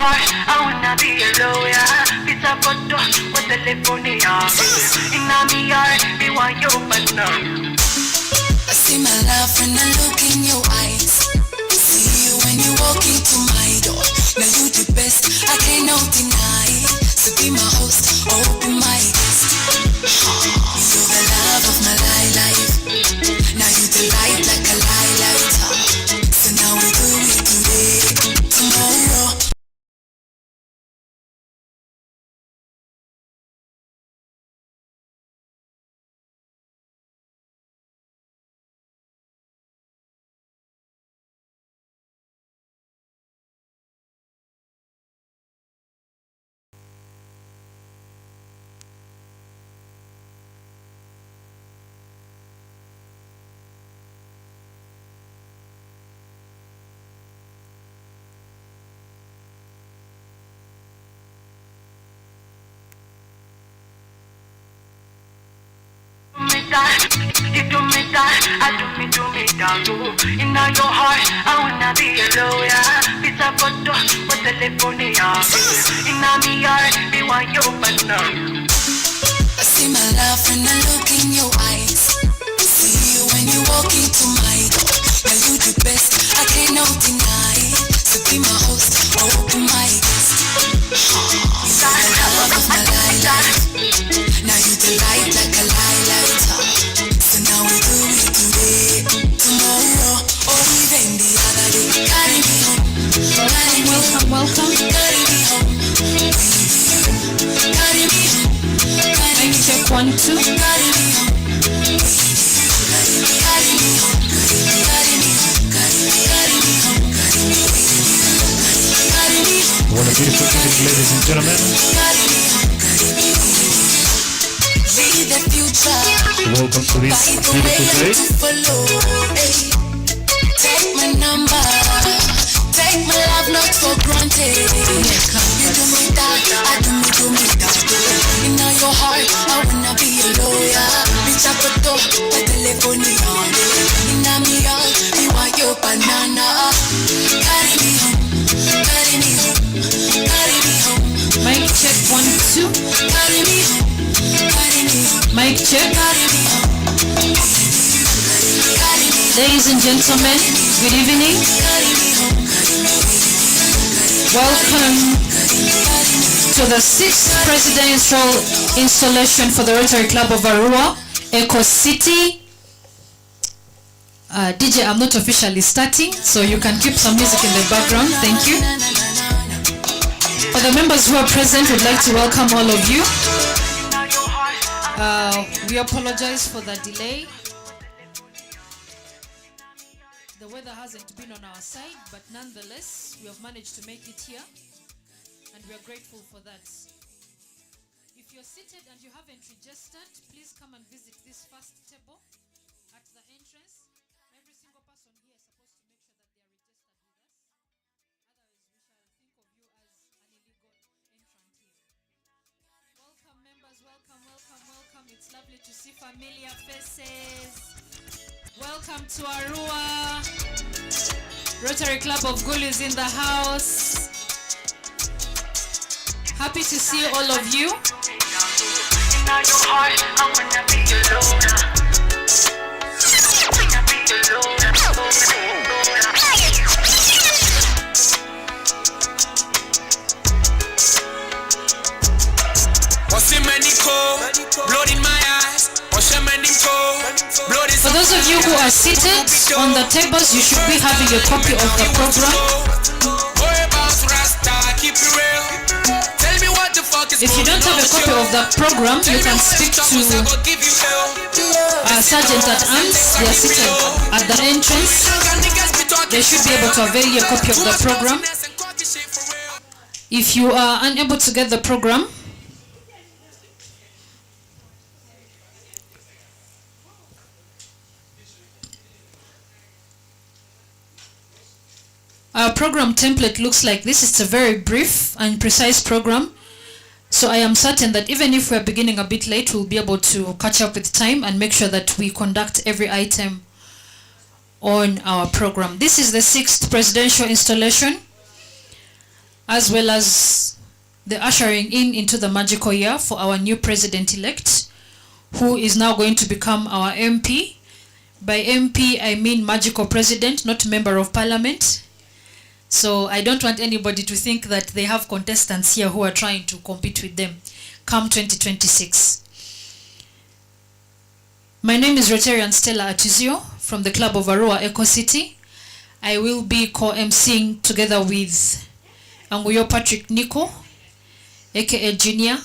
I wanna be a lawyer. Pizza photo, what the Leponia. In my yard, be one you but no. I see my love when I look in your eyes. See you when you walk into my door. Now you the best, I cannot deny. So be my host, or be my guest. You're the love of my life. Now you the light like a lighter. So now we do it today, tomorrow. You do me that, I do me that. In your heart, I wanna be a lawyer. Pizza photo, what the Leponia. In my yard, be one you but no. I see my love when I look in your eyes. See you when you walk into my door. Now you the best, I cannot deny. So be my host, or be my guest. You're the love of my life. Now you the light like a lighter. So now we do it today, tomorrow, or even the other day. Carry me home, carry me home, welcome, carry me home, carry me home, carry me check 1, 2, carry me home, carry me home, carry me home, carry me home, carry me home. What a beautiful evening, ladies and gentlemen. Welcome to this beautiful day. Take my number, take my love not for granted. You do me that, I do me that. In your heart, I wanna be a lawyer. Bitch, I put up the telephone on. In my yard, you want your banana. Carry me home, carry me home, carry me home. Mic check 1, 2. Carry me home, carry me home. Mic check. Carry me home. Ladies and gentlemen, good evening. Welcome to the 6th presidential installation for the Rotary Club of Arua, Eco City. DJ, I'm not officially starting, so you can keep some music in the background. Thank you. For the members who are present, we'd like to welcome all of you. We apologize for the delay. The weather hasn't been on our side, but nonetheless, we have managed to make it here, and we are grateful for that. If you're seated and you haven't registered, please come and visit this first table at the entrance. Every single person here is supposed to make sure that they are registered with us. Otherwise, we shall think of you as an illegal entrant here. Welcome, members. Welcome, welcome, welcome. It's lovely to see familiar faces. Welcome to Arua. Rotary Club of Gulu is in the house. Happy to see all of you. Blood in my eyes. For those of you who are seated on the tables, you should be having a copy of the program. If you don't have a copy of the program, you can speak to Sergeant at Arms. They are seated at the entrance. They should be able to avail you a copy of the program. If you are unable to get the program, our program template looks like this. It's a very brief and precise program. So I am certain that even if we're beginning a bit late, we'll be able to catch up with time and make sure that we conduct every item on our program. This is the 6th presidential installation. as well as the ushering in into the magical year for our new president-elect, who is now going to become our MP. By MP, I mean magical president, not member of parliament. So I don't want anybody to think that they have contestants here who are trying to compete with them come 2026. My name is Rotary Stella Atizio from the Club of Arua Eco City. I will be co-emceeing together with Anguyo Patrick Nico, aka Junior,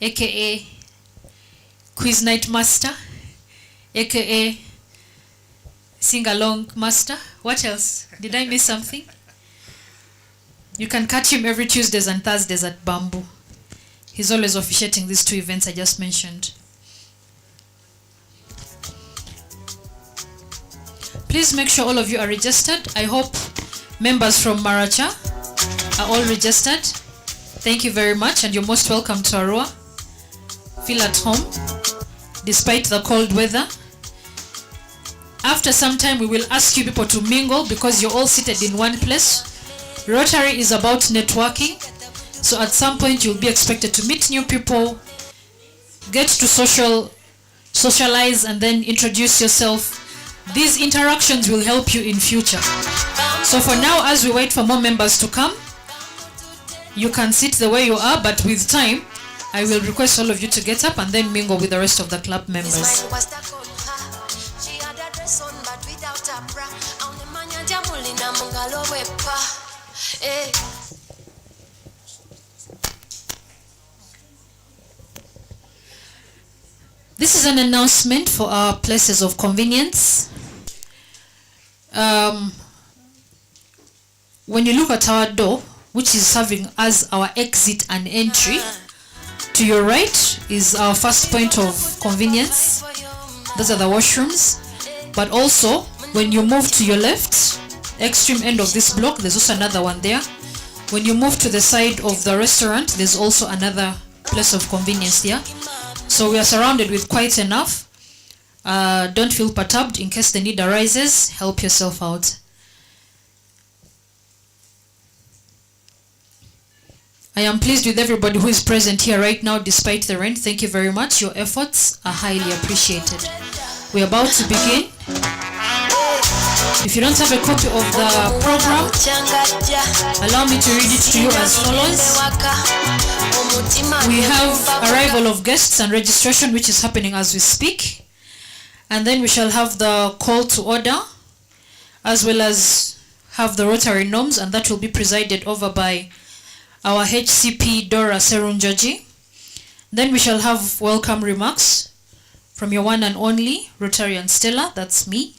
aka Quiz Night Master, aka Sing Along Master. What else? Did I miss something? You can catch him every Tuesdays and Thursdays at Bamboo. He's always officiating these two events I just mentioned. Please make sure all of you are registered. I hope members from Maracha are all registered. Thank you very much, and you're most welcome to Arua. Feel at home, despite the cold weather. After some time, we will ask you people to mingle because you're all seated in one place. Rotary is about networking, so at some point you'll be expected to meet new people, get to socialize, and then introduce yourself. These interactions will help you in future. So for now, as we wait for more members to come, you can sit the way you are, but with time, I will request all of you to get up and then mingle with the rest of the club members. This is an announcement for our places of convenience. When you look at our door, which is serving as our exit and entry, to your right is our first point of convenience. Those are the washrooms. But also, when you move to your left, extreme end of this block, there's also another one there. When you move to the side of the restaurant, there's also another place of convenience there. So we are surrounded with quite enough. Don't feel perturbed. In case the need arises, help yourself out. I am pleased with everybody who is present here right now despite the rain. Thank you very much. Your efforts are highly appreciated. We're about to begin. If you don't have a copy of the program, allow me to read it to you as follows. We have arrival of guests and registration, which is happening as we speak. And then we shall have the call to order, as well as have the Rotary norms, and that will be presided over by our HCP Dora Serunjoji. Then we shall have welcome remarks from your one and only Rotarian Stella, that's me.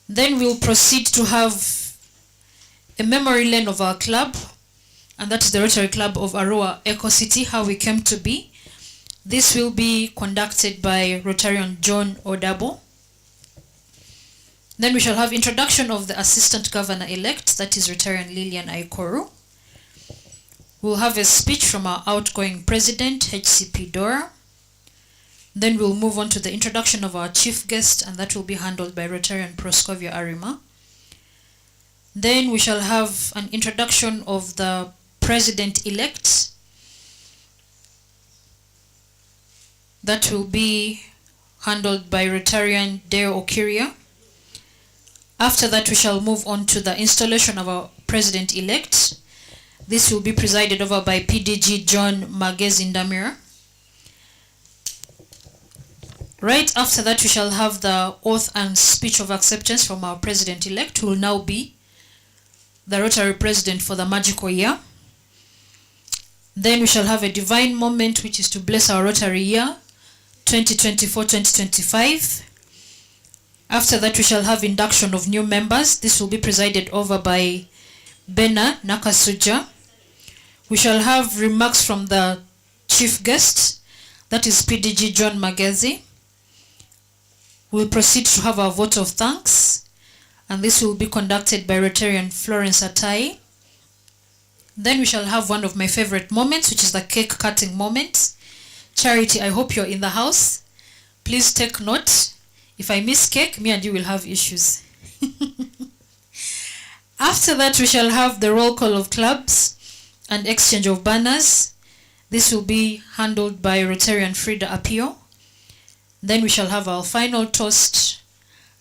Then we'll proceed to have a memory lane of our club, and that is the Rotary Club of Arua Eco City, how we came to be. This will be conducted by Rotarian John Odabo. Then we shall have introduction of the Assistant Governor-elect, that is Rotarian Lilian Aikoru. We'll have a speech from our outgoing president, HCP Dora. Then we'll move on to the introduction of our chief guest, and that will be handled by Rotarian Proscovia Arima. Then we shall have an introduction of the president-elect. That will be handled by Rotarian Deo Okiria. After that, we shall move on to the installation of our president-elect. This will be presided over by PDG John Magezi Ndamira. Right after that, we shall have the oath and speech of acceptance from our president-elect, who will now be the Rotary president for the magical year. Then we shall have a divine moment, which is to bless our Rotary year 2024-2025. After that, we shall have induction of new members. This will be presided over by Bena Nakasuja. We shall have remarks from the chief guest, that is PDG John Magezi. We'll proceed to have our vote of thanks, and this will be conducted by Rotarian Florence Atai. Then we shall have one of my favorite moments, which is the cake cutting moment. Charity, I hope you're in the house. Please take note. If I miss cake, me and you will have issues. After that, we shall have the roll call of clubs and exchange of banners. This will be handled by Rotary and Frida Apio. Then we shall have our final toast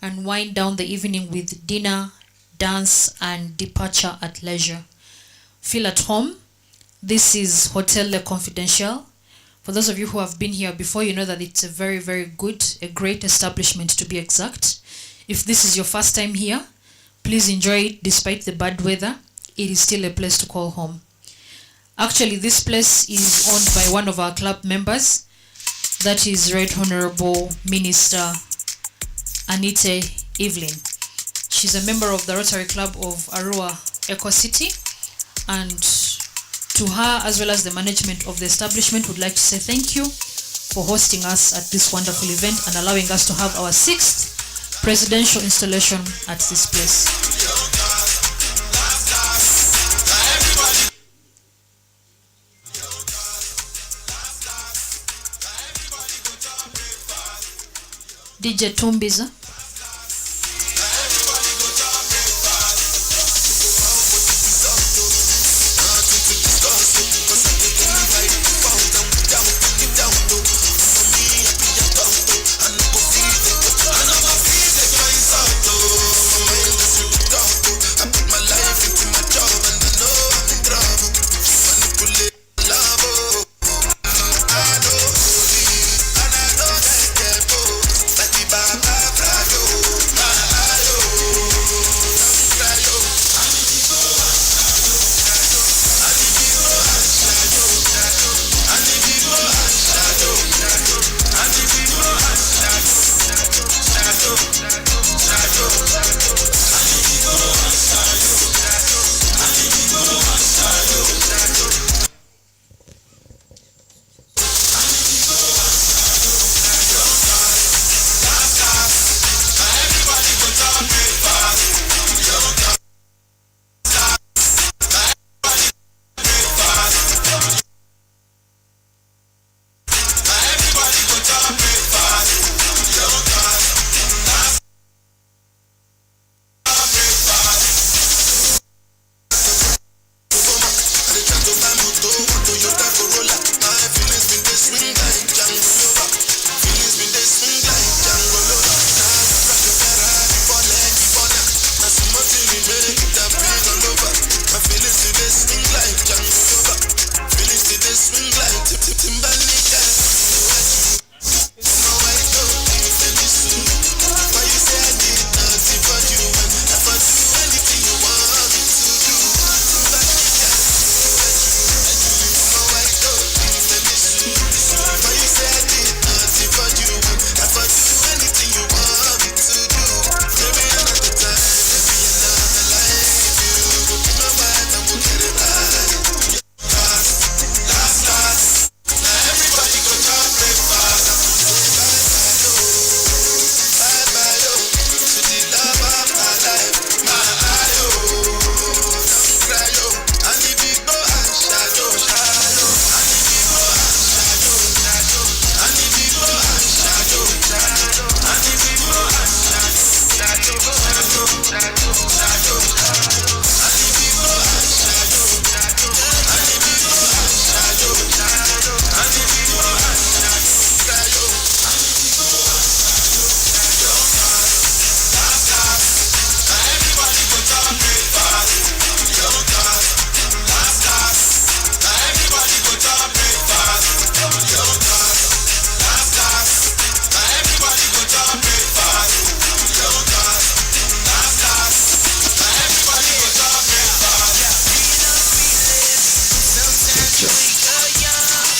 and wind down the evening with dinner, dance, and departure at leisure. Feel at home. This is Hotel Le Confidential. For those of you who have been here before, you know that it's a very, very good, a great establishment to be exact. If this is your first time here, please enjoy it despite the bad weather. It is still a place to call home. Actually, this place is owned by one of our club members. That is Right Honorable Minister Anite Evelyn. She's a member of the Rotary Club of Arua Eco City, and to her, as well as the management of the establishment, would like to say thank you for hosting us at this wonderful event and allowing us to have our 6th presidential installation at this place. DJ Tumbiza.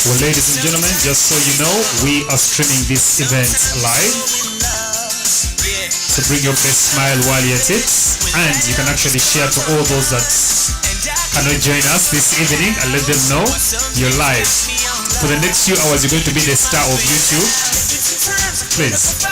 Well, ladies and gentlemen, just so you know, we are streaming this event live. So bring your best smile while you're at it. And you can actually share to all those that cannot join us this evening and let them know you're live. For the next few hours, you're going to be the star of YouTube. Please.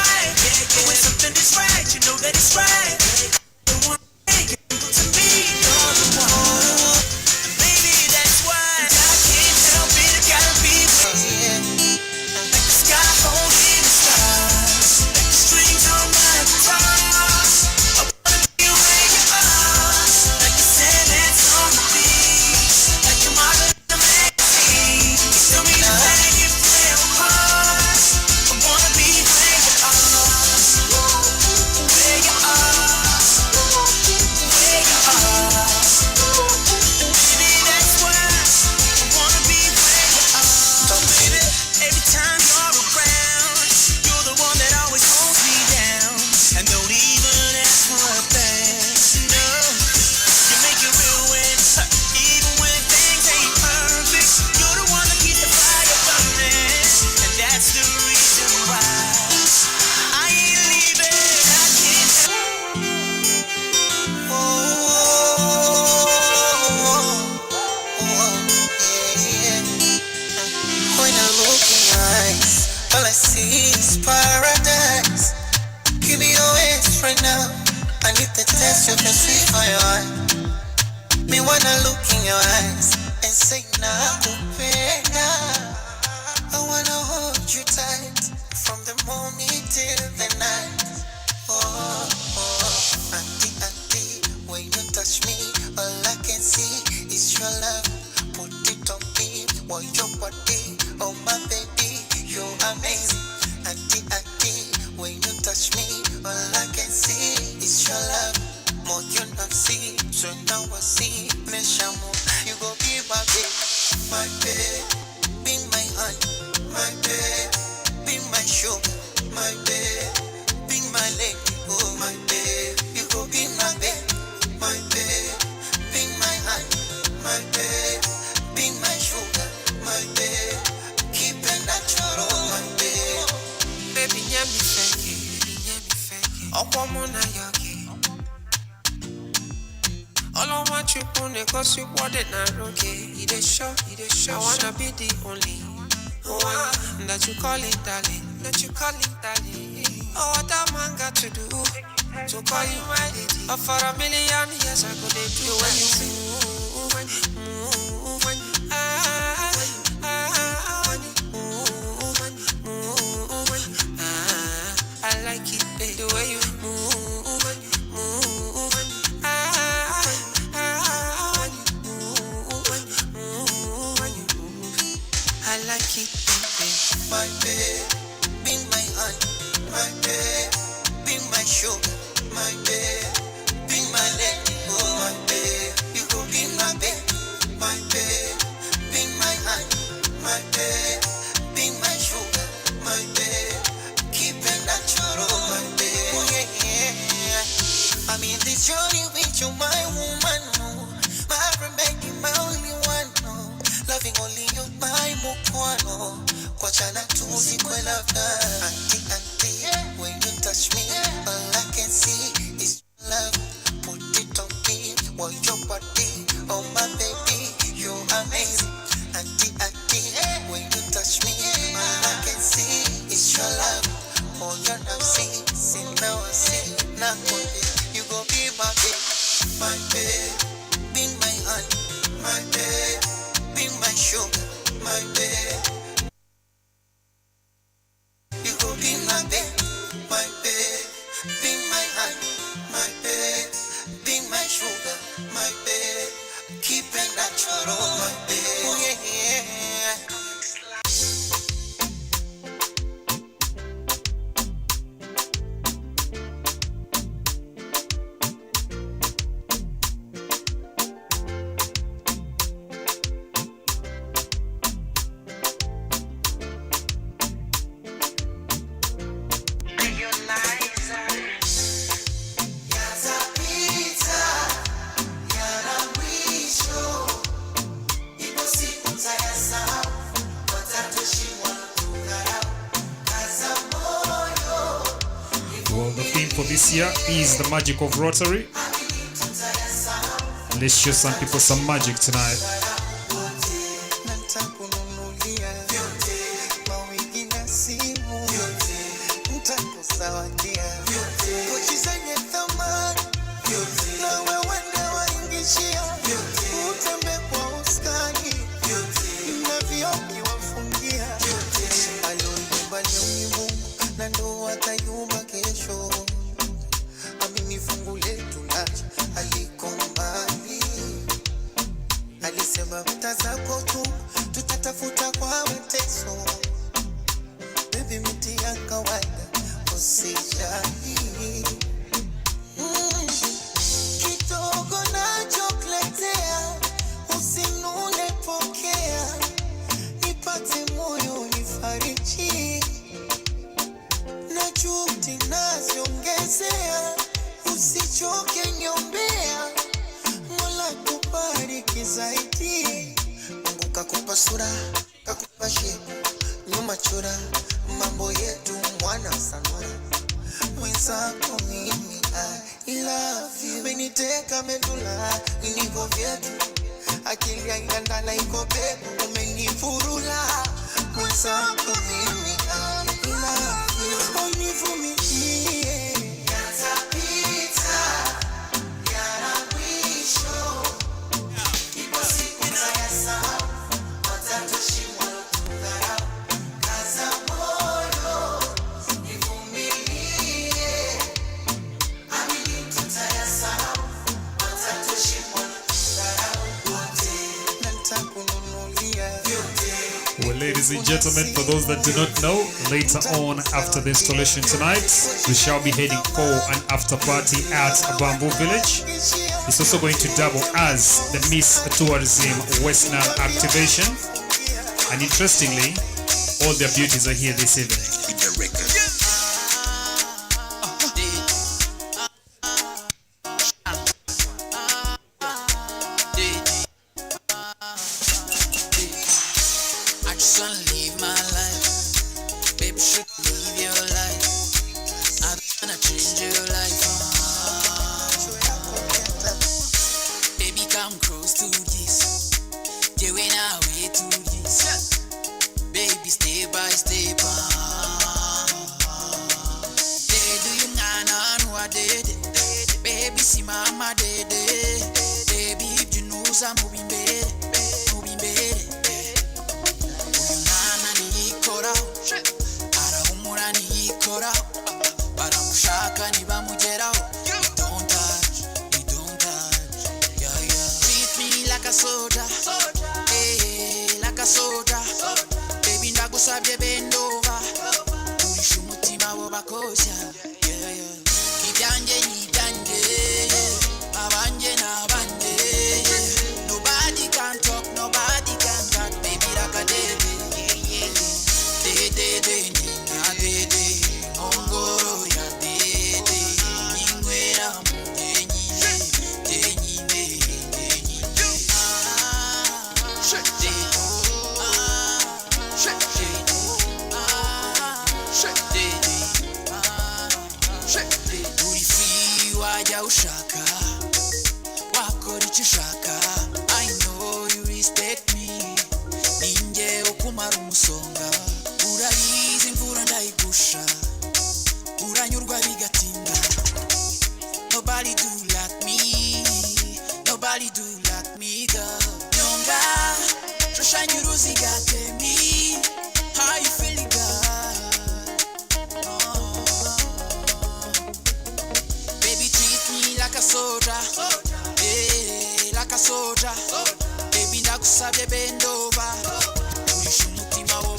I need the taste of the sweet for your heart. Me wanna look in your eyes and say nakupenda. I wanna hold you tight from the morning till the night. Oh, oh, auntie, when you touch me, all I can see is your love. Put it on me, want your body, oh my baby, you're amazing. Auntie, when you touch me, all I can see is your love. More you not see, so now I see. Meshamu, you go be my babe, my babe. Be my hand, my babe. Be my sugar, my babe. Be my leg, oh my babe. You go be my babe, my babe. Be my hand, my babe. Be my sugar, my babe. Keep it natural, my babe. Baby, nyami feki, okwamona yogi. All I want you to cause you want it now, okay? It is sure. I wanna be the only one that you call it darling. Oh, what a man got to do to call you my lady? Oh, for a million years I could do when you move, when you move, when you move. I like it, baby, the way you move, when you move, when you I like it, baby. My babe, be my hand, my babe. Be my sugar, my babe. Be my lady, oh my babe. You go be my babe, my babe. Be my hand, my babe. Be my sugar, my babe. Keep it natural, my babe. Oh, yeah. I'm in this journey with you, my woman. My remedy, my only one. Loving only you, my mukwano. Kwa chana tuzi kwe love. Auntie, when you touch me, all I can see is love. Put it on me, want your body, oh my baby, you're amazing. Auntie, when you touch me, all I can see is your love. Oh, you're not see now I see, now you go be my babe, my babe, be my hand, my babe. Be my sugar, my babe. You go be my babe, my babe. Be my hand, my babe. Be my sugar, my babe. Keep it natural, my babe. Oh, yeah. Well, the theme for this year is the magic of Rotary. Let's show some people some magic tonight. Tutatafuta kwa mateso, baby miti ya kawaida usijali. Kidogo nachokuletea usinune, pokea, nipate moyo nifariji, na juhudi naziongezea, usichoke niombea, Mola kubariki zaidi. Kakupa sura, kakupa shepu, nyuma chura, mambo yetu mwana sanura. Mwenzako mimi, I love you. Umeniteka medula, niko vyetu, akili ya ndala iko pepo, umenifurula. Mwenzako mimi, I love you. Univumilie, yatapita. ladies and gentlemen, for those that do not know, later on after the installation tonight, we shall be heading for an after party at Bamboo Village. It's also going to double as the Miss Tourism West Nile activation. And interestingly, all their beauties are here this evening.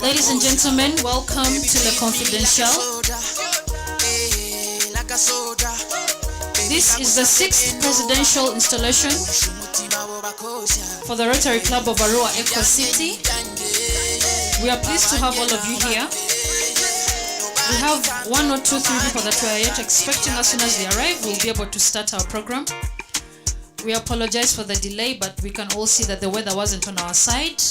Ladies and gentlemen, welcome to the Confidential. This is the 6th presidential installation for the Rotary Club of Arua Eco City. We are pleased to have all of you here. We have 1 or 2, 3 people that we are yet expecting. As soon as they arrive, we'll be able to start our program. We apologize for the delay, but we can all see that the weather wasn't on our side.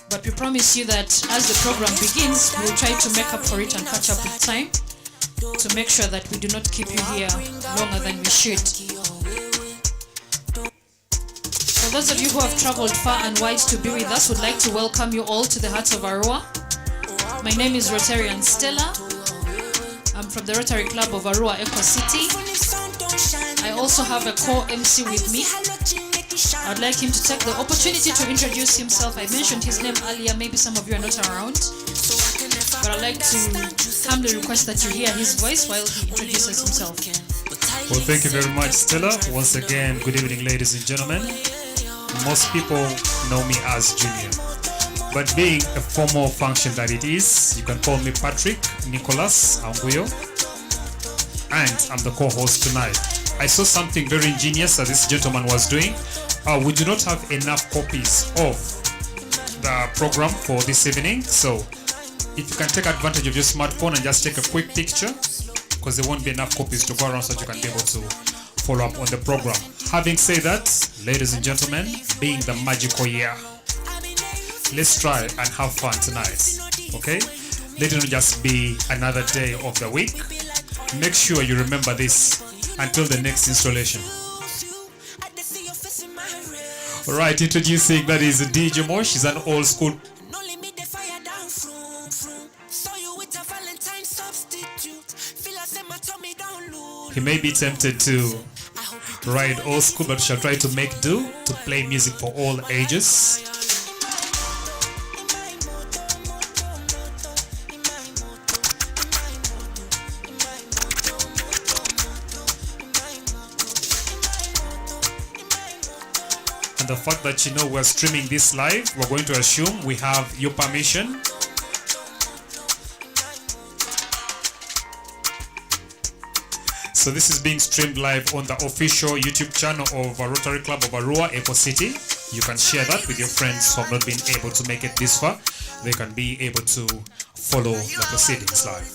But we promise you that as the program begins, we'll try to make up for it and catch up with time to make sure that we do not keep you here longer than we should. For those of you who have traveled far and wide to be with us, would like to welcome you all to the heart of Arua. My name is Rotarian Stella. I'm from the Rotary Club of Arua Eco City. I also have a co-MC with me. I'd like him to take the opportunity to introduce himself. I mentioned his name earlier, maybe some of you are not around. But I'd like to humbly request that you hear his voice while he introduces himself. Well, thank you very much, Stella. Once again, good evening, ladies and gentlemen. Most people know me as Junior. But being a formal function that it is, you can call me Patrick Nicholas Anguyo. And I'm the co-host tonight. I saw something very ingenious that this gentleman was doing. We do not have enough copies of the program for this evening. So if you can take advantage of your smartphone and just take a quick picture, because there won't be enough copies to go around so that you can be able to follow up on the program. Having said that, ladies and gentlemen, being the magical year, let's try and have fun tonight, okay? Let it not just be another day of the week. Make sure you remember this until the next installation. Alright, introducing, that is DJ Mosh. He's an old school. He may be tempted to ride old school, but shall try to make do to play music for all ages. And the fact that we're streaming this live, we're going to assume we have your permission. So this is being streamed live on the official YouTube channel of Rotary Club of Arua, Eco City. You can share that with your friends who have not been able to make it this far. They can be able to follow the proceedings live.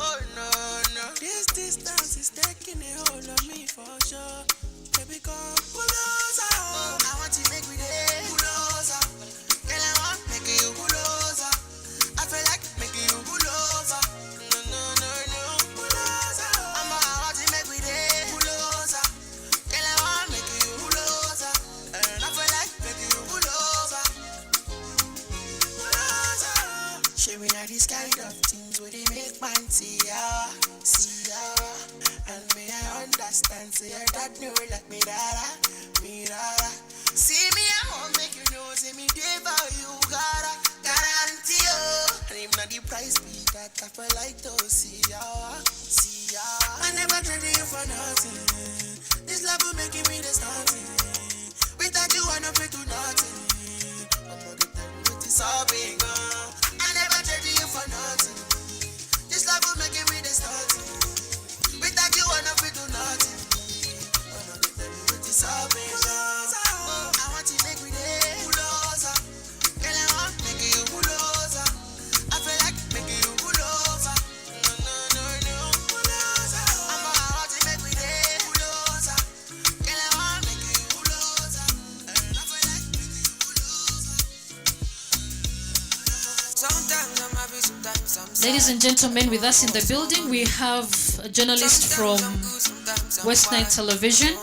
Oh no, this distance is taking a hold of me for sure. Baby, come closer. I want to make me there. Closer. Girl, I want make you closer. I feel like making you closer. No, closer. I want to make me there. Closer. Girl, I want make you closer. And I feel like making you closer. Sharing all these kind of things where they make man see ya. And me I understand, say your dad know like me rara. See me I won't make you know, say me dey for you, gotta guarantee you. And if not the price be that, I feel like to see ya. I never traded you for nothing. This love will make me the starting. Without you I no fit do nothing. I'm gonna get them with this all being gone. I never traded you for nothing. This love will make me the starting. Without you I no fit do nothing. I'm gonna get them with this all being gone. I want to make me there. Closer. Girl, I want make you closer. I feel like making you closer. No, closer. I want to make me there. Closer. Girl, I want make you closer. And I feel like making you closer. Sometimes I'm happy, sometimes I'm sad. Ladies and gentlemen, with us in the building, we have a journalist from West Night Television.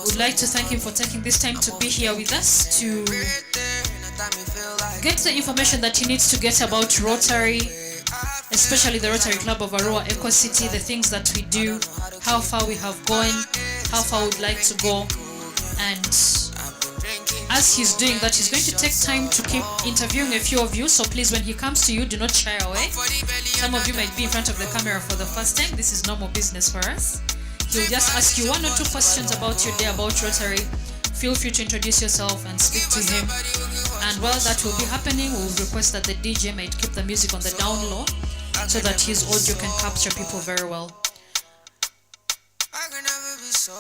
We'd like to thank him for taking this time to be here with us to get the information that he needs to get about Rotary, especially the Rotary Club of Arua, Eco City, the things that we do, how far we have gone, how far we'd like to go. And as he's doing that, he's going to take time to keep interviewing a few of you. So please, when he comes to you, do not shy away. Some of you might be in front of the camera for the first time. This is normal business for us. He'll just ask you 1 or 2 questions about your day, about Rotary. Feel free to introduce yourself and speak to him. And while that will be happening, we'll request that the DJ might keep the music on the down low so that his audio can capture people very well. I can never be so.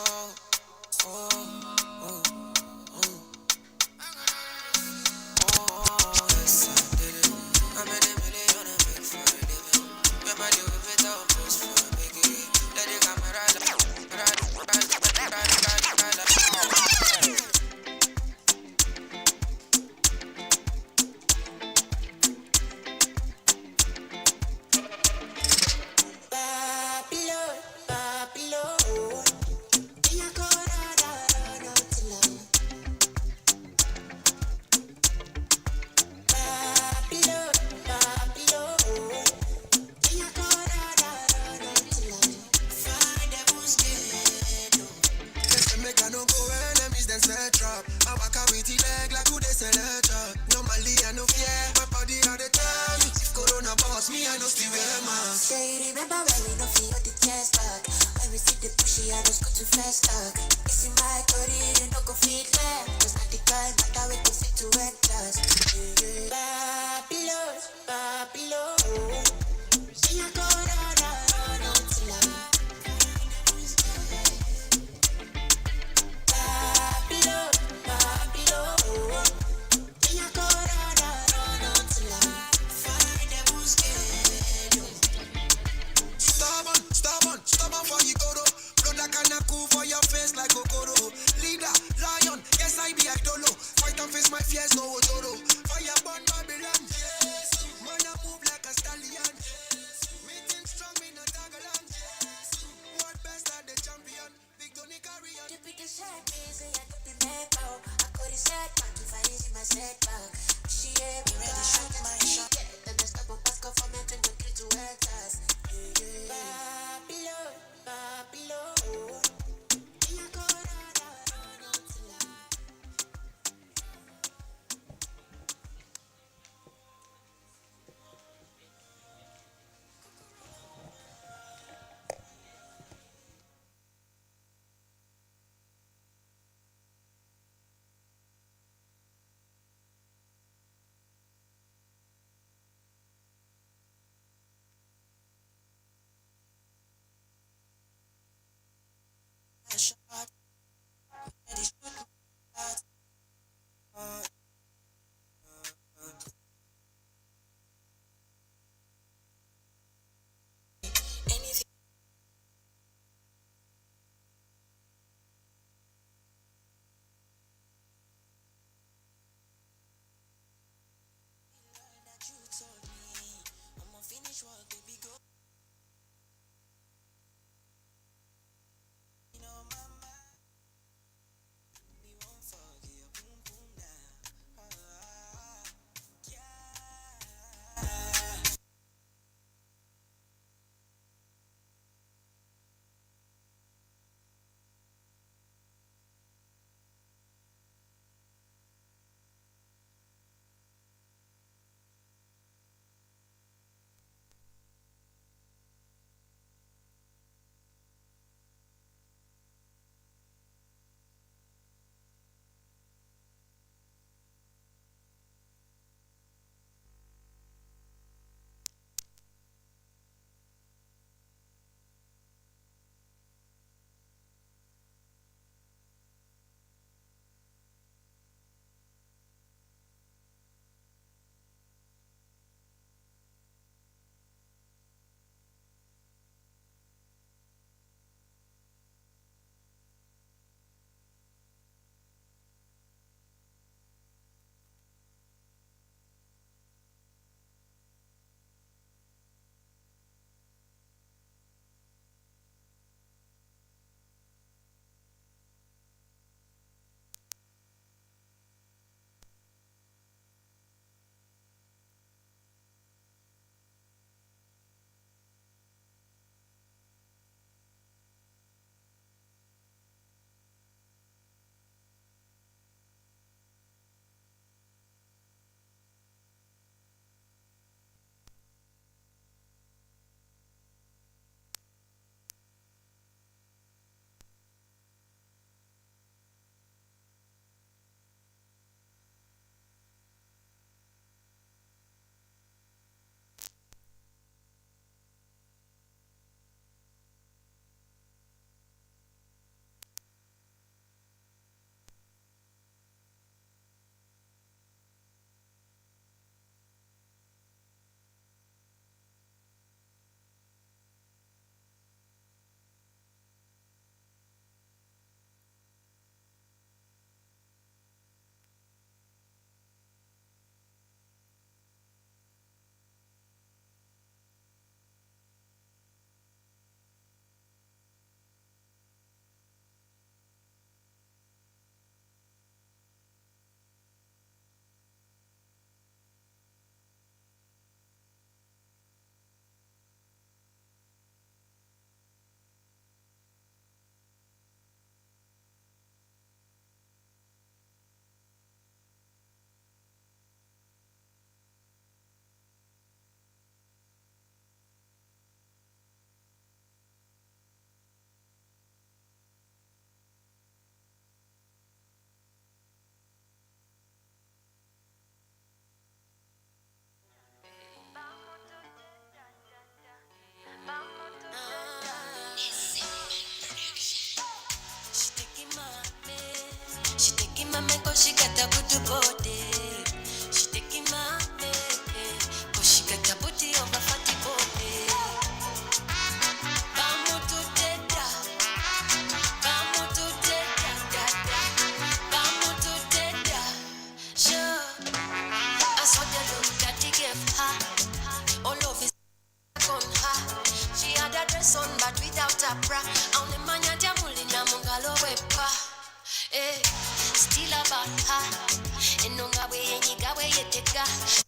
enonga bwe yenyiga bwe yetega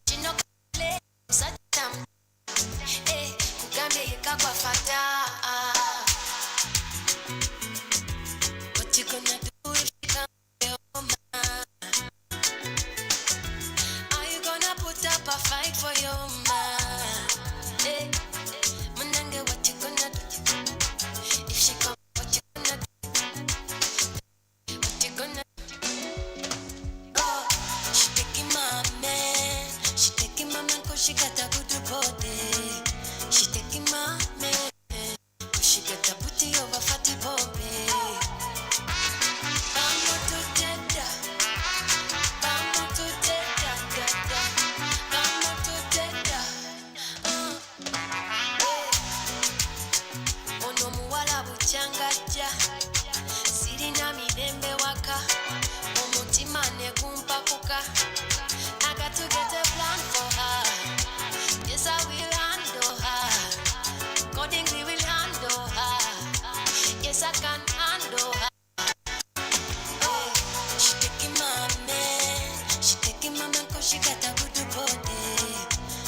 kino kale satam kugambye yekagwa fata. What you gonna do if you can't be your man? Are you gonna put up a fight for your man? Munange, what you gonna do if she come? What you gonna do? What you gonna do? Oh, she taking my man. She taking my man 'cause she got a good body. She taking my man 'cause she got a booty over fatty bobby. Bambo to deda, bambo to deda, deda, bambo to deda. Ono muwala buchangaja, sirina mirembe waka, omutima ne gumpakuka. I got to get a plan for her. Yes, I will handle her. Accordingly, will handle her. Yes, I can handle her. Oh, she taking my man. She taking my man 'cause she got a good body.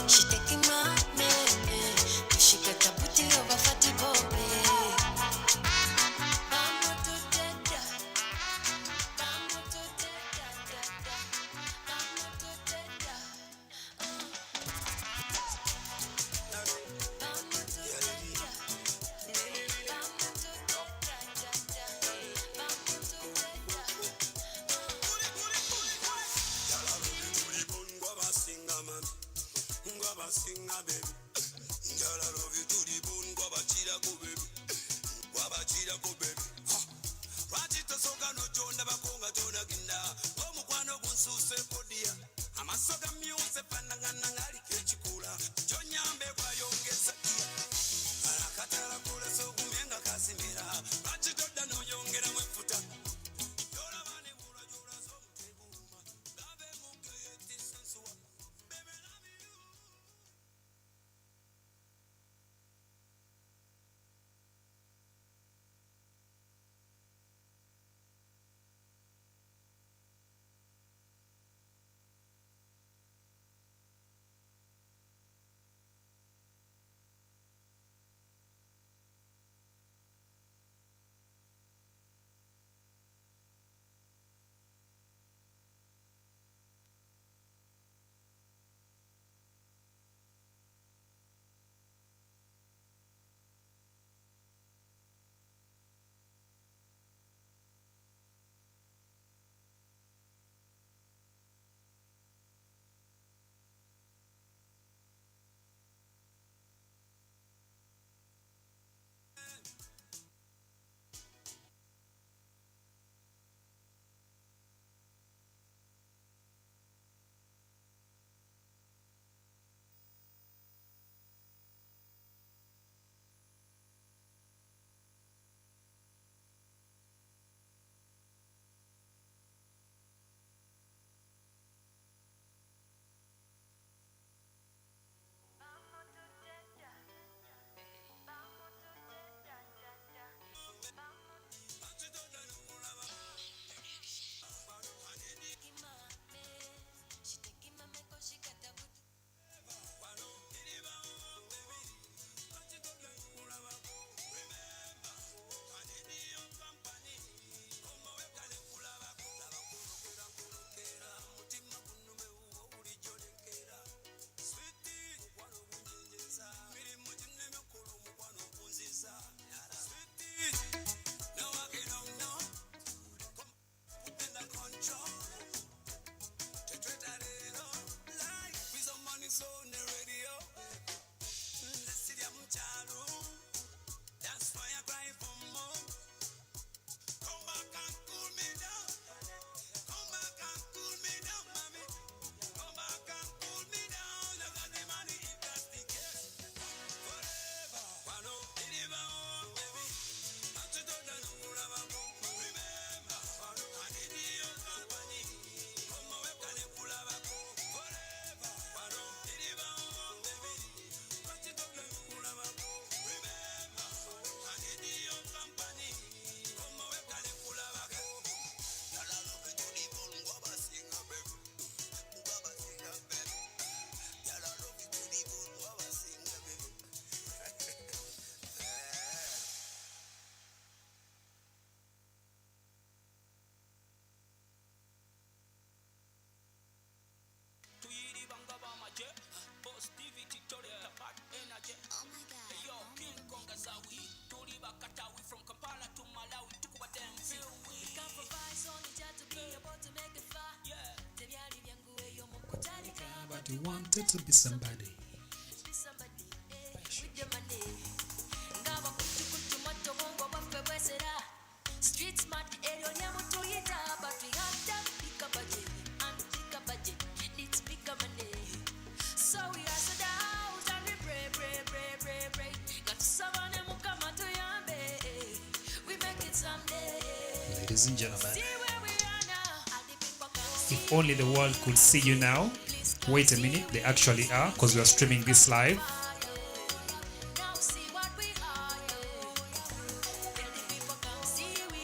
She taking my man 'cause she got a booty over fatty bobby. Bambo to deda, bambo to deda, deda, bambo to deda. Bambo to deda, bambo to deda, deda, bambo to deda. Singa baby, girl I love you to the bone. Gwabachira go baby, gwabachira go baby. Rachita soga no jonda bakonga jona ginda. Omukwano gunsuse podia. Amasoga myuse panangana ngali kechikula. Jonyambe kwa yongeza. Arakatala kula so kumenga kasimira. Rachita dano yongera mwefuta. Yola bane mura jura so mtebuma. Gabe muke yeti sensua. Baby love you. You wanted to be somebody. Street smart area nyamutuyita but we have that bigger budget and bigger budget needs bigger money. So we hustle down and we pray. Got someone who come to yambe. We make it someday. Ladies and gentlemen, See where we are now. And the people come if only the world could see you now. Wait a minute, they actually are, because we are streaming this live. now see what we are. Tell the people come see we.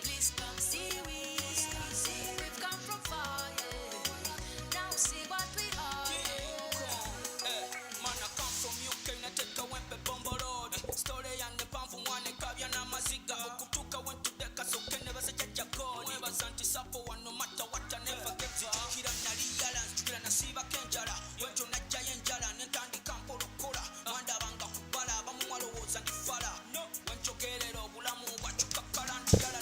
Please come see we. We've come from far. Now see what we are. Man, I come from UK, na take a wempe bombo road. Story and the pamfu mwane kabya na maziga. Okutuka went to the castle, can never say jaja god. Never santi sapo one no matter what I never get it. Kira na riyala, kira na siba kenjala. Wenjo na jayenjala, nentandi kampo lokola. Manda banga kubala, bamu mwalo woza ndifala. No, wenjo gerero, bulamu wachuka karandala.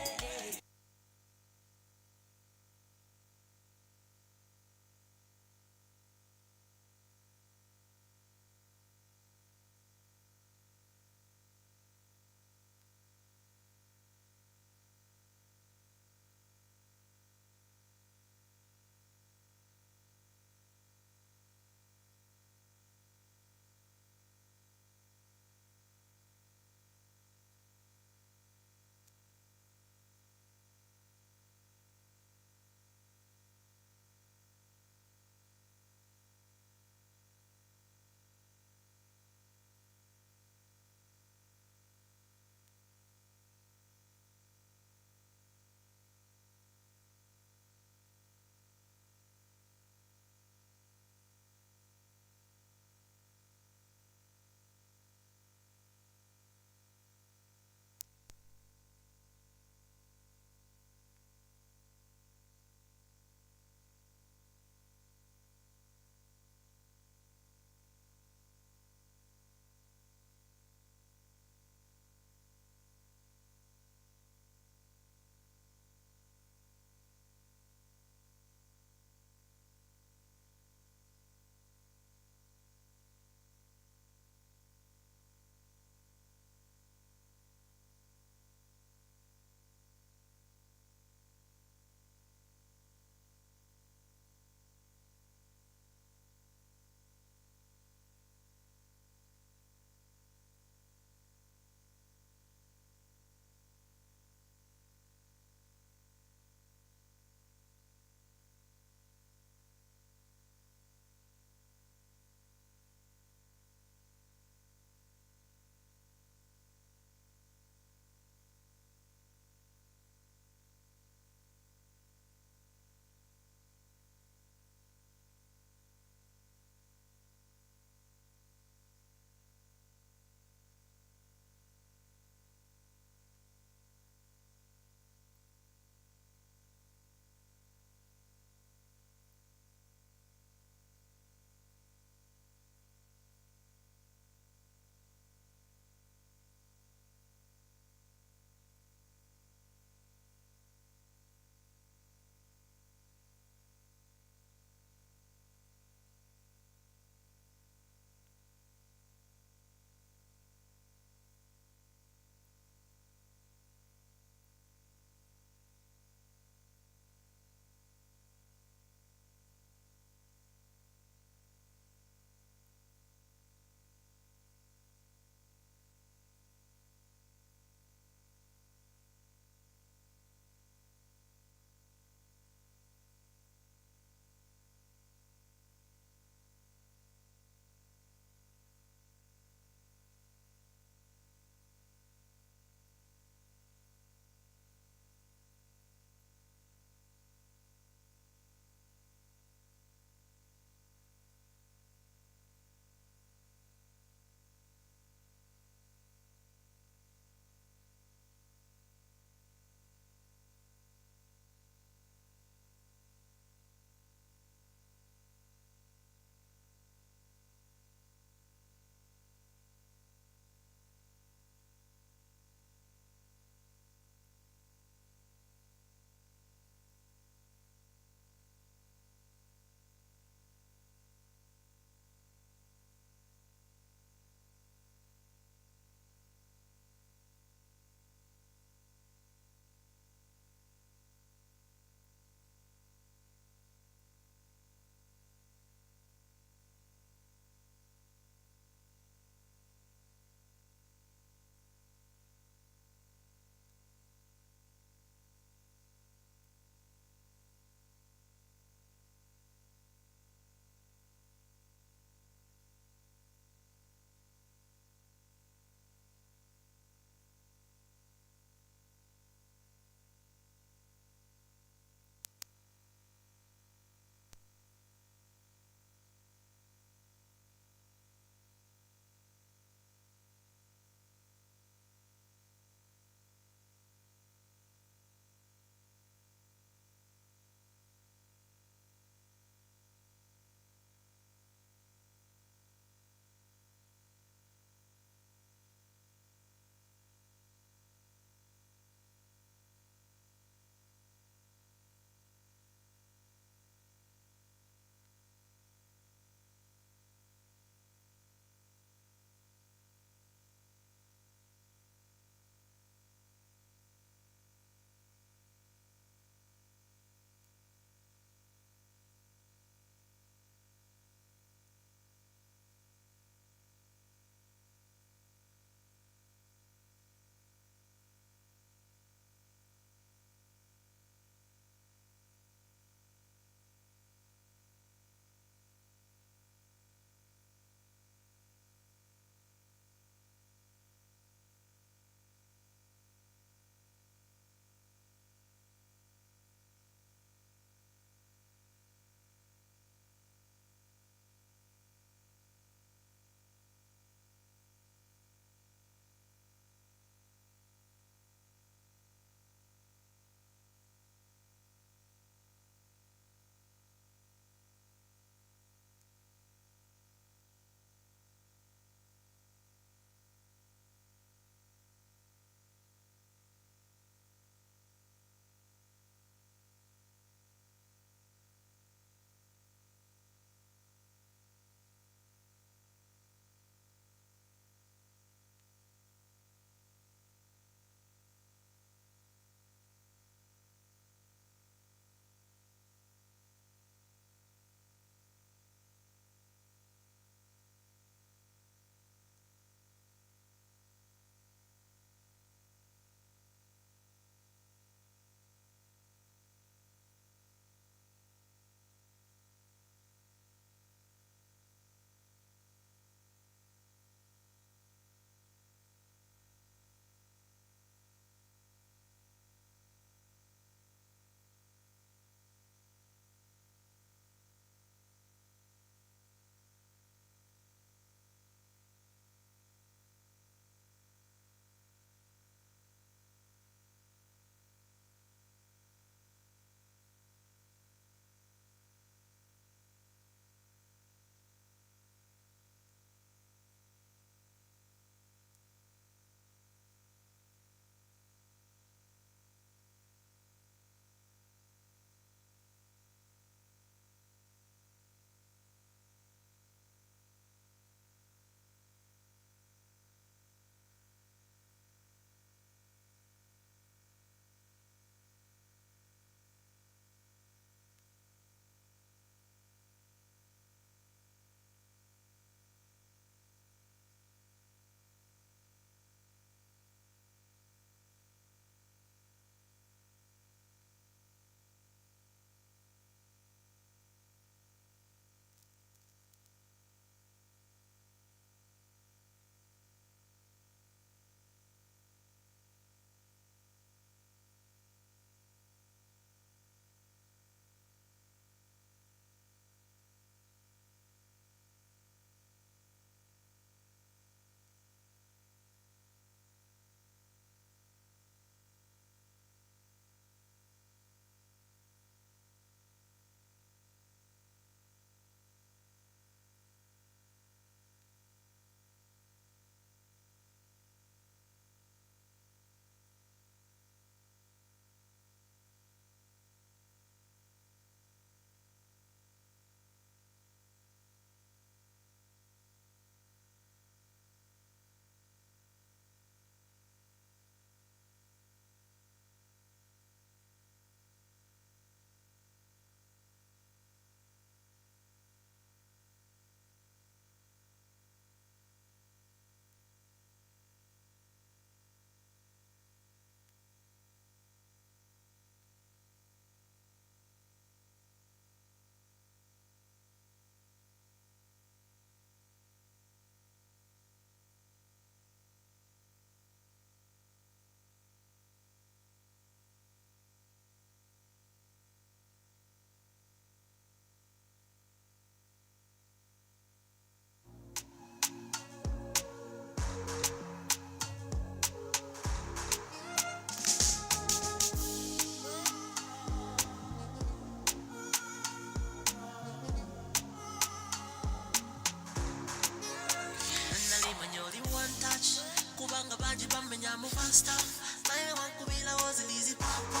wamenya mu fast stuff. Naye wakubila wasn't easy papa.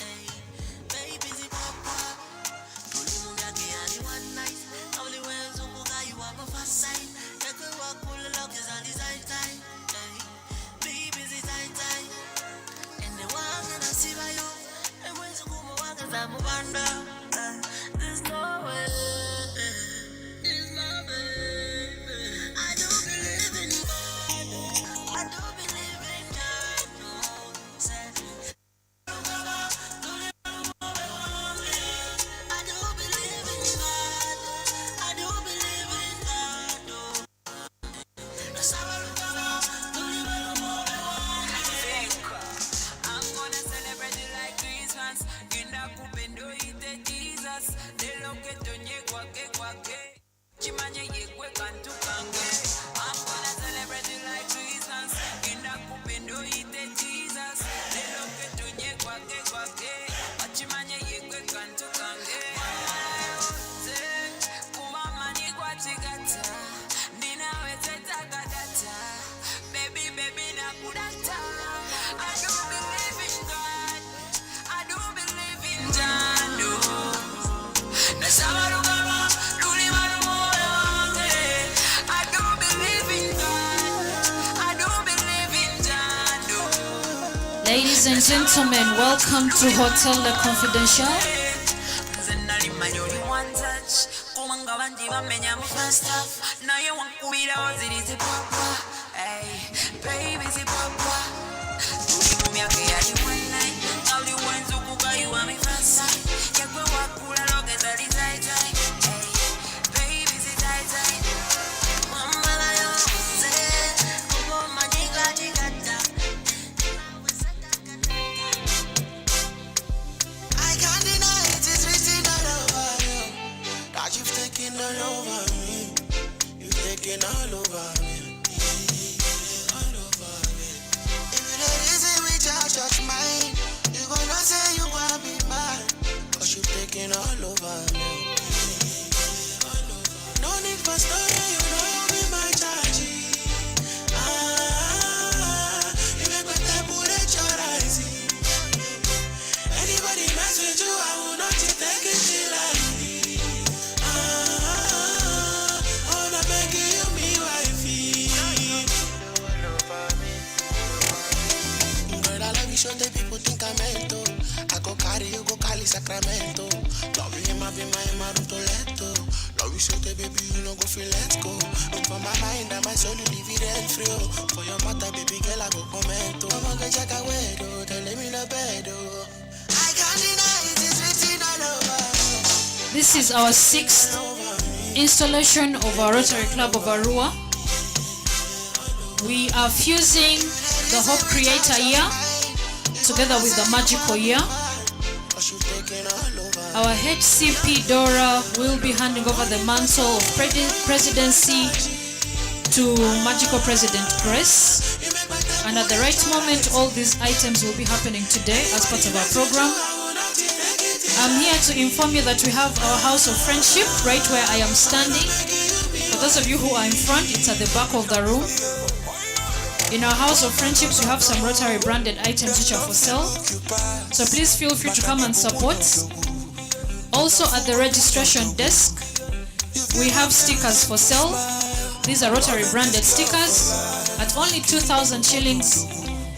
Hey, baby easy papa. Tuli mu myaka yani one night. Only when Zunguga you have a fast side. Ekwe wakula lock is on his eye time. Hey, baby easy tight. And the one gonna see by you. And when Zunguga waka za mubanda. There's no way. It's my baby. I do believe in God. I do believe in God. No, say. I do believe in God. I do believe in God. No. I'm gonna celebrate it like Christmas. Kinda kupendo ite Jesus. De lo que toñe kwake. Chimanye yekwe kantu kange. I'm gonna celebrate it like Christmas. Kinda kupendo ite Jesus. De lo que toñe kwake. Chimanye yekwe kantu kange. Kumama ni kwa chigata. Nina wete tagadata. Baby na kudata. I do believe in God. I do believe in Jando. Nasabarugama, Lulimarumoe. I do believe in God. I do believe in Jando. Ladies and gentlemen, welcome to Hotel Le Confidential. Zenali manyoli one touch. Kumanga bandi bamenya mu fast stuff. Naye wankubira wazirizi papa. Hey, baby zi papa. Tuli mu myaka yali one night. Only when Zunguga you want me fast side. Yekwe wakula loge zali tight. Hey, baby zi tight. Mama la yo se. Kubo maniga jigata. I can't deny it, it's written all over you. That you've taken all over me. You've taken all over me. All over me. If you don't reason with your just mind, you gonna say you wanna be mine. Cause you've taken all over me. No need for story, you know be my charge. You make me put it your eyes. Anybody mess with you, I will not take it till I leave. I'm not begging you, me wifey. Girl, I love you, show the people think I'm mento. I go carry you, go Cali Sacramento. Love you, my be my Toledo. Love you, so the baby, you know go feel let's go. For my mind and my soul, you leave it rent free. For your mother, baby girl, I go commento. I'm gonna check away, though. Tell me the bed, oh. I can't deny it, it's written all over. This is our 6th installation of our Rotary Club of Arua. We are fusing the Hope Creator Year together with the Magical Year. Our HCP Dora will be handing over the mantle of presidency to Magical President Grace. And at the right moment, all these items will be happening today as part of our program. I'm here to inform you that we have our House of Friendship right where I am standing. For those of you who are in front, it's at the back of the room. In our House of Friendships, we have some Rotary branded items which are for sale. So please feel free to come and support. Also at the registration desk, we have stickers for sale. These are Rotary branded stickers. At only 2,000 shillings,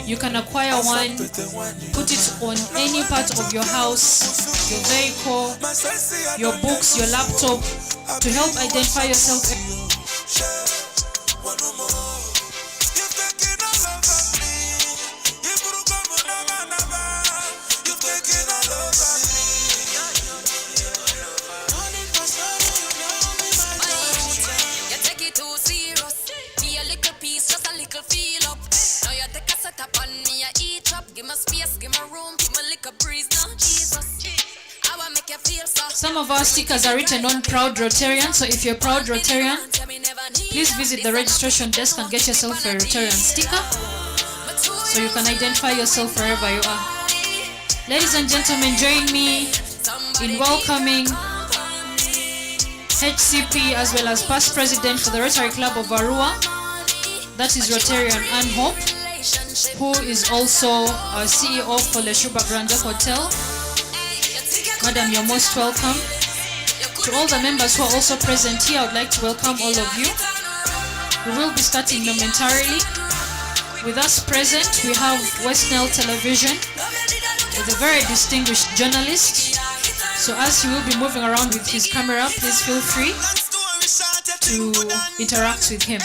you can acquire one, put it on any part of your house, your vehicle, your books, your laptop, to help identify yourself. Some of our stickers are written on Proud Rotarian, so if you're a Proud Rotarian, please visit the registration desk and get yourself a Rotarian sticker so you can identify yourself wherever you are. Ladies and gentlemen, join me in welcoming HCP as well as past president for the Rotary Club of Arua, that is Rotarian Ann Hope. who is also our CEO for Le Shuba Grande Hotel. Madam, you're most welcome. To all the members who are also present here, I would like to welcome all of you. We will be starting momentarily. With us present, we have West Nile Television with a very distinguished journalist. So as he will be moving around with his camera, please feel free to interact with him.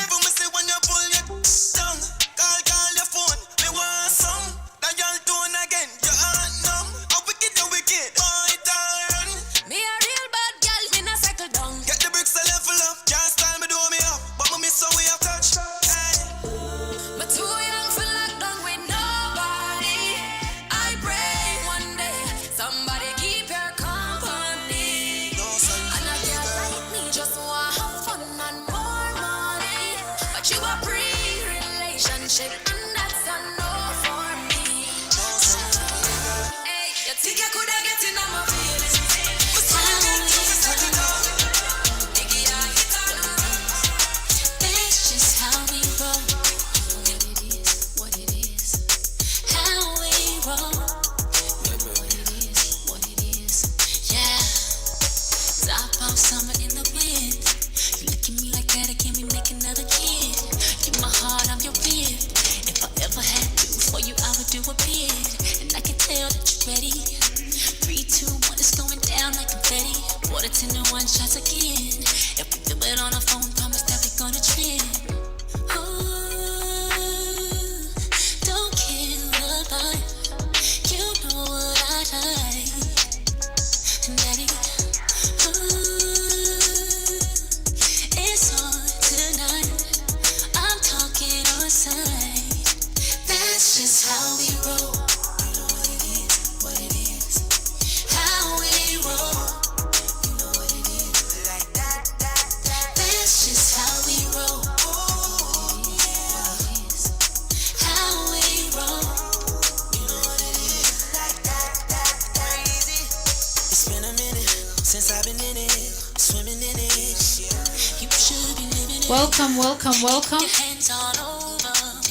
Welcome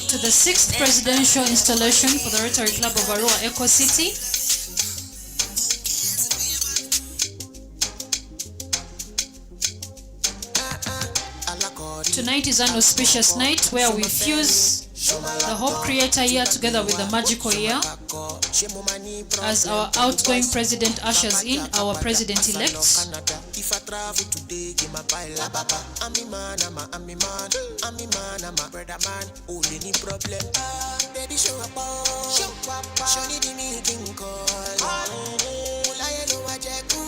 to the 6th presidential installation for the Rotary Club of Arua Eco City. Tonight is an auspicious night where we fuse the Hope Creator year together with the magical year as our outgoing president ushers in our president-elect. If I travel today, give my pile baba. I'm a man, I'm a brother man. Only any problem. Baby, show up. Show me the meeting call. I know what I do.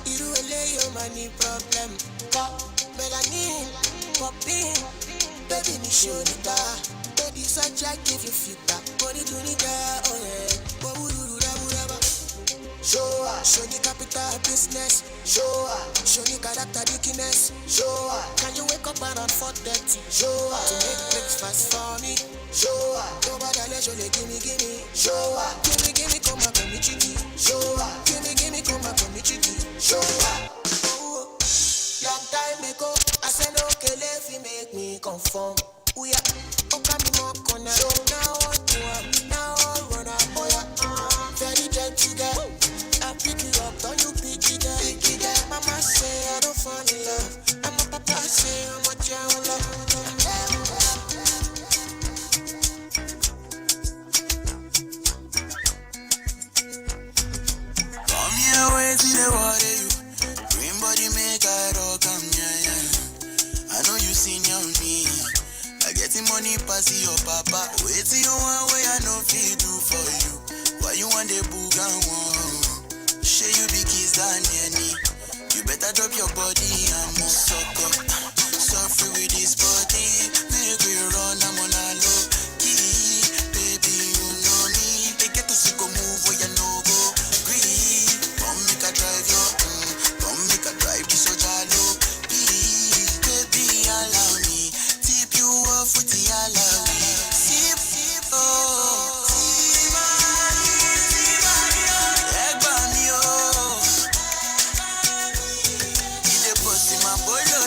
You lay your money problem. Melanin, popping. Baby, me show the bar. Baby, such I give you feedback. Body to the car, oh yeah. Show the capital business. Show the character weakness. Can you wake up around 4:30? To make breakfast for me. Nobody let you give me. Give me, come back on me chitty. Give me, come back on me chitty. Long time ago, I said okay, let me make me conform. We are okay, me more corner. Now what you want? Now I wanna very gentle girl. I pick you up, don't you pick it up? Mama say I don't fall in love. And my papa say I'm a child love. Come here, wait till the water you. Green body make I rock, come yeah. I know you seen your me. I get the money pass your papa. Wait till you want way I know feel do for you. Why you want the book and one? Say you be kiss than any. You better drop your body and move suck up. Suffer with this body. Make we run, I'm on a low key. Baby, you know me. They get to see go move where you know go. Green. Come make a drive your come make a drive this so jalo. Baby, allow me. Tip you off with the allow me. Sip, oh. Bolo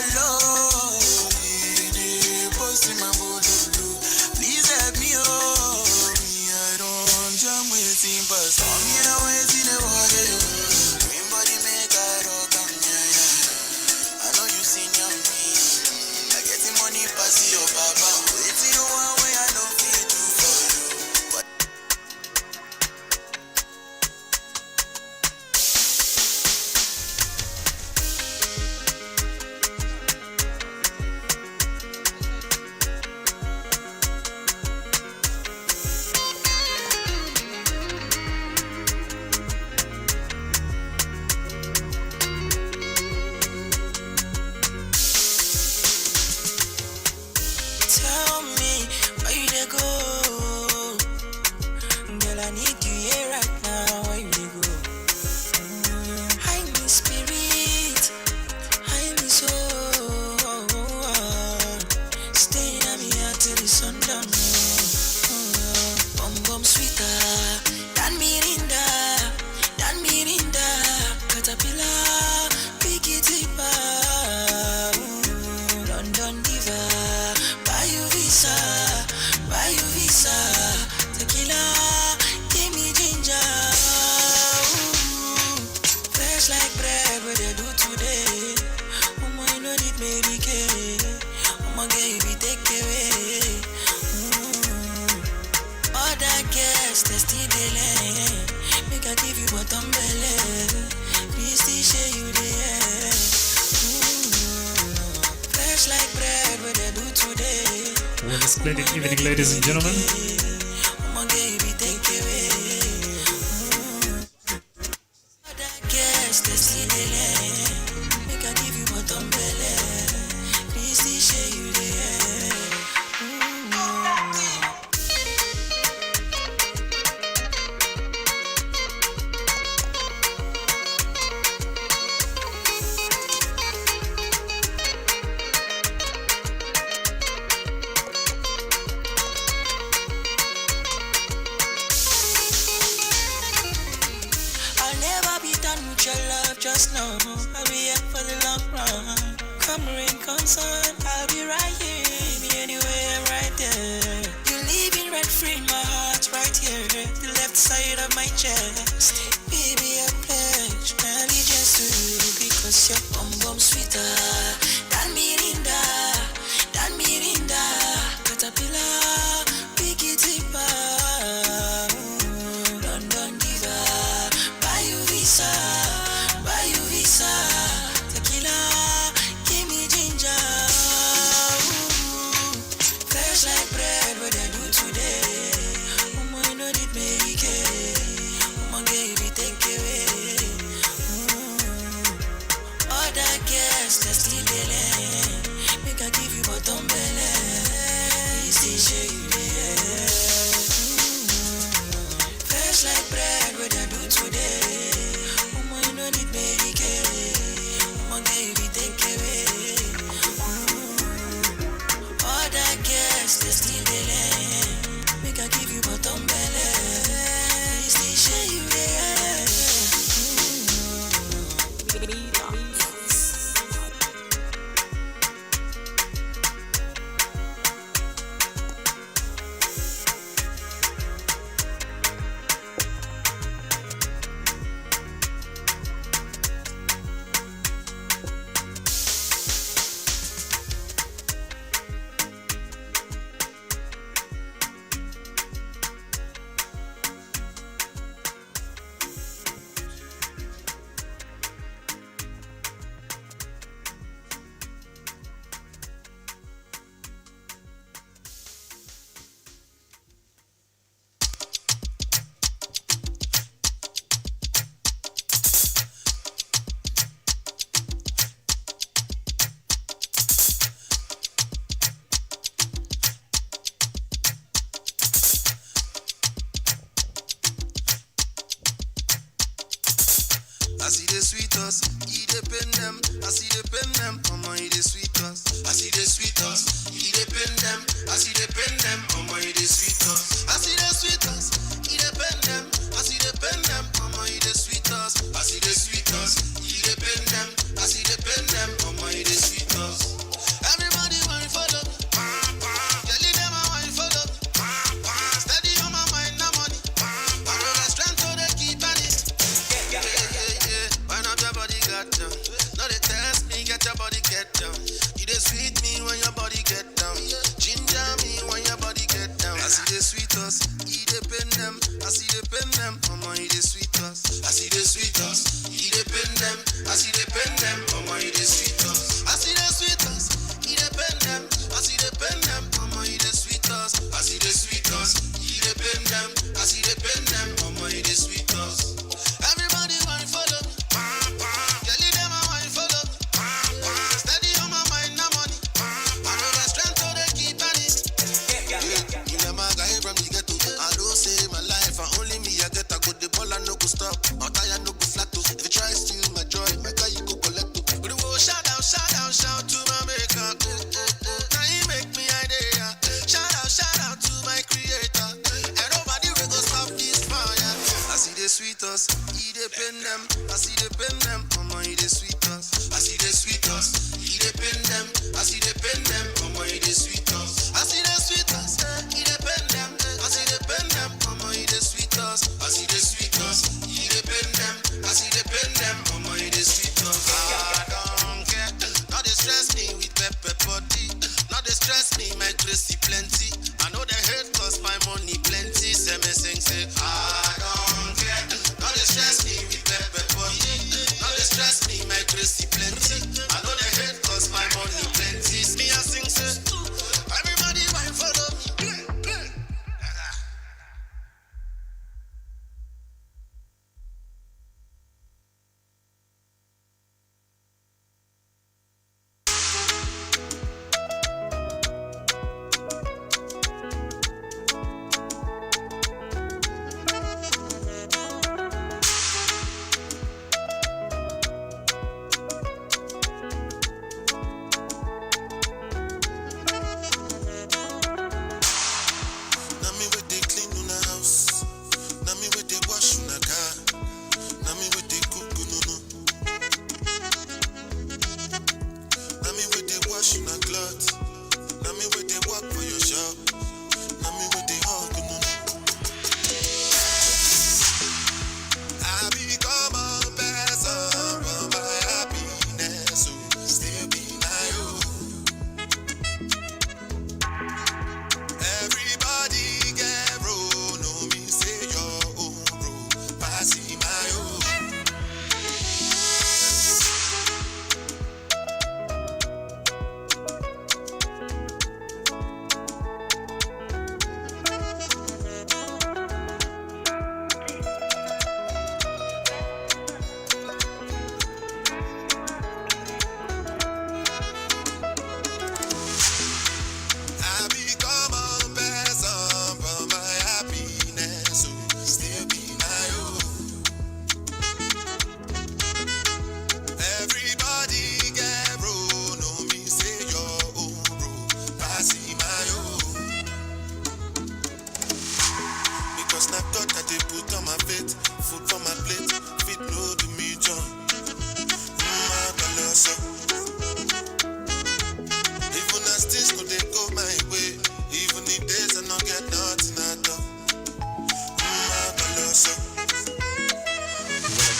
Mary Kay. I'ma get you take away. All that gas, that's still delay. Make I give you bottom belly. Please still share you there. Fresh like bread, what I do today. Well, a splendid evening, ladies and gentlemen. I'ma get you take away. All that gas, that's still delay. Make I give you bottom belly. Please still share you there. I'll never be done with your love, just know I'll be here for the long run. Come rain, come sun, I'll be right here. Be anywhere, right there. You're living rent free in my heart, right here. The left side of my chest. Baby, I pledge my allegiance to you because your bum bum sweeter than Mirinda, Caterpillar, Biggie Tipper, London Diva, buy you visa, tequila, give me ginger. Fresh like bread, what I do today. I know it Mary Kay. Get you take away. All that gas, that's still delay. Make I give you bottom belly. Still share you there. Fresh like bread, what I do today. I know it Mary Kay. Get you take away. All that gas, that's still delay. Make I give you bottom belly. Still share you there. I see the sweetest, he depend them. I see the pen them, mama, he the sweetest. I see the sweetest, he depend them. I see the pen them, mama, he the sweetest. I see the sweetest, he depend them. I see the pen them, mama, he the sweetest. I see the sweetest, he depend them. I see the pen them, mama, he the sweetest. Everybody want to follow me. Tell them I want to follow me. Steady on my mind, no money. I know the strength so they keep on it. Wind up your body, got down. No, they test me, get your body, get down. You they sweet me when your body get down. Ginger me when your body get down. I see the sweetest, he depend them. I see the pen them, mama, he the sweetest. I see the sweetest, he depend them. I see the pen them, mama, he the sweetest. I see the sweetest, he depend them. I see the pen them, mama, he the sweetest. I see the sweetest, he depend them. I see the pen them, mama, he the sweetest. Everybody want to follow me. Tell them I want to follow me. Steady on my mind, no money. I know the strength so they keep on it. You know my guy from the ghetto. I don't say my life, and only me I get a good. The ball I no go stop. My tire no go flat. If you try steal my joy, my guy you go collect. But the world shout out to my maker. Now he make me idea. Shout out to my creator. And nobody will go stop this fire. I see the sweetest, he depend them. I see the pen them, mama, he the sweetest. I see the sweetest, he depend them. I see the pen them, mama, he the sweetest. I see the sweetest, he depend them. I see the pen them, mama, he the sweetest. I see the sweetest, he depend them. I see the pen them, mama, he the sweetest. I don't care, now they stress me with body. Now they stress me, my Tracy plenty. I know they hate cause my money plenty. Say me sing, say, I don't care. Now they stress me with pepper body. Now they stress me, my Tracy plenty. I know they hate cause my money plenty. Me I sing, say, everybody wine follow me.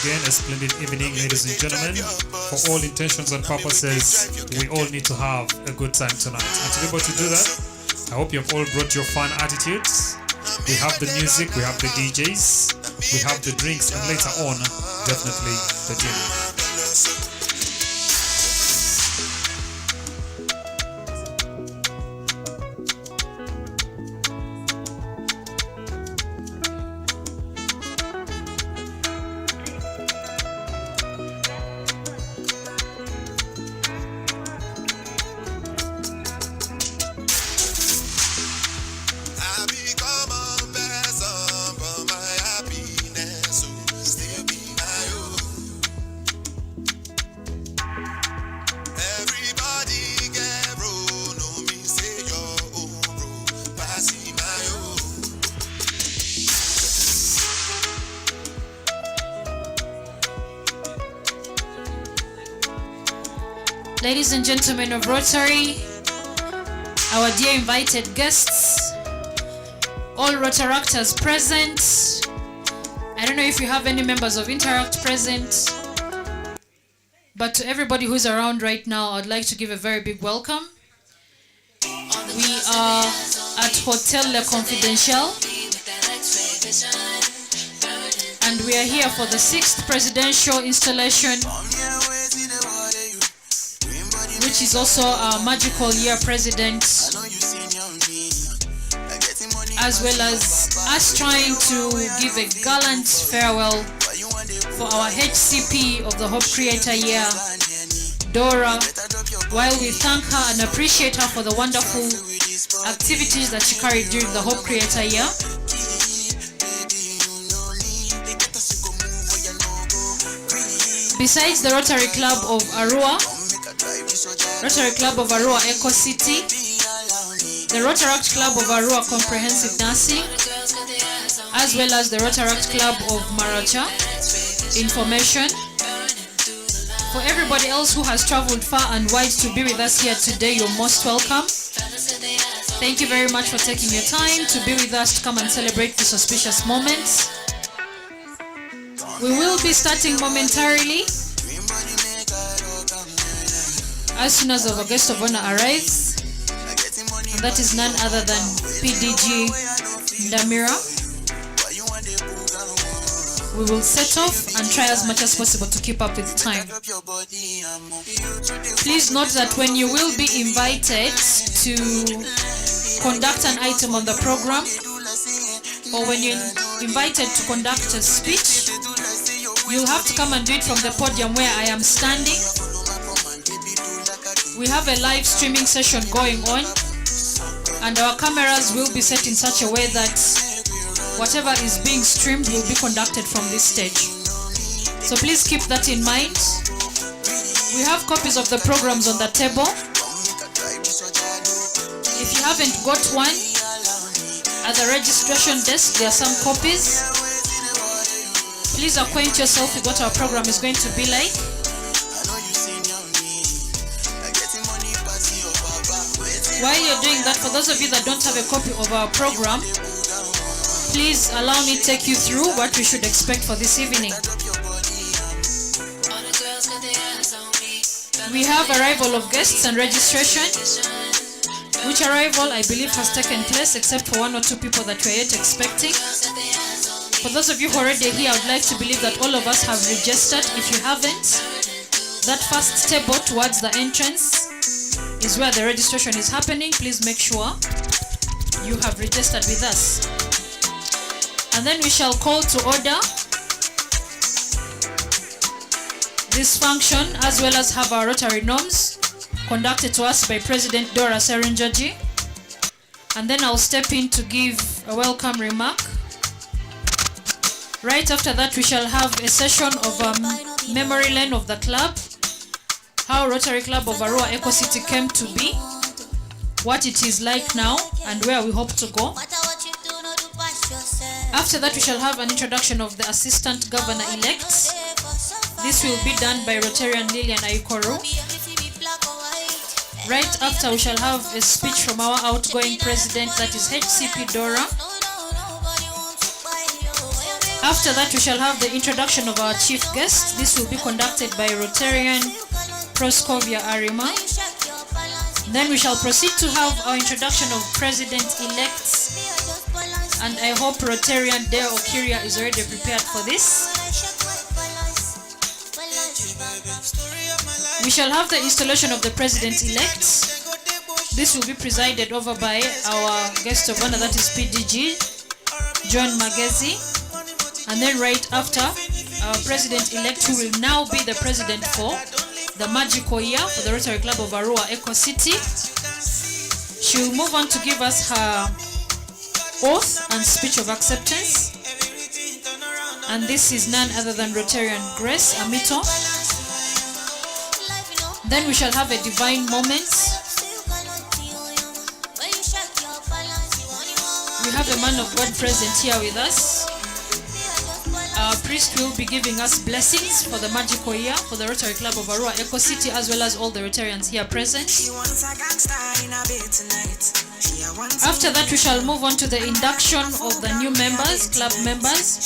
Again, a splendid evening, ladies and gentlemen. For all intentions and purposes, we all need to have a good time tonight. And to be able to do that, I hope you've all brought your fun attitudes. We have the music, we have the DJs, we have the drinks, and later on, definitely the dinner. Ladies and gentlemen of Rotary, our dear invited guests, all Rotaractors present. I don't know if you have any members of Interact present, but to everybody who's around right now, I'd like to give a very big welcome. We are at Hotel Le Confidential, and we are here for the 6th presidential installation, which is also our magical year president, as well as us trying to give a gallant farewell for our HCP of the Hope Creator Year, Dora, while we thank her and appreciate her for the wonderful activities that she carried during the Hope Creator Year. Besides the Rotary Club of Arua, Rotary Club of Arua Eco City, the Rotaract Club of Arua Comprehensive Nursing, as well as the Rotaract Club of Maracha Information. For everybody else who has traveled far and wide to be with us here today, you're most welcome. Thank you very much for taking your time to be with us to come and celebrate this auspicious moment. We will be starting momentarily. as soon as our guest of honor arrives, and that is none other than PDG Ndamira, we will set off and try as much as possible to keep up with time. Please note that when you will be invited to conduct an item on the program, or when you're invited to conduct a speech, you'll have to come and do it from the podium where I am standing. We have a live streaming session going on, and our cameras will be set in such a way that whatever is being streamed will be conducted from this stage. So please keep that in mind. We have copies of the programs on the table. If you haven't got one, at the registration desk there are some copies. Please acquaint yourself with what our program is going to be like. While you're doing that, for those of you that don't have a copy of our program, please allow me to take you through what we should expect for this evening. We have arrival of guests and registration, which arrival I believe has taken place except for 1 or 2 people that we're yet expecting. For those of you who are already here, I would like to believe that all of us have registered. If you haven't, that first table towards the entrance is where the registration is happening. Please make sure you have registered with us. And then we shall call to order this function, as well as have our Rotary norms conducted to us by President Dora Serenjoji. And then I'll step in to give a welcome remark. Right after that, we shall have a session of memory lane of the club, how Rotary Club of Arua Eco City came to be, what it is like now, and where we hope to go. After that, we shall have an introduction of the Assistant Governor-elect. This will be done by Rotarian Lilian Aikoru. Right after, we shall have a speech from our outgoing president, that is HCP Dora. After that, we shall have the introduction of our chief guest. This will be conducted by Rotarian Proskovia Arima. Then we shall proceed to have our introduction of president-elects, and I hope Rotarian Deo Okiria is already prepared for this. We shall have the installation of the president-elect. This will be presided over by our guest of honor, that is PDG John Magezi. And then right after, our president-elect, who will now be the president for the magical year for the Rotary Club of Arua Eco City, she will move on to give us her oath and speech of acceptance. And this is none other than Rotarian Grace Amito. Then we shall have a divine moment. We have a man of God present here with us. Our priest will be giving us blessings for the magical year for the Rotary Club of Arua Eco City, as well as all the Rotarians here present. After that, we shall move on to the induction of the new members, club members.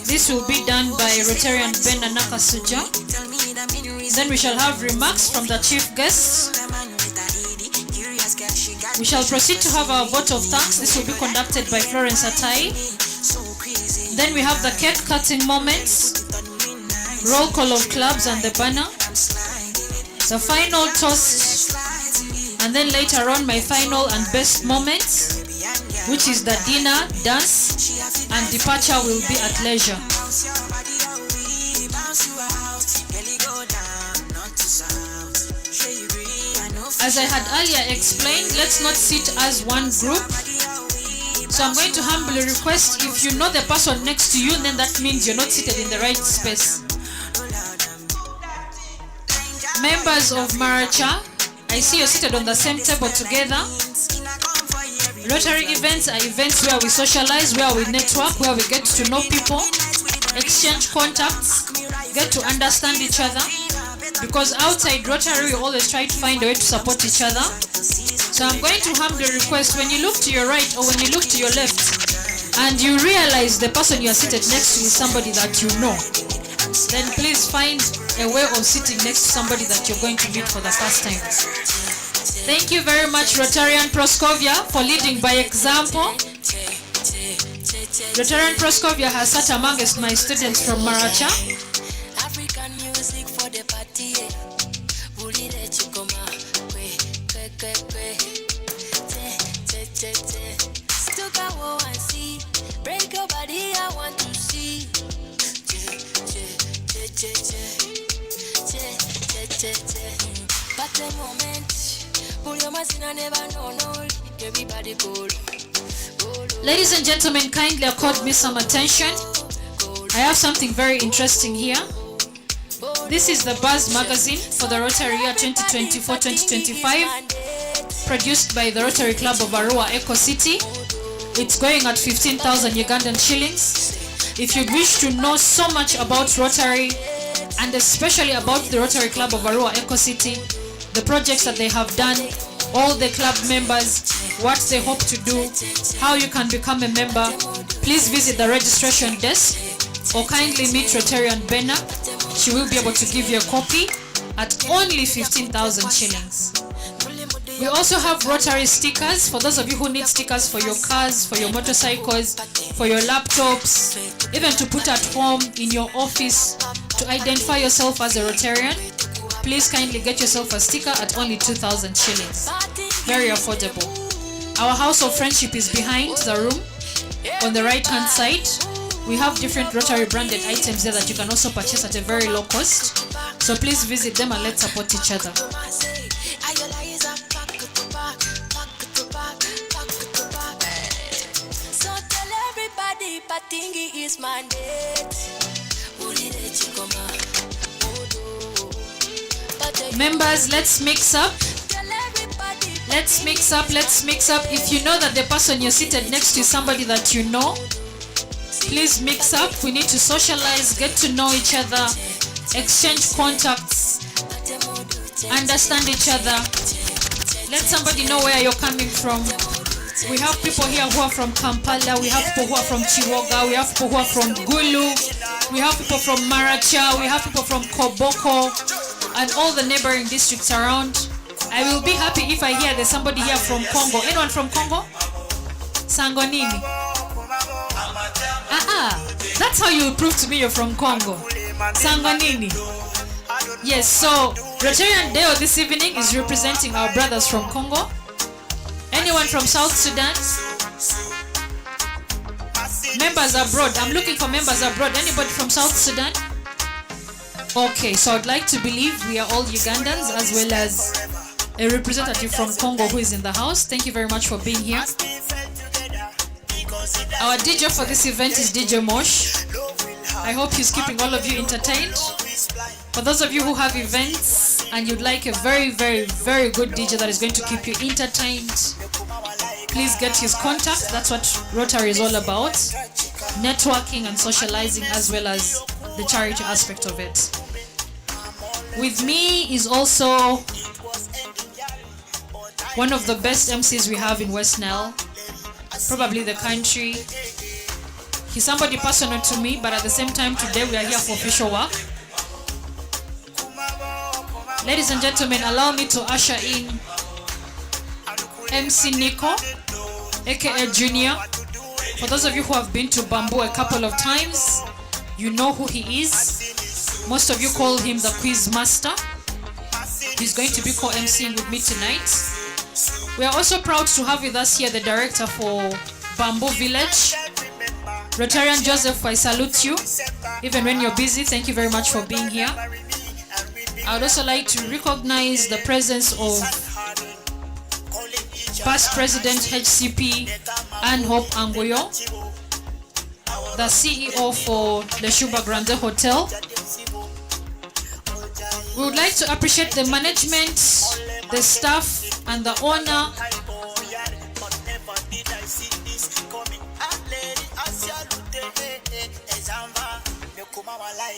This will be done by Rotarian Ben Anaka Suja. Then we shall have remarks from the chief guest. We shall proceed to have our vote of thanks. This will be conducted by Florence Atai. Then we have the cake cutting moments, roll call of clubs and the banner, the final toast, and then later on my final and best moment, which is the dinner, dance, and departure will be at leisure. As I had earlier explained, let's not sit as one group. So I'm going to humbly request, if you know the person next to you, then that means you're not seated in the right space. Members of Maracha, I see you're seated on the same table together. Rotary events are events where we socialize, where we network, where we get to know people, exchange contacts, get to understand each other. Because outside Rotary, we always try to find a way to support each other. So I'm going to humbly request, when you look to your right or when you look to your left and you realize the person you are seated next to is somebody that you know, then please find a way of sitting next to somebody that you're going to meet for the first time. Thank you very much, Rotarian Proscovia, for leading by example. Rotarian Proscovia has sat amongst my students from Maracha. African music for the party. Break your body, I want to see. But the moment, everybody go. Ladies and gentlemen, kindly accord me some attention. I have something very interesting here. This is the Buzz magazine for the Rotary year 2024-2025, produced by the Rotary Club of Arua, Eco City. It's going at 15,000 Ugandan shillings. If you wish to know so much about Rotary, and especially about the Rotary Club of Arua, Eco City, the projects that they have done, all the club members, what they hope to do, how you can become a member, please visit the registration desk or kindly meet Rotarian Bena. She will be able to give you a copy at only 15,000 shillings. We also have Rotary stickers for those of you who need stickers for your cars, for your motorcycles, for your laptops, even to put at home, in your office, to identify yourself as a Rotarian. Please kindly get yourself a sticker at only 2,000 shillings. Very affordable. Our House of Friendship is behind the room on the right hand side. We have different Rotary branded items there that you can also purchase at a very low cost. So please visit them and let's support each other. So tell everybody, Patingi is mandate. Members, let's mix up. Let's mix up. If you know that the person you're seated next to is somebody that you know, please mix up. We need to socialize, get to know each other, exchange contacts, understand each other. Let somebody know where you're coming from. We have people here who are from Kampala, we have people who are from Chiwoga, we have people who are from Gulu, we have people from Maracha, we have people from Koboko, and all the neighboring districts around. I will be happy if I hear there's somebody here from Congo. Anyone from Congo? Sangonini. That's how you prove to me you're from Congo. Sangonini. Yes, so Rotarian Deo this evening is representing our brothers from Congo. Anyone from South Sudan? Members abroad. I'm looking for members abroad. Anybody from South Sudan? Okay, so I'd like to believe we are all Ugandans, as well as a representative from Congo who is in the house. Thank you very much for being here. Our DJ for this event is DJ Mosh. I hope he's keeping all of you entertained. For those of you who have events and you'd like a very, very, very good DJ that is going to keep you entertained, please get his contact. That's what Rotary is all about. Networking and socializing, as well as the charity aspect of it. With me is also one of the best MCs we have in West Nile, probably the country. He's somebody personal to me, but at the same time today we are here for official work. Ladies and gentlemen, allow me to usher in MC Nico, aka Junior. For those of you who have been to Bamboo a couple of times, you know who he is. Most of you call him the Quiz Master. He's going to be co-MCing with me tonight. We are also proud to have with us here the director for Bamboo Village, Rotarian Joseph. I salute you, even when you're busy. Thank you very much for being here. I would also like to recognize the presence of past President HCP Anne Hope Angoyo, the CEO for the Shuba Grande Hotel. We would like to appreciate the management, the staff, and the owner.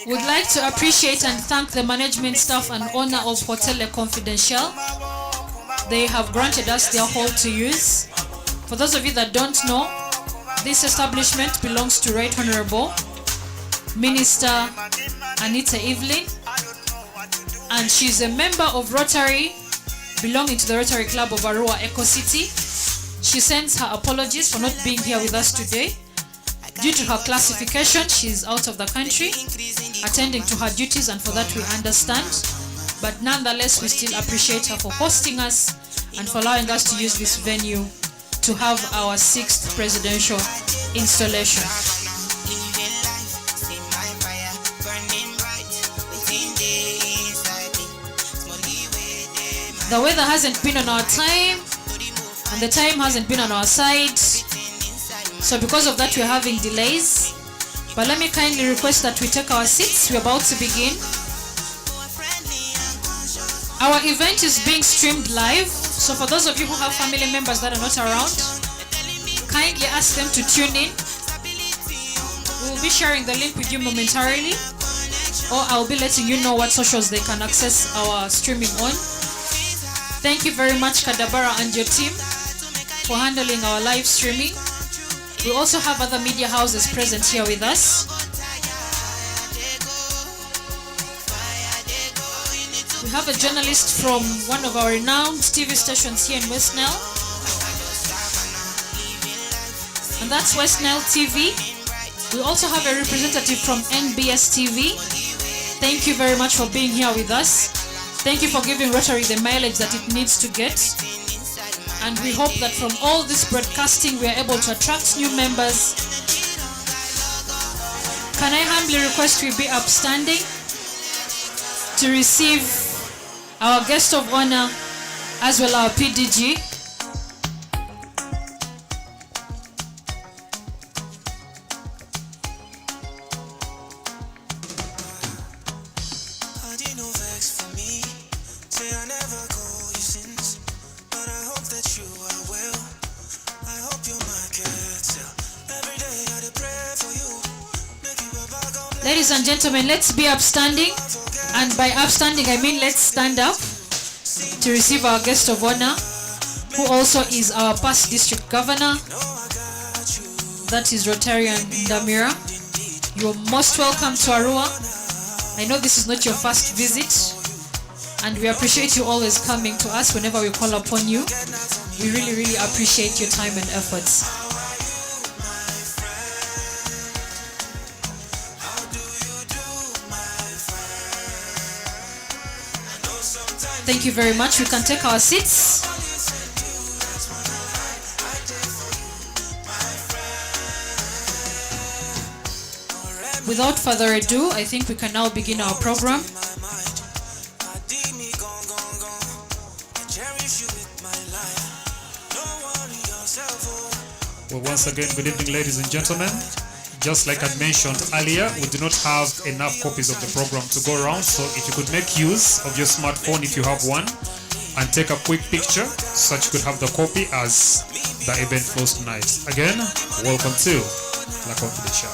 We'd like to appreciate and thank the management staff and owner of Hotel Le Confidential. They have granted us their hall to use. For those of you that don't know, this establishment belongs to Right Honorable Minister Anita Evelyn, and she's a member of Rotary, belonging to the Rotary Club of Arua Eco City. She sends her apologies for not being here with us today. Due to her classification, she's out of the country, attending to her duties, and for that we understand. But nonetheless, we still appreciate her for hosting us and for allowing us to use this venue to have our 6th presidential installation. The weather hasn't been on our time, and the time hasn't been on our side. So because of that, we're having delays. But let me kindly request that we take our seats. We're about to begin. Our event is being streamed live. So for those of you who have family members that are not around, kindly ask them to tune in. We'll be sharing the link with you momentarily, or I'll be letting you know what socials they can access our streaming on. Thank you very much, Kadabara and your team, for handling our live streaming. We also have other media houses present here with us. We have a journalist from one of our renowned TV stations here in West Nile, and that's West Nile TV. We also have a representative from NBS TV. Thank you very much for being here with us. Thank you for giving Rotary the mileage that it needs to get. And we hope that from all this broadcasting, we are able to attract new members. Can I humbly request we be upstanding to receive our guest of honor, as well our PDG. Ladies and gentlemen, let's be upstanding, and by upstanding I mean let's stand up to receive our guest of honor, who also is our past district governor, that is Rotarian Ndamira. You are most welcome to Arua. I know this is not your first visit, and we appreciate you always coming to us whenever we call upon you. We really appreciate your time and efforts. Thank you very much. We can take our seats. Without further ado, I think we can now begin our program. Well, once again, good evening, ladies and gentlemen. Just like I mentioned earlier, we do not have enough copies of the program to go around, so if you could make use of your smartphone if you have one and take a quick picture so that you could have the copy as the event flows tonight. Again, welcome to La Confidential.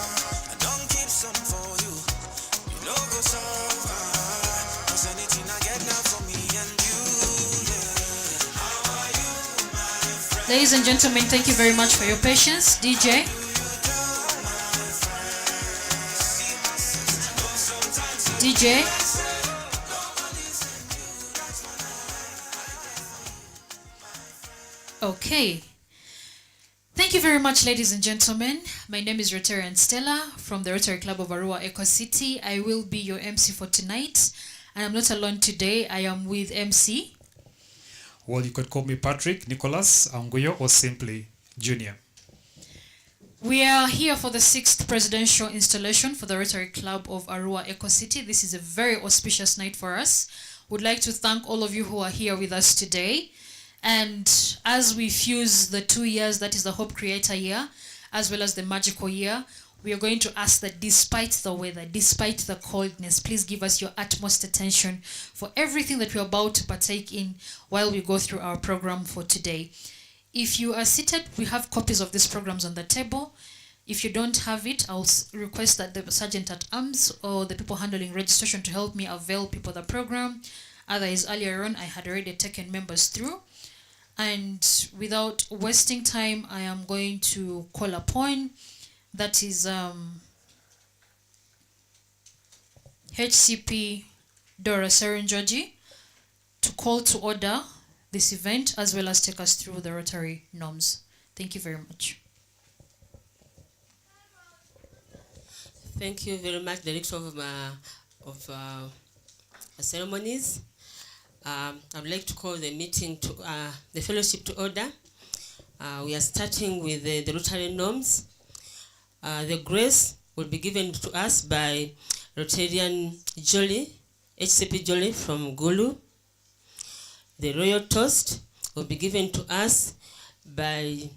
Ladies and gentlemen, thank you very much for your patience. DJ. DJ. Okay. Thank you very much, ladies and gentlemen. My name is Rotary Stella from the Rotary Club of Arua Eco City. I will be your MC for tonight, and I'm not alone today. I am with MC. Well, you could call me Patrick, Nicholas, Anguyo, or simply Junior. We are here for the 6th presidential installation for the Rotary Club of Arua Eco City. This is a very auspicious night for us. Would like to thank all of you who are here with us today. And as we fuse the 2 years, that is the Hope Creator year, as well as the magical year, we are going to ask that despite the weather, despite the coldness, please give us your utmost attention for everything that we're about to partake in while we go through our program for today. If you are seated, we have copies of these programs on the table. If you don't have it, I'll request that the Sergeant at Arms or the people handling registration to help me avail people the program. Otherwise, earlier on, I had already taken members through. And without wasting time, I am going to call upon, that is HCP Dora Serenjoji, to call to order this event as well as take us through the Rotary norms. Thank you very much. Thank you very much, Director of Ceremonies. I would like to call the meeting to the fellowship to order. We are starting with the Rotary norms. The grace will be given to us by Rotarian Jolie, HCP Jolie from Gulu. The royal toast will be given to us by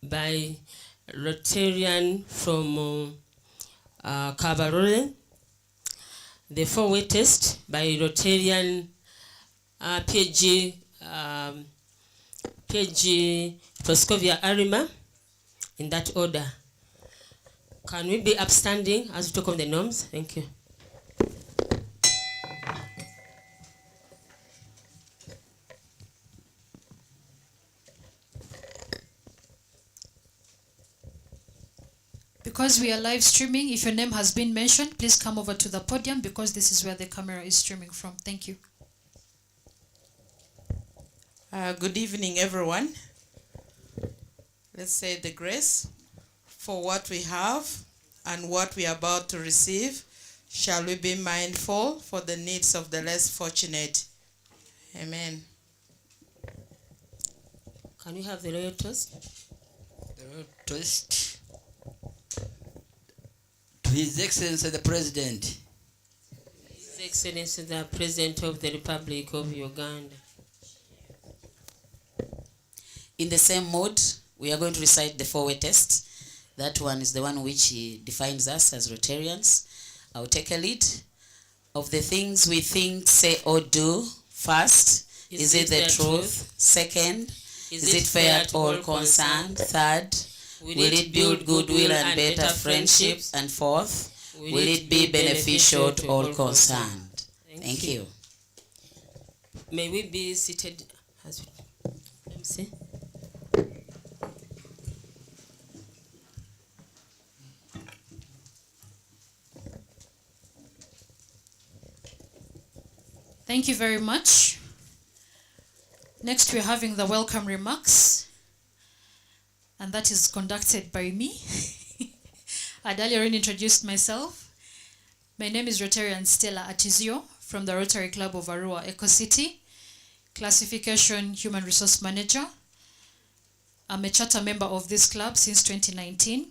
Rotarian from Kabarole. The four-way test by Rotarian PG Proscovia Arima, in that order. Can we be upstanding as we talk of the norms? Thank you. Because we are live streaming, if your name has been mentioned, please come over to the podium because this is where the camera is streaming from. Thank you. Good evening, everyone. Let's say the grace for what we have and what we are about to receive. Shall we be mindful for the needs of the less fortunate? Amen. Can we have the royal toast? The royal toast. To His Excellency the President. His Excellency the President of the Republic of Uganda. In the same mode, we are going to recite the four-way test. That one is the one which defines us as Rotarians. I'll take a lead. Of the things we think, say, or do, first, is it the truth? Second, is it fair to all concerned? Third, will it build goodwill and better friendships? And fourth, will it be beneficial to all concerned? Thank you. May we be seated as we MC? Thank you very much. Next, we're having the welcome remarks, and that is conducted by me. I'd earlier introduced myself. My name is Rotarian Stella Atizio from the Rotary Club of Arua, Eco City, Classification Human Resource Manager. I'm a charter member of this club since 2019.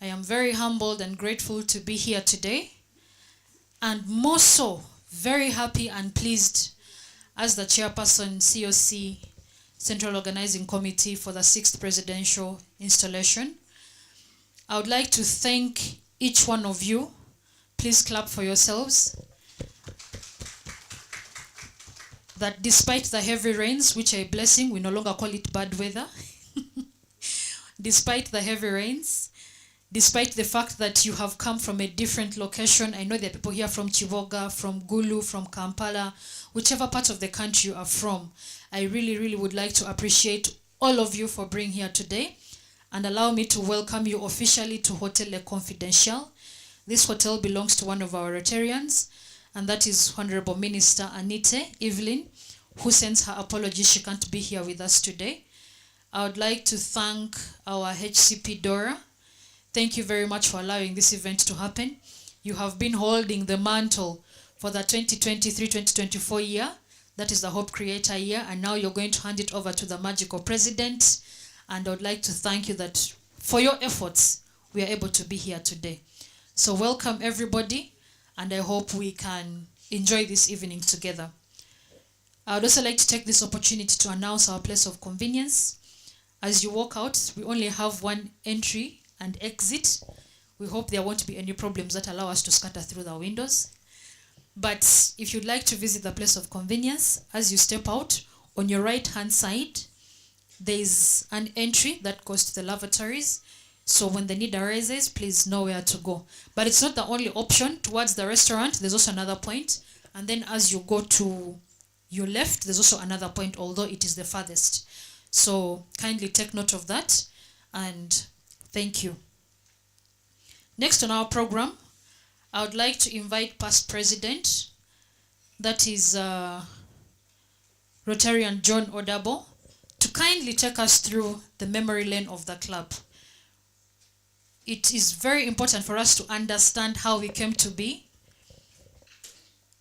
I am very humbled and grateful to be here today, and more so, very happy and pleased as the chairperson COC Central Organizing Committee for the 6th presidential installation. I would like to thank each one of you. Please clap for yourselves. That despite the heavy rains, which are a blessing, we no longer call it bad weather. Despite the heavy rains, despite the fact that you have come from a different location. I know there are people here from Chivoga, from Gulu, from Kampala, whichever part of the country you are from. I really, really would like to appreciate all of you for being here today, and allow me to welcome you officially to Hotel Le Confidential. This hotel belongs to one of our Rotarians, and that is Honorable Minister Anite Evelyn, who sends her apologies she can't be here with us today. I would like to thank our HCP Dora. Thank you very much for allowing this event to happen. You have been holding the mantle for the 2023-2024 year. That is the Hope Creator year, and now you're going to hand it over to the magical president. And I would like to thank you that for your efforts, we are able to be here today. So welcome everybody, and I hope we can enjoy this evening together. I would also like to take this opportunity to announce our place of convenience. As you walk out, we only have one entry and exit. We hope there won't be any problems that allow us to scatter through the windows. But if you'd like to visit the place of convenience, as you step out, on your right hand side, there is an entry that goes to the lavatories. So when the need arises, please know where to go. But it's not the only option. Towards the restaurant, there's also another point. And then as you go to your left, there's also another point, although it is the farthest. So kindly take note of that, and thank you. Next on our program, I would like to invite past president, that is Rotarian John Odabo, to kindly take us through the memory lane of the club. It is very important for us to understand how we came to be,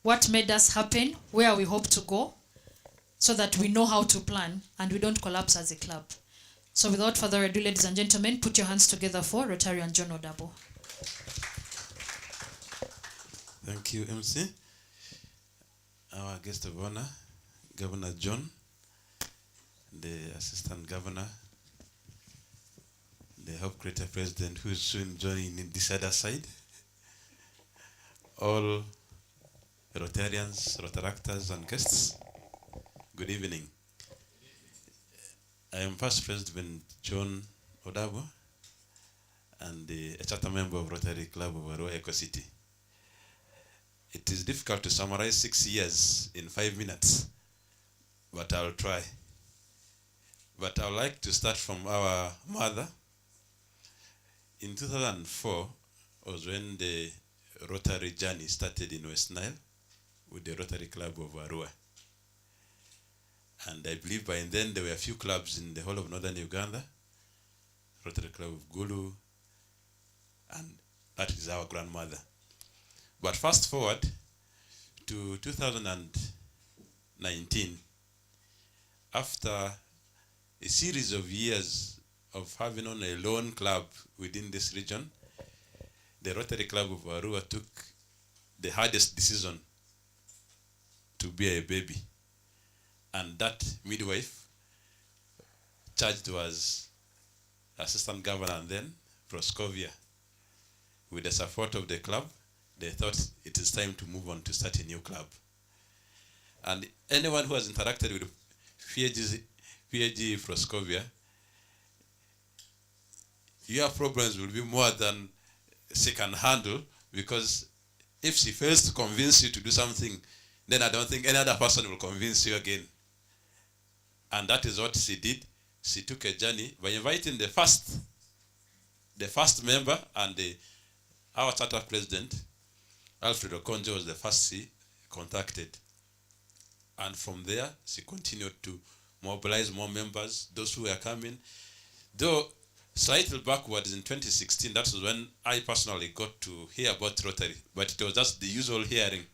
what made us happen, where we hope to go, so that we know how to plan and we don't collapse as a club. So without further ado, ladies and gentlemen, put your hands together for Rotarian John Odabo. Thank you, MC. Our guest of honor, Governor John, the Assistant Governor, the Hope Creator President, who is soon joining in this other side, all Rotarians, Rotaractors, and guests, good evening. I am First President John Odabo, and a charter member of Rotary Club of Arua Eco City. It is difficult to summarize 6 years in 5 minutes, but I'll try. But I'd like to start from our mother. In 2004 was when the Rotary journey started in West Nile with the Rotary Club of Arua. And I believe by then there were a few clubs in the whole of northern Uganda, Rotary Club of Gulu, and that is our grandmother. But fast forward to 2019, after a series of years of having on a lone club within this region, the Rotary Club of Arua took the hardest decision to bear a baby. And that midwife charged was Assistant Governor and then Proscovia. With the support of the club, they thought it is time to move on to start a new club. And anyone who has interacted with PAG Proscovia, your problems will be more than she can handle, because if she fails to convince you to do something, then I don't think any other person will convince you again. And that is what she did. She took a journey by inviting the first member, and our charter president, Alfred Okonjo, was the first she contacted. And from there, she continued to mobilize more members, those who were coming. Though slightly backwards in 2016, that was when I personally got to hear about Rotary, but it was just the usual hearing.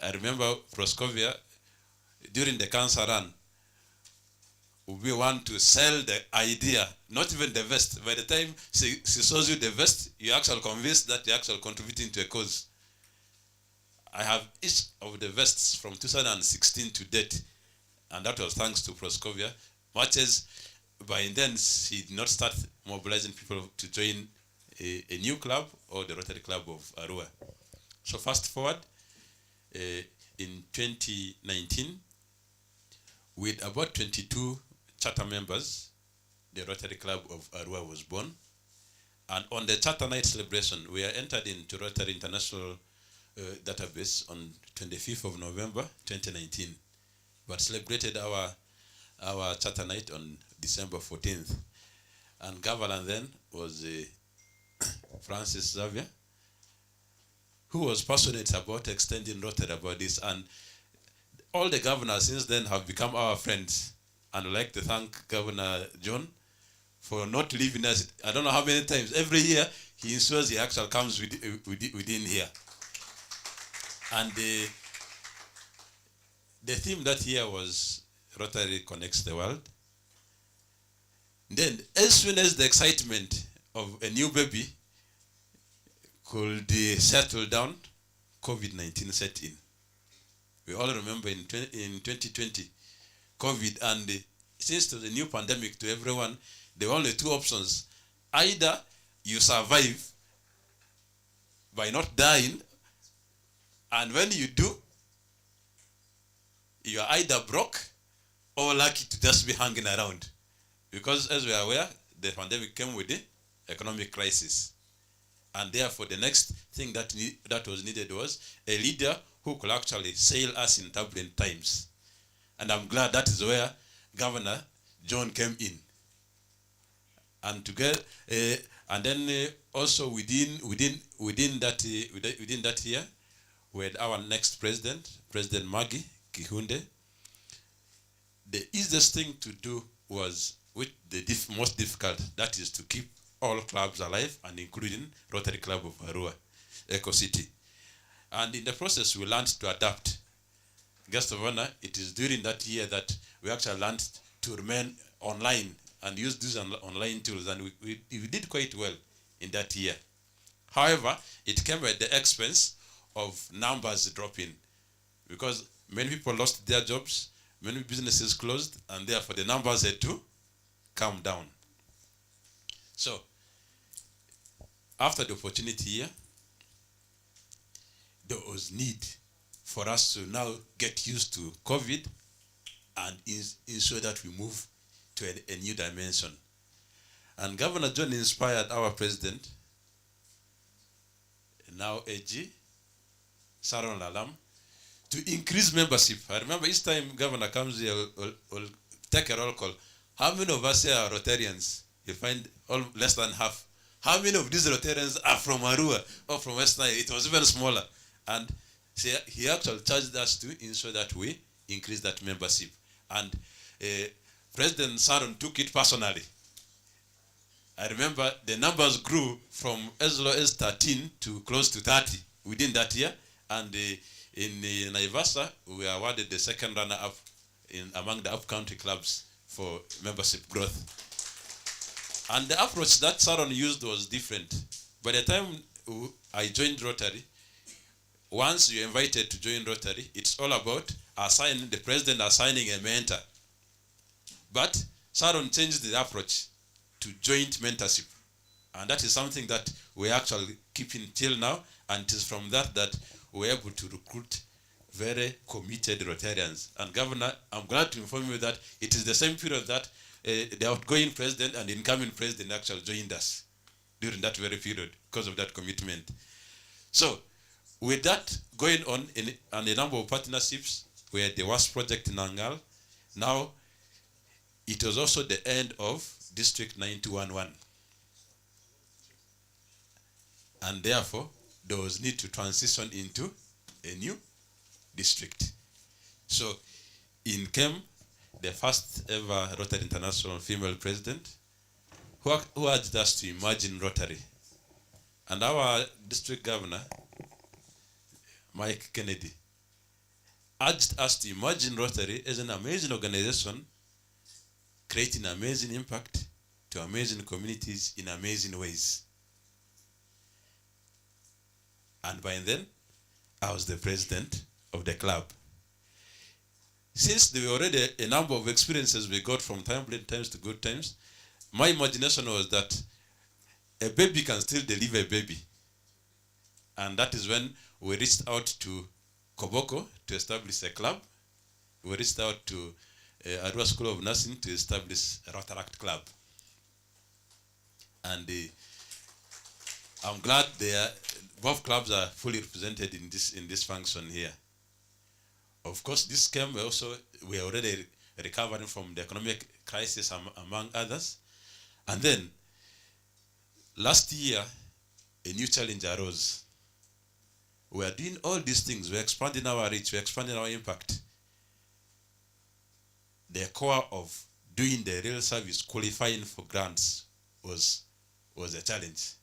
I remember Proscovia, during the cancer run, we want to sell the idea, not even the vest. By the time she shows you the vest, you're actually convinced that you're actually contributing to a cause. I have each of the vests from 2016 to date, and that was thanks to Proscovia, much as by then she did not start mobilizing people to join a new club or the Rotary Club of Arua. So fast forward, in 2019, with about 22 charter members, the Rotary Club of Arua was born. And on the Charter Night celebration, we are entered into Rotary International database on 25th of November 2019, but celebrated our Charter Night on December 14th. And governor then was Francis Xavier, who was passionate about extending Rotary about this. And all the governors since then have become our friends. And I'd like to thank Governor John for not leaving us. I don't know how many times. Every year, he ensures he actually comes within here. And the theme that year was Rotary Connects the World. Then, as soon as the excitement of a new baby could settle down, COVID-19 set in. We all remember in 2020, COVID, and since it was a new pandemic to everyone, there were only two options. Either you survive by not dying, and when you do, you are either broke or lucky to just be hanging around. Because as we are aware, the pandemic came with the economic crisis. And therefore, the next thing that was needed was a leader who could actually sail us in turbulent times. And I'm glad that is where Governor John came in. And together, And then also within that year, we had our next president, President Magi Kihunde. The easiest thing to do was with the most difficult, that is to keep all clubs alive and including Rotary Club of Arua, Eco City. And in the process, we learned to adapt. Guest of honor, it is during that year that we actually learned to remain online and use these online tools, and we did quite well in that year. However, it came at the expense of numbers dropping, because many people lost their jobs, many businesses closed, and therefore the numbers had to come down. So, after the opportunity year, there was need for us to now get used to COVID and ensure that we move to a new dimension. And Governor John inspired our president, now AG, Sharon Lalam, to increase membership. I remember each time Governor comes here, will take a roll call. How many of us here are Rotarians? You find less than half. How many of these Rotarians are from Arua or from West Nile? It was even smaller. And he actually charged us to ensure that we increase that membership. And President Sharon took it personally. I remember the numbers grew from as low as 13 to close to 30 within that year. And in Naivasha, we were awarded the second runner-up among the up-country clubs for membership growth. And the approach that Sharon used was different. By the time I joined Rotary, once you're invited to join Rotary, it's all about the president assigning a mentor. But Sharon changed the approach to joint mentorship. And that is something that we actually keep in till now. And it is from that we're able to recruit very committed Rotarians. And Governor, I'm glad to inform you that it is the same period that the outgoing president and incoming president actually joined us during that very period because of that commitment. So, with that going on and a number of partnerships, we had the WASP project in Angal. Now, it was also the end of District 9211. And therefore, there was need to transition into a new district. So, in came the first ever Rotary International female president who urged us to imagine Rotary. And our district governor, Mike Kennedy, urged us to imagine Rotary as an amazing organization creating amazing impact to amazing communities in amazing ways. And by then, I was the president of the club. Since there were already a number of experiences we got from turbulent times to good times, my imagination was that a baby can still deliver a baby. And that is when we reached out to Koboko to establish a club. We reached out to Arua School of Nursing to establish a Rotaract Club. And I'm glad both clubs are fully represented in this function here. Of course, this came also, we are already recovering from the economic crisis among others. And then, last year, a new challenge arose. We are doing all these things. We're expanding our reach. We're expanding our impact. The core of doing the real service, qualifying for grants, was a challenge.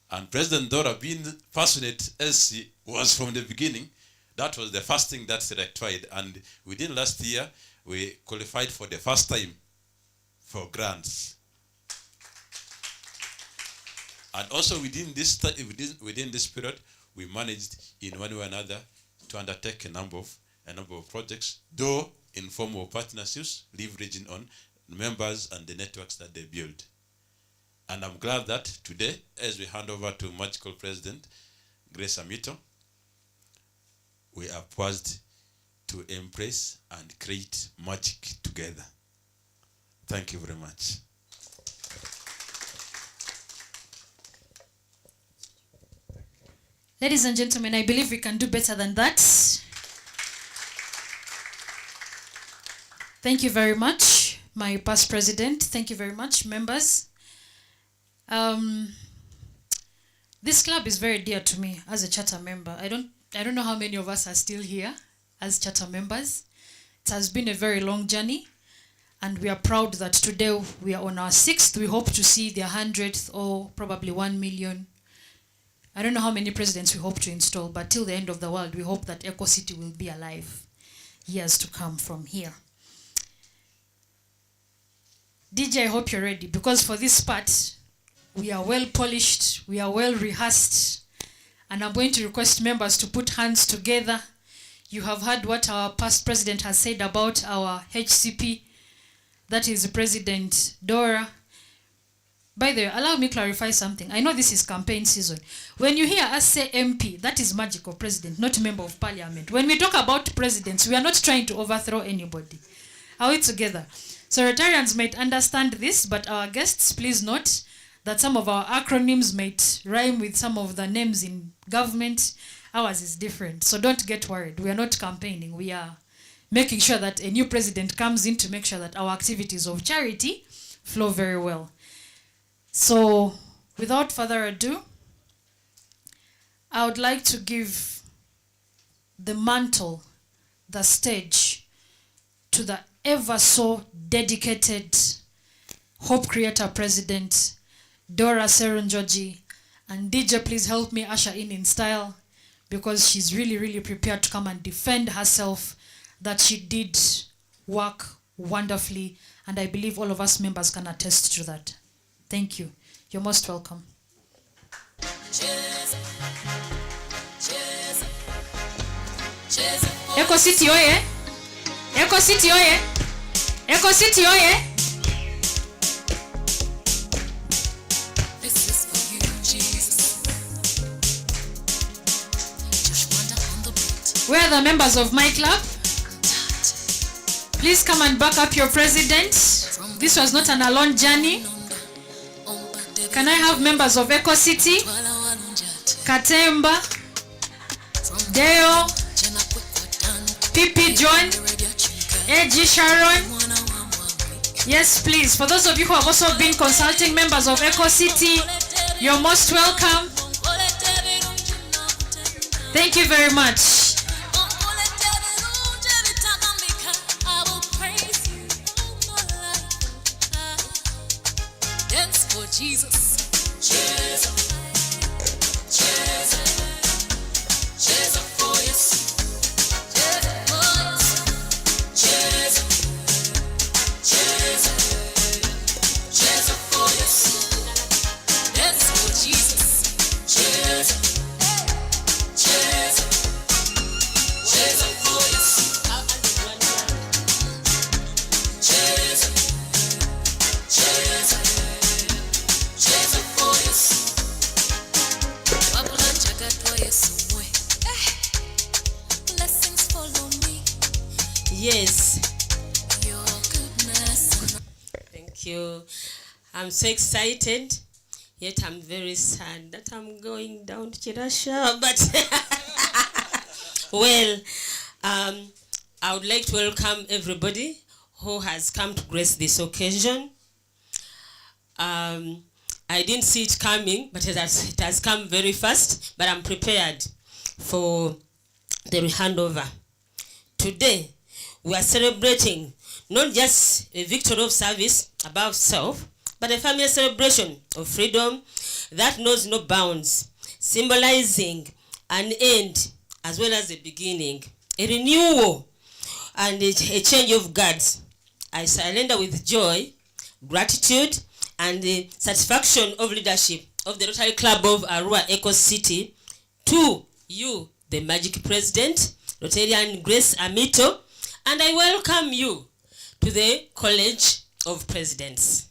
And President Dora, being passionate as she was from the beginning, that was the first thing that she rectified. And within last year, we qualified for the first time for grants. And also within this period, we managed in one way or another to undertake a number of projects, though in form of partnerships, leveraging on members and the networks that they build. And I'm glad that today, as we hand over to Magical President Grace Amito, we are poised to embrace and create magic together. Thank you very much. Ladies and gentlemen, I believe we can do better than that. Thank you very much, my past president. Thank you very much, members. This club is very dear to me as a charter member. I don't know how many of us are still here as charter members. It has been a very long journey, and we are proud that today we are on our 6th. We hope to see the 100th or probably 1 million. I don't know how many presidents we hope to install, but till the end of the world, we hope that Eco City will be alive years to come from here. DJ, I hope you're ready, because for this part, we are well polished, we are well rehearsed, and I'm going to request members to put hands together. You have heard what our past president has said about our HCP, that is President Dora. By the way, allow me clarify something. I know this is campaign season. When you hear us say MP, that is magical president, not member of parliament. When we talk about presidents, we are not trying to overthrow anybody. Are we together? So Rotarians might understand this, but our guests, please note that some of our acronyms might rhyme with some of the names in government. Ours is different. So don't get worried. We are not campaigning. We are making sure that a new president comes in to make sure that our activities of charity flow very well. So without further ado, I would like to give the mantle, the stage, to the ever so dedicated Hope Creator President, Dora Serunjoji. And DJ, please help me usher in style, because she's really, really prepared to come and defend herself, that she did work wonderfully, and I believe all of us members can attest to that. Thank you. You're most welcome. Eco City oye! Eco City oye! Eco City oye! Where are the members of my club? Please come and back up your president. This was not an alone journey. Can I have members of Eco City? Katemba, Deo, Pipi John, A.G. Sharon. Yes, please. For those of you who have also been consulting members of Eco City, you're most welcome. Thank you very much. Jesus. Yes. Thank you. I'm so excited, yet I'm very sad that I'm going down to Chirasha. But well, I would like to welcome everybody who has come to grace this occasion. I didn't see it coming, but it has come very fast. But I'm prepared for the handover. Today, we are celebrating not just a victory of service above self, but a family celebration of freedom that knows no bounds, symbolizing an end as well as a beginning, a renewal and a change of guards. I surrender with joy, gratitude, and the satisfaction of leadership of the Rotary Club of Arua Eco City to you, the Magic President, Rotarian Grace Amito, and I welcome you to the College of Presidents.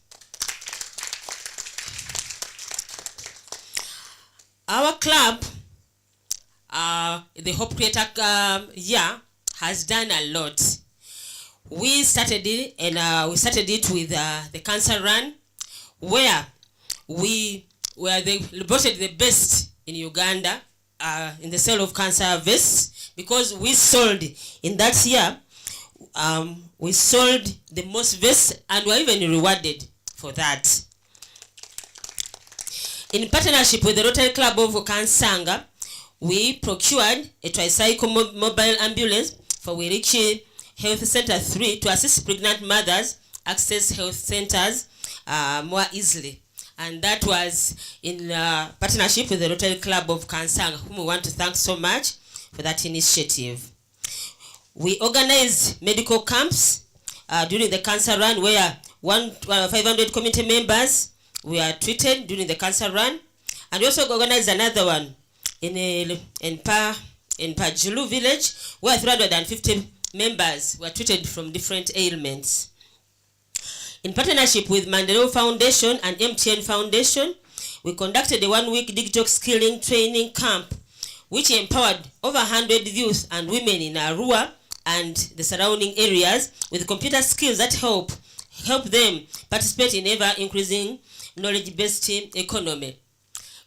Our club, the Hope Creator year, has done a lot. We started it, and we started it with the cancer run, where we voted the best in Uganda in the sale of cancer vests, because we sold in that year. We sold the most vests and were even rewarded for that. In partnership with the Rotary Club of Kansanga, we procured a tricycle mobile ambulance for Wirichi Health Center 3 to assist pregnant mothers access health centers more easily. And that was in partnership with the Rotary Club of Kansanga, whom we want to thank so much for that initiative. We organized medical camps during the cancer run where 500 community members were treated during the cancer run. And we also organized another one in Pajulu village where 350 members were treated from different ailments. In partnership with Mandela Foundation and MTN Foundation, we conducted a one-week digital skilling training camp which empowered over 100 youth and women in Arua and the surrounding areas with computer skills that help them participate in ever-increasing knowledge-based economy.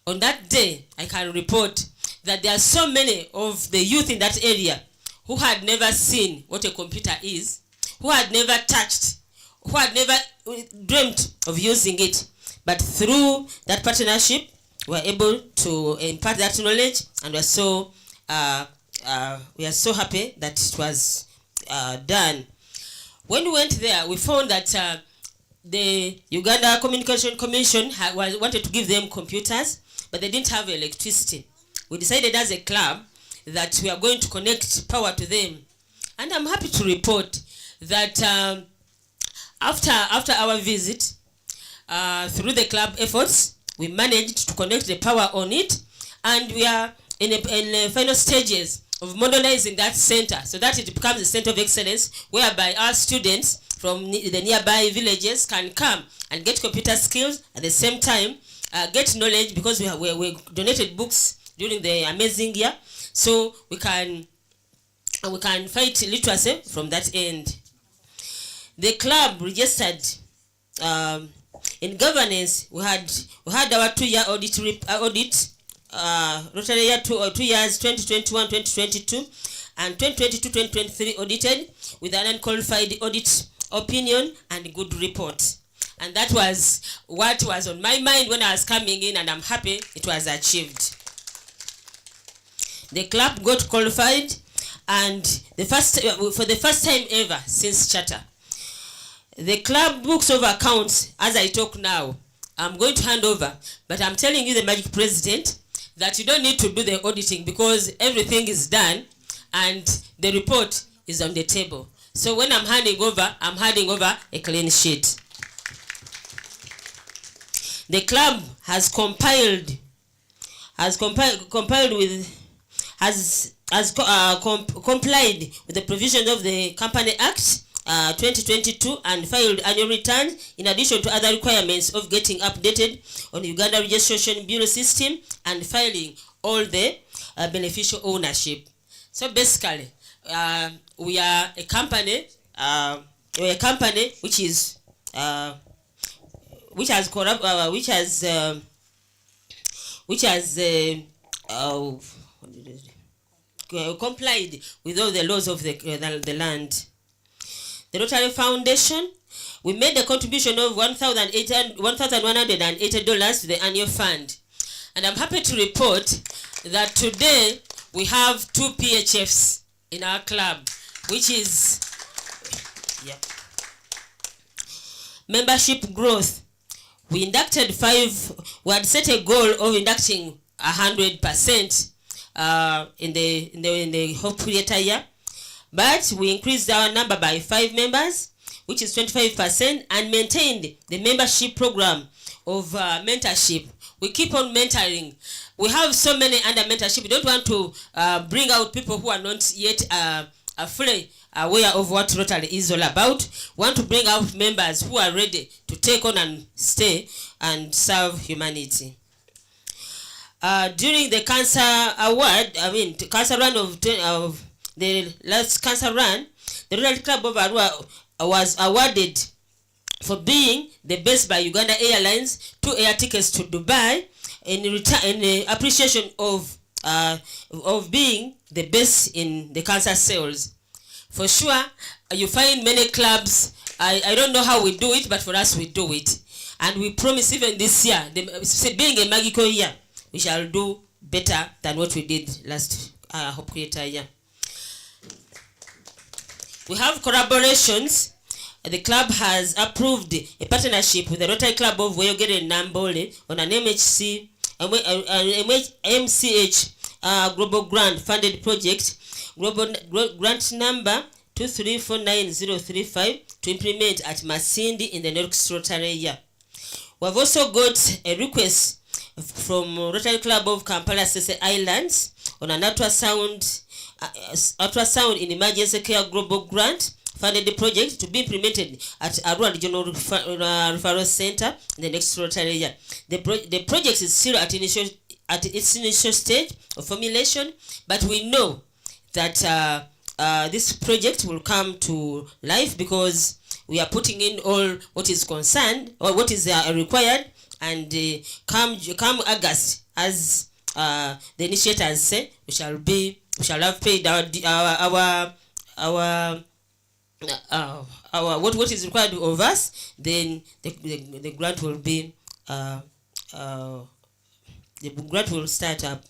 On that day, I can report that there are so many of the youth in that area who had never seen what a computer is, who had never touched, who had never dreamt of using it. But through that partnership, we were able to impart that knowledge, and we are so happy that it was done. When we went there, we found that the Uganda Communication Commission wanted to give them computers, but they didn't have electricity. We decided as a club that we are going to connect power to them. And I'm happy to report that after our visit, through the club efforts, we managed to connect the power on it, and we are in the final stages of modernizing that center so that it becomes a center of excellence whereby our students from the nearby villages can come and get computer skills at the same time, get knowledge, because we donated books during the amazing year, so we can fight literacy from that end. The club registered in governance. We had our 2-year audit, Rotary year 2 years, 2021-2022, and 2022-2023 audited with an unqualified audit opinion and good report. And that was what was on my mind when I was coming in, and I'm happy it was achieved. The club got qualified, and for the first time ever since charter, the club books of accounts, as I talk now, I'm going to hand over, but I'm telling you, the Magic President, that you don't need to do the auditing because everything is done and the report is on the table. So when I'm handing over a clean sheet. The club has complied with the provisions of the Company Act 2022 and filed annual returns in addition to other requirements of getting updated on the Uganda Registration Bureau system and filing all the beneficial ownership. So basically, we are a company. Which is which has complied with all the laws of the land. The Rotary Foundation, we made a contribution of $1,180 to the annual fund. And I'm happy to report that today we have 2 PHFs in our club, which is membership growth. We inducted 5, we had set a goal of inducting 100% in the whole creator year. But we increased our number by 5 members, which is 25%, and maintained the membership program of mentorship. We keep on mentoring. We have so many under mentorship. We don't want to bring out people who are not yet fully aware of what Rotary is all about. We want to bring out members who are ready to take on and stay and serve humanity. During the cancer cancer run of the last cancer run, the Rotary Club of Arua was awarded for being the best by Uganda Airlines 2 air tickets to Dubai in appreciation of being the best in the cancer sales. For sure, you find many clubs. I don't know how we do it, but for us we do it. And we promise even this year, being a magical year, we shall do better than what we did last Hope Creator year. We have collaborations. The club has approved a partnership with the Rotary Club of Weyogere and Nambole on an MCH global grant funded project, global grant number 2349035, to implement at Masindi in the next Rotary year. We have also got a request from Rotary Club of Kampala Sese Islands on an ultrasound in emergency care global grant funded the project to be implemented at Arua Regional Referral Center in the next Rotary year. The project is still at its initial stage of formulation, but we know that this project will come to life because we are putting in all what is concerned or what is required, and come August, as the initiators say, we shall have paid our what is required of us. Then the grant will be the grant will start up.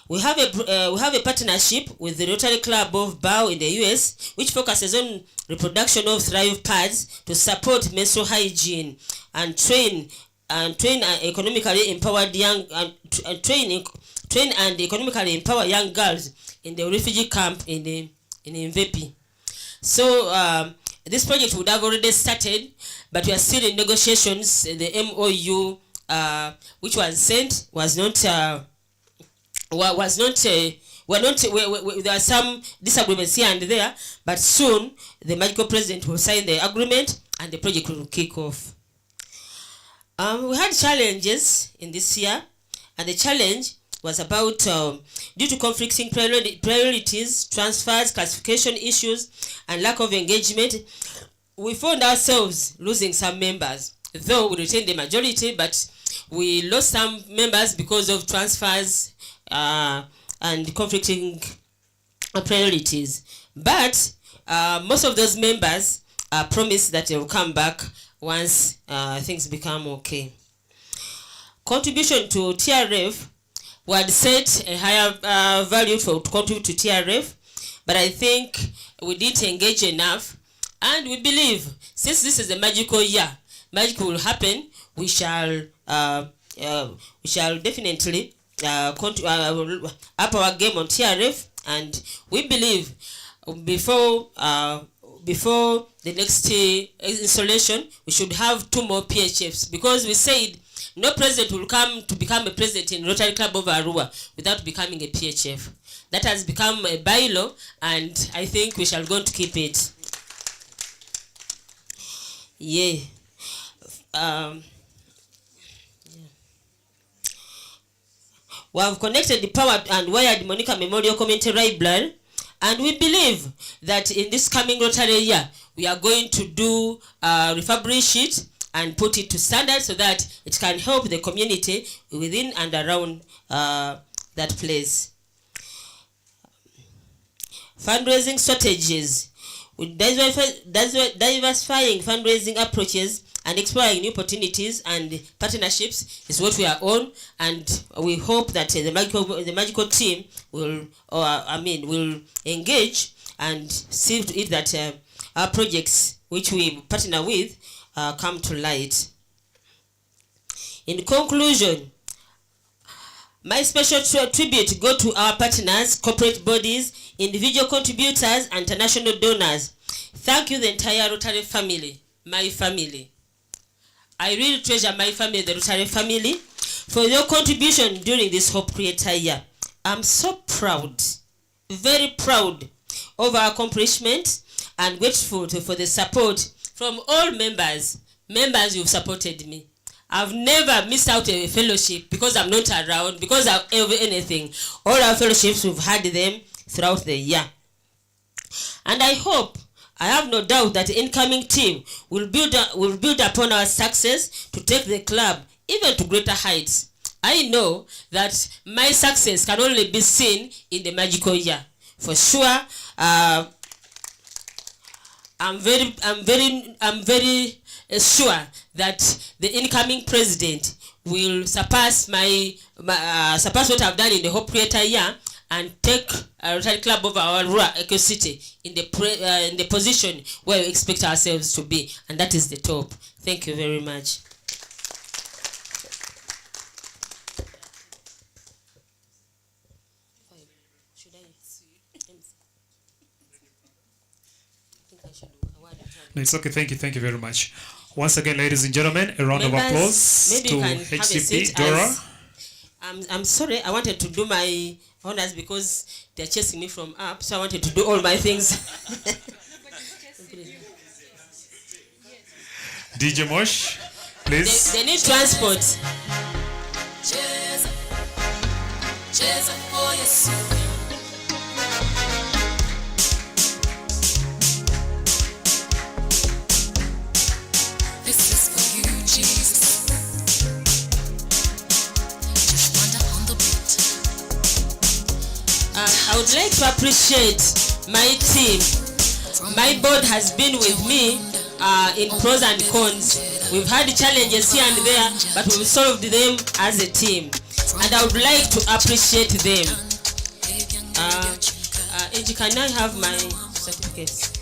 We have a partnership with the Rotary Club of Bow in the US, which focuses on reproduction of Thrive pads to support menstrual hygiene and train economically empowered young economically empower young girls in the refugee camp in Mvepi. So this project would have already started, but we are still in negotiations. The MOU which was sent was not. There are some disagreements here and there, but soon the magical president will sign the agreement and the project will kick off. We had challenges in this year, and the challenge was about due to conflicting priorities, transfers, classification issues, and lack of engagement, we found ourselves losing some members. Though we retained the majority, but we lost some members because of transfers and conflicting priorities. But most of those members promised that they will come back once things become okay. Contribution to TRF, we had set a higher value to contribute to TRF, but I think we didn't engage enough, and we believe since this is a magical year, magic will happen. We shall definitely up our game on TRF, and we believe before the next installation we should have 2 more PHFs, because we said no president will come to become a president in Rotary Club of Arua without becoming a PHF. That has become a bylaw, and I think we shall go to keep it. Yeah. We have connected the powered and wired Monica Memorial Community Library, and we believe that in this coming Rotary year, we are going to do refurbish it and put it to standard so that it can help the community within and around that place. Fundraising strategies. With diversifying fundraising approaches and exploring new opportunities and partnerships is what we are on, and we hope that the magical team will engage and see to it that our projects which we partner with come to light. In conclusion, my special tribute go to our partners, corporate bodies, individual contributors, and international donors. Thank you, the entire Rotary family, my family. I really treasure my family, the Rotary family, for your contribution during this Hope Creator year. I'm so proud, very proud of our accomplishment, and grateful for the support from all members. Members, you've supported me. I've never missed out a fellowship because I'm not around, because of anything. All our fellowships, we've had them throughout the year. And I hope, I have no doubt that the incoming team will build upon our success to take the club even to greater heights. I know that my success can only be seen in the magical year. For sure, I'm very sure that the incoming president will surpass surpass what I've done in the Hope Creator year and take Rotary Club of Arua Eco City in the position where we expect ourselves to be, and that is the top. Thank you very much. No, it's okay. Thank you very much. Once again, ladies and gentlemen, a round of applause to HCP Dora. I'm sorry, I wanted to do my honors because they're chasing me from up, so I wanted to do all my things. DJ Mosh, please. They need transport. This is for you, Jesus. Just wonder on the beat. I would like to appreciate my team. My board has been with me in pros and cons. We've had challenges here and there, but we've solved them as a team. And I would like to appreciate them. Angie, can I have my certificates?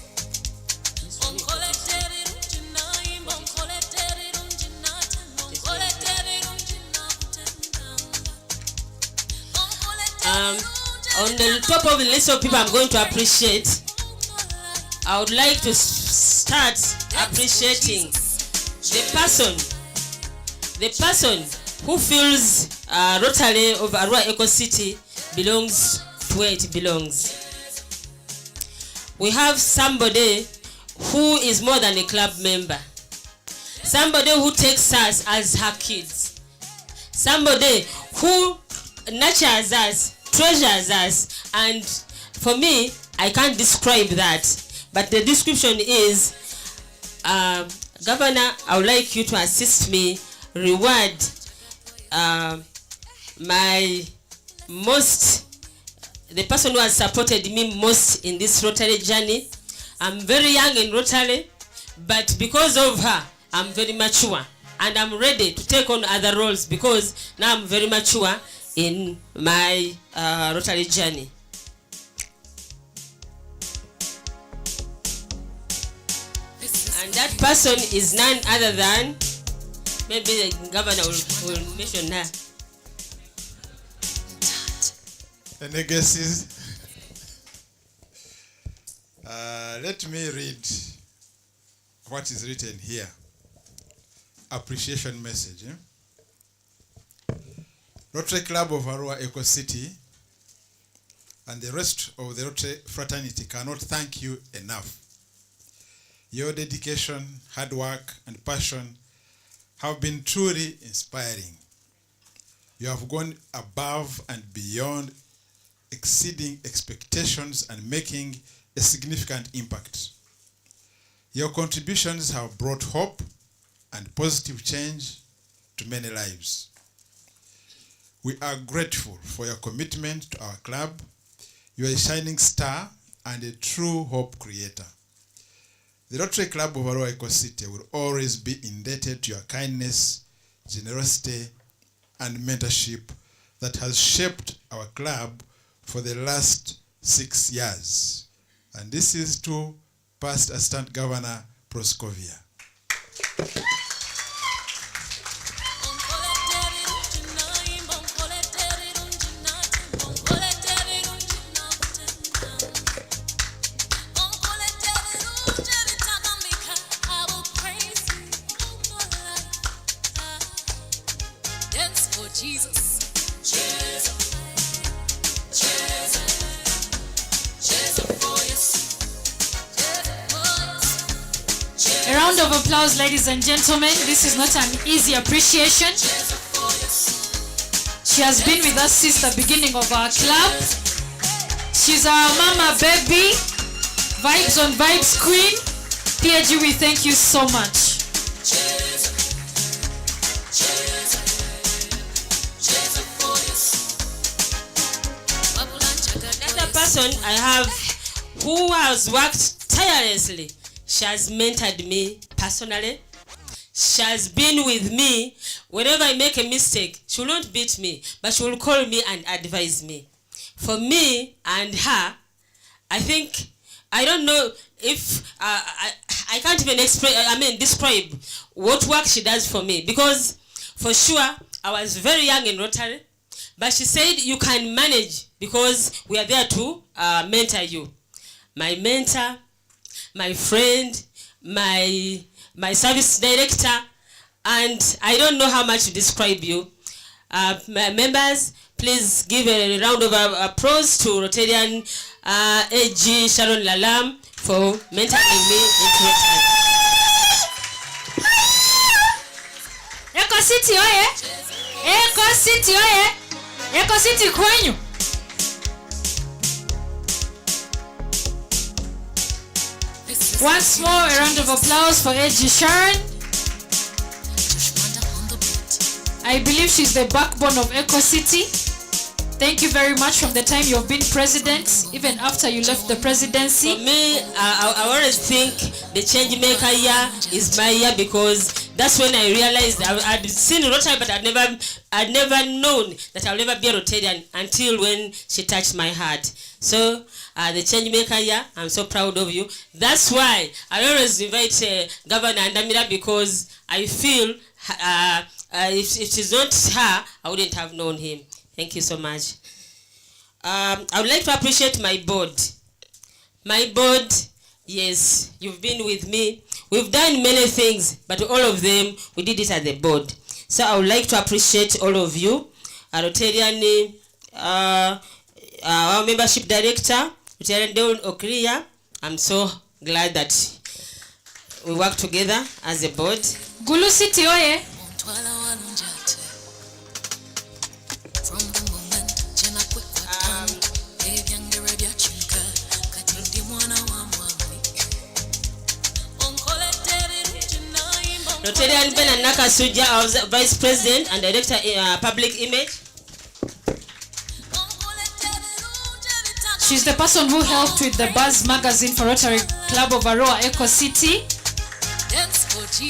On the top of the list of people I'm going to appreciate, I would like to start appreciating the person who feels Rotary of Arua Eco City belongs to where it belongs. We have somebody who is more than a club member, somebody who takes us as her kids, somebody who nurtures us, treasures us, and for me, I can't describe that, but the description is, Governor, I would like you to assist me, reward the person who has supported me most in this Rotary journey. I'm very young in Rotary, but because of her, I'm very mature, and I'm ready to take on other roles because now I'm very mature in my Rotary journey. And that person is none other than, maybe the governor will mention her. Any guesses? Let me read what is written here. Appreciation message. Rotary Club of Arua Eco City and the rest of the Rotary fraternity cannot thank you enough. Your dedication, hard work, and passion have been truly inspiring. You have gone above and beyond, exceeding expectations and making a significant impact. Your contributions have brought hope and positive change to many lives. We are grateful for your commitment to our club. You are a shining star and a true hope creator. The Rotary Club of Arua Eco City will always be indebted to your kindness, generosity, and mentorship that has shaped our club for the last 6 years. And this is to past Assistant Governor Proscovia. A round of applause, ladies and gentlemen. This is not an easy appreciation. She has been with us since the beginning of our club. She's our mama baby, Vibes on Vibes queen. PAG, we thank you so much. Another person I have who has worked tirelessly. She has mentored me personally. She has been with me. Whenever I make a mistake, she will not beat me, but she will call me and advise me. For me and her, I think, I don't know if, I can't even describe what work she does for me. Because for sure, I was very young in Rotary, but she said you can manage because we are there to mentor you. My mentor, my friend, my service director, and I don't know how much to describe you. Members, please give a round of applause to Rotarian AG Sharon Lalam for mentoring me into Rotary. Eco City oye! Eco City oye! Eco City kwenyu! Once more, a round of applause for AG Sharon. I believe she's the backbone of Eco City. Thank you very much from the time you've been president, even after you left the presidency. For me, I always think the change maker year is my year because that's when I realized I'd seen Rotary, but I'd never known that I'll never be a Rotarian until when she touched my heart. So the change maker year, I'm so proud of you. That's why I always invite Governor Andamira because I feel if it is not her, I wouldn't have known him. Thank you so much. I would like to appreciate my board. My board, yes, you've been with me. We've done many things, but all of them, we did it at the board. So I would like to appreciate all of you. Rotarian, our membership director, Rotarian Deon Okriya. I'm so glad that we work together as a board. Gulu City oye! Rotarian Ben Nakasuja, our Vice President and Director Public Image. She's the person who helped with the Buzz magazine for Rotary Club of Arua Eco City.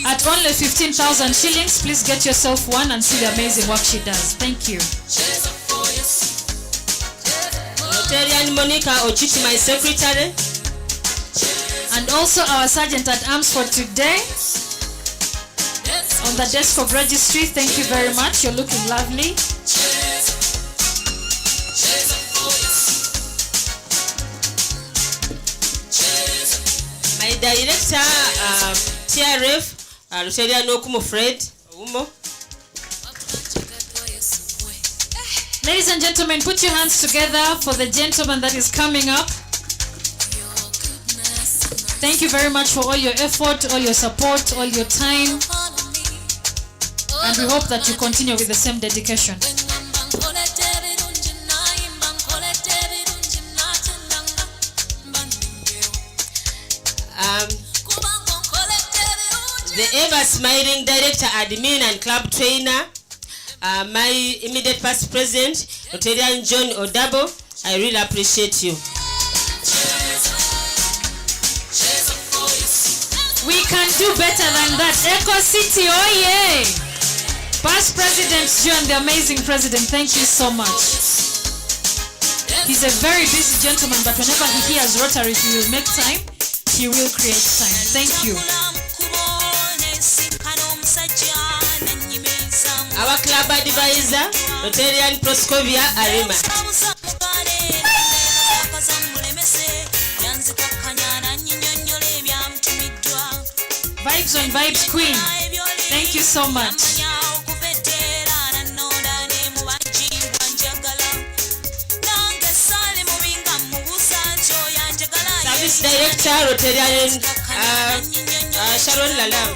At only 15,000 shillings, please get yourself one and see the amazing work she does. Thank you. Rotarian Monica Ochiti, my secretary. And also our Sergeant at Arms for today. On the desk of registry, thank you very much. You're looking lovely. My director, TRF, Rotarian Okumo Fred. Ladies and gentlemen, put your hands together for the gentleman that is coming up. Thank you very much for all your effort, all your support, all your time. And we hope that you continue with the same dedication. The ever-smiling director, admin and club trainer, my immediate past president, Rotarian John Odabo, I really appreciate you. We can do better than that. Eco City, oh yeah! Past President John, the amazing president, thank you so much. He's a very busy gentleman, but whenever he hears Rotary, he will make time. He will create time. Thank you. Our club advisor, Rotarian Proscovia Arima. Vibes on Vibes Queen, thank you so much. Service Director, Rotarian Sharon Lalam.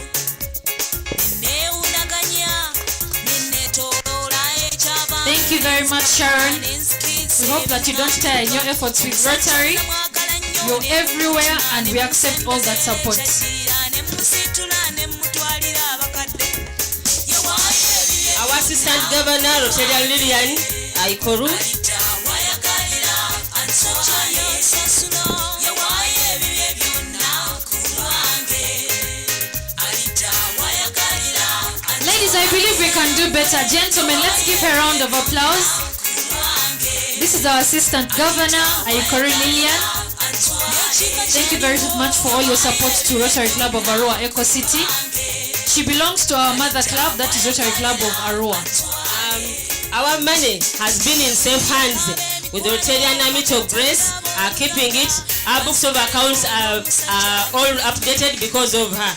Thank you very much, Sharon. We hope that you don't tire in your efforts with Rotary. You're everywhere and we accept all that support. Our Assistant Governor, Rotarian Lilian Aikoru. Yes, I believe we can do better. Gentlemen, let's give her a round of applause. This is our Assistant Governor, Ayikori Lillian. Thank you very much for all your support to Rotary Club of Arua Eco City. She belongs to our mother club, that is Rotary Club of Arua. Our money has been in safe hands with the Rotarian Army of Grace, keeping it. Our books of accounts are all updated because of her.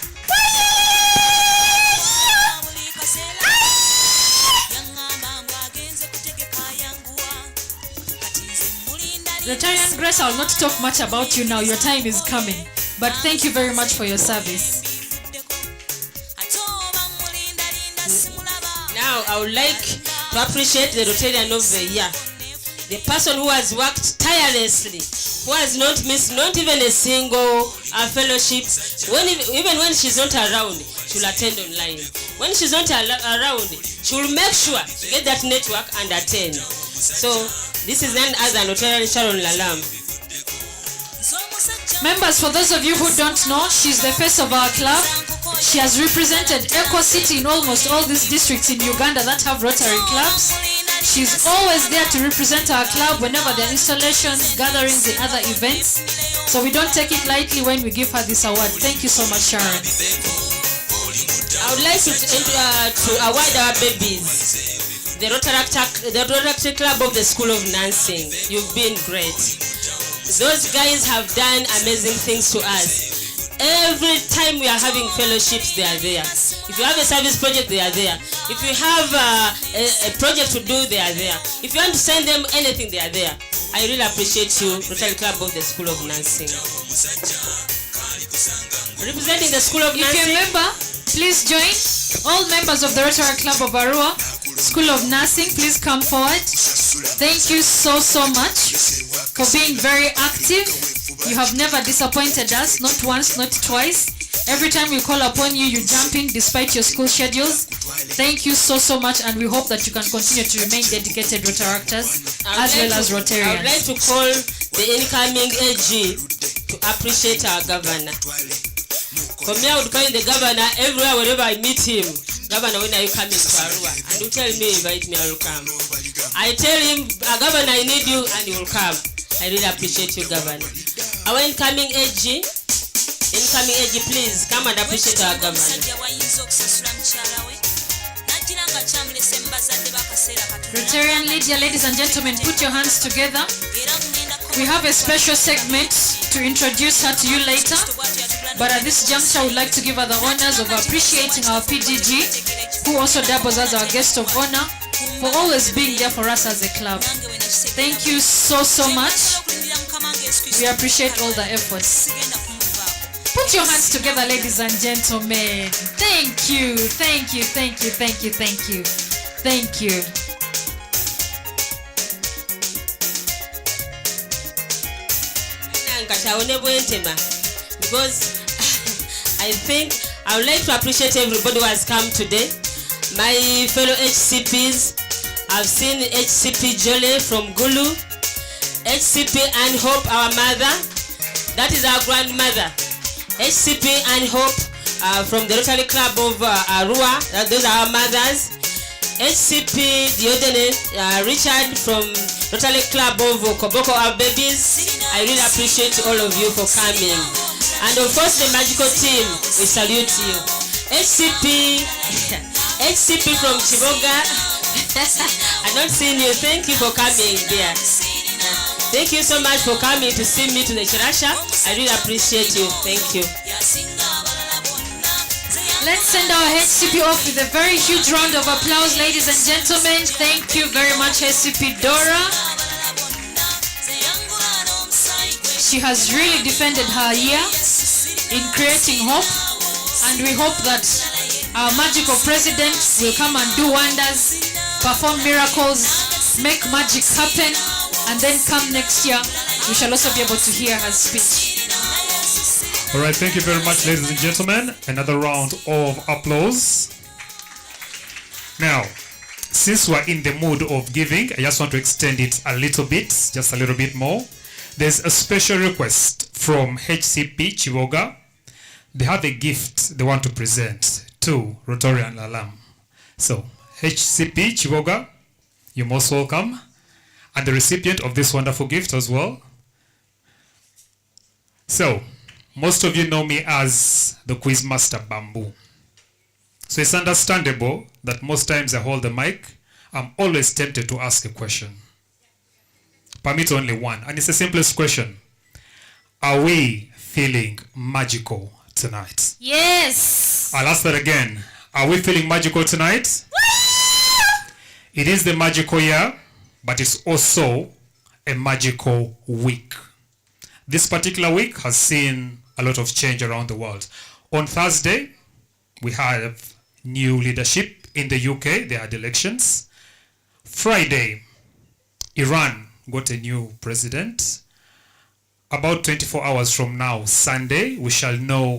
Rotarian Grace, I will not talk much about you now. Your time is coming. But thank you very much for your service. Now, I would like to appreciate the Rotarian of the Year. The person who has worked tirelessly, who has not missed not even a single fellowship. Even when she's not around, she'll attend online. When she's not around, she'll make sure to get that network and attend. So, this is none other than Rotarian Sharon Lalam. Members, for those of you who don't know, she's the face of our club. She has represented Eco City in almost all these districts in Uganda that have Rotary clubs. She's always there to represent our club whenever there are installations, gatherings, and other events. So we don't take it lightly when we give her this award. Thank you so much, Sharon. I would like to award our babies. The Rotary Club of the School of Nursing. You've been great. Those guys have done amazing things to us. Every time we are having fellowships, they are there. If you have a service project, they are there. If you have a project to do, they are there. If you want to send them anything, they are there. I really appreciate you, Rotary Club of the School of Nursing. Representing the School of Nursing. If you're a member, please join. All members of the Rotary Club of Arua School of Nursing, please come forward. Thank you so much for being very active. You have never disappointed us, not once, not twice. Every time we call upon you, you jump in despite your school schedules. Thank you so much, and we hope that you can continue to remain dedicated Rotaractors as well as Rotarians. I would like to call the incoming AG to appreciate our governor. For me, I would call the governor everywhere, wherever I meet him. Governor, when are you coming to Arua? And you tell me, invite me, I will come. I tell him, Governor, I need you, and he will come. I really appreciate you, Governor. Our incoming AG, please come and appreciate our governor. Rotarian Lydia, ladies and gentlemen, put your hands together. We have a special segment to introduce her to you later. But at this juncture, I would like to give her the honors of appreciating our PGG, who also doubles as our guest of honor, for always being there for us as a club. Thank you so much. We appreciate all the efforts. Put your hands together, ladies and gentlemen. Thank you. Thank you. Because I think I would like to appreciate everybody who has come today. My fellow HCPs, I've seen HCP Jolie from Gulu, HCP and Hope, our mother, that is our grandmother. HCP and Hope from the Rotary Club of Arua, those are our mothers. HCP Diodene Richard from Rotary Club of Koboko, our babies. I really appreciate all of you for coming. And of course the magical team, we salute you. HCP from Chiboga, I'm not seeing you. Thank you for coming there. Thank you so much for coming to see me to the Chirasha. I really appreciate you. Thank you. Let's send our HCP off with a very huge round of applause, ladies and gentlemen. Thank you very much, HCP Dora. She has really defended her year in creating hope, and we hope that our magical president will come and do wonders, perform miracles, make magic happen, and then come next year, we shall also be able to hear her speech. All right, thank you very much, ladies and gentlemen. Another round of applause. Now, since we're in the mood of giving, I just want to extend it a little bit, just a little bit more. There's a special request from HCP Chiboga. They have a gift they want to present to Rotarian Lalam. So, HCP Chivoga, you're most welcome. And the recipient of this wonderful gift as well. So, most of you know me as the Quizmaster Bamboo. So it's understandable that most times I hold the mic, I'm always tempted to ask a question. Permit only one, and it's the simplest question. Are we feeling magical tonight? Yes. I'll ask that again. Are we feeling magical tonight? It is the magical year, but it's also a magical week. This particular week has seen a lot of change around the world. On Thursday, we have new leadership in the UK. They had elections. Friday, Iran got a new president. About 24 hours from now, Sunday, we shall know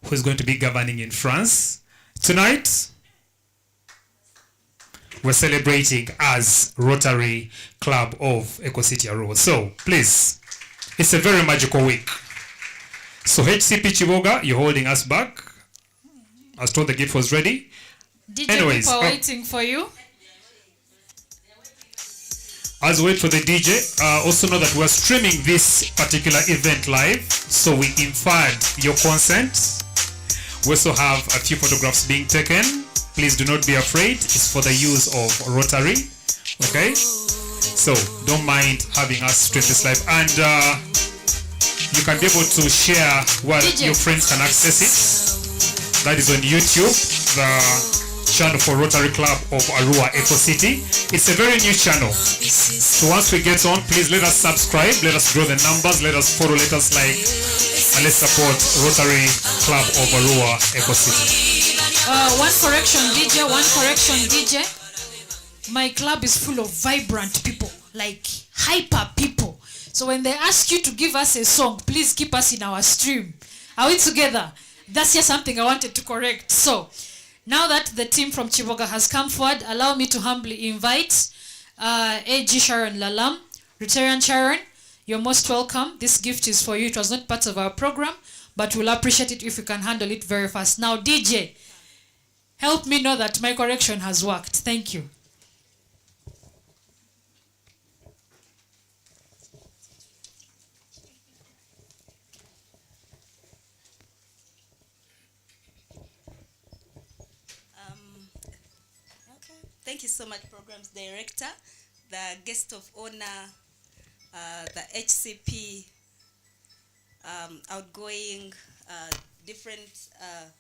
who is going to be governing in France. Tonight, we're celebrating as Rotary Club of Eco City Arua. So, please, it's a very magical week. So, HCP Chivoga, you're holding us back. I was told the gift was ready. DJ, Anyways, people are waiting for you. As we wait for the DJ, also know that we're streaming this particular event live, so we inferred your consent. We also have a few photographs being taken. Please do not be afraid. It's for the use of Rotary. Okay? So don't mind having us stream this live. And you can be able to share where your friends can access it. That is on YouTube, the channel for Rotary Club of Arua Eco City. It's a very new channel. So once we get on, please let us subscribe, let us draw the numbers, let us follow, let us like, and let's support Rotary Club of Arua Eco City. One correction, DJ. My club is full of vibrant people, like hyper people. So when they ask you to give us a song, please keep us in our stream. Are we together? That's just something I wanted to correct. So, now that the team from Chivoga has come forward, allow me to humbly invite AG Sharon Lalam, Rotarian Sharon. You're most welcome. This gift is for you. It was not part of our program, but we'll appreciate it if you can handle it very fast. Now, DJ, help me know that my correction has worked. Thank you. Thank you so much, Programs Director, the guest of honor, the HCP, outgoing, different,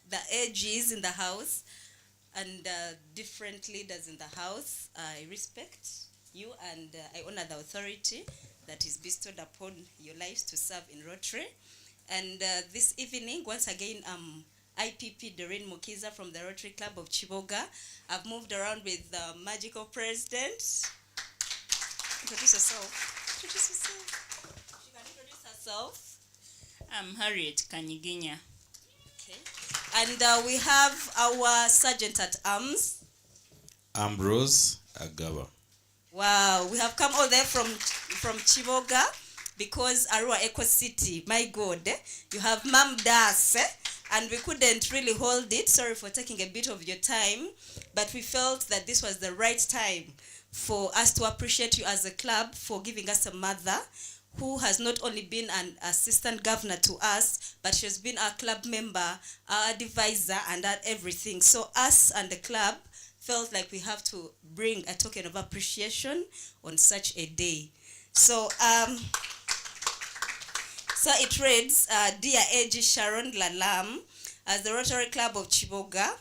the AGs in the house, and different leaders in the house. I respect you and I honor the authority that is bestowed upon your lives to serve in Rotary. And this evening, once again, IPP Doreen Mukiza from the Rotary Club of Chivoga. I've moved around with the magical president. Introduce yourself. She can introduce herself. I'm Harriet Kanyiginya. Okay. And we have our Sergeant at Arms. Ambrose Agaba. Wow, we have come all there from Chivoga because Arua Eco City, my God, you have Mam Das. And we couldn't really hold it. Sorry for taking a bit of your time. But we felt that this was the right time for us to appreciate you as a club for giving us a mother who has not only been an assistant governor to us, but she has been our club member, our advisor, and everything. So us and the club felt like we have to bring a token of appreciation on such a day. So, so it reads, Dear AG Sharon Lalam, as the Rotary Club of Chivoga,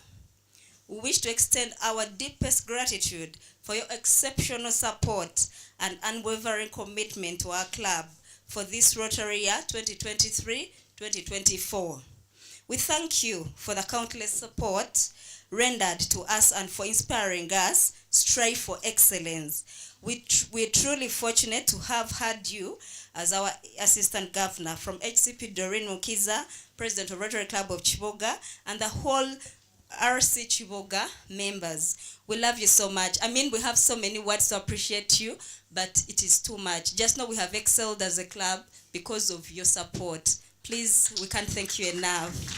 we wish to extend our deepest gratitude for your exceptional support and unwavering commitment to our club for this Rotary year 2023-2024. We thank you for the countless support rendered to us and for inspiring us strive for excellence. We're truly fortunate to have had you as our Assistant Governor from HCP Doreen Mukiza, President of Rotary Club of Chivoga, and the whole RC Chivoga members. We love you so much. I mean, we have so many words to appreciate you, but it is too much. Just know we have excelled as a club because of your support. Please, we can't thank you enough.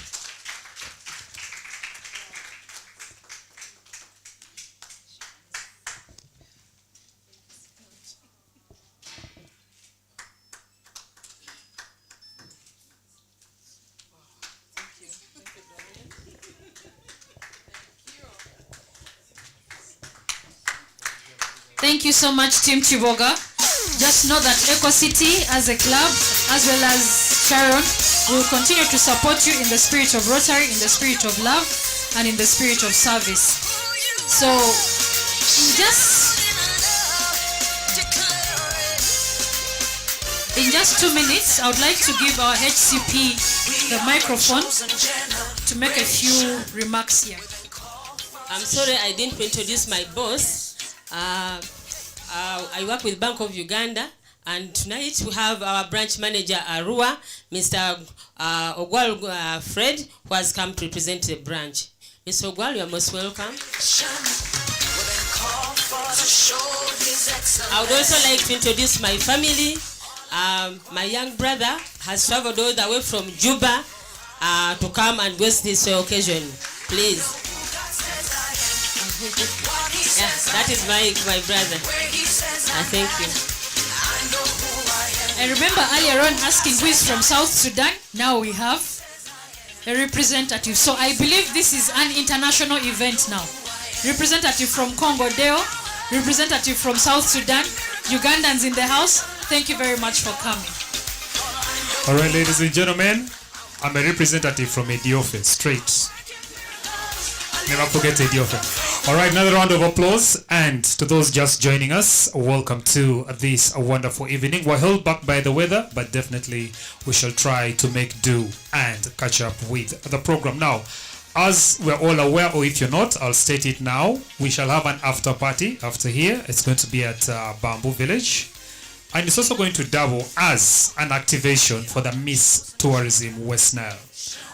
Thank you so much, Team Chiboga. Just know that Eco City as a club, as well as Sharon, will continue to support you in the spirit of Rotary, in the spirit of love, and in the spirit of service. So, in just 2 minutes, I would like to give our HCP the microphone to make a few remarks here. I'm sorry I didn't introduce my boss. I work with Bank of Uganda, and tonight we have our branch manager Arua, Mr. Ogwal Fred, who has come to represent the branch. Mr. Ogwal, you are most welcome. I would also like to introduce my family. My young brother has traveled all the way from Juba to come and grace this occasion. Please. Yeah, that is my brother. Thank you. I remember earlier on asking who is from South Sudan. Now we have a representative. So I believe this is an international event now. Representative from Congo Deo, representative from South Sudan, Ugandans in the house. Thank you very much for coming. All right, ladies and gentlemen, I'm a representative from Ethiopia, straight. Never forget Ethiopia. All right, another round of applause. And to those just joining us, welcome to this wonderful evening. We're held back by the weather, but definitely we shall try to make do and catch up with the program. Now, as we're all aware, or if you're not, I'll state it now. We shall have an after party after here. It's going to be at Bamboo Village. And it's also going to double as an activation for the Miss Tourism West Nile,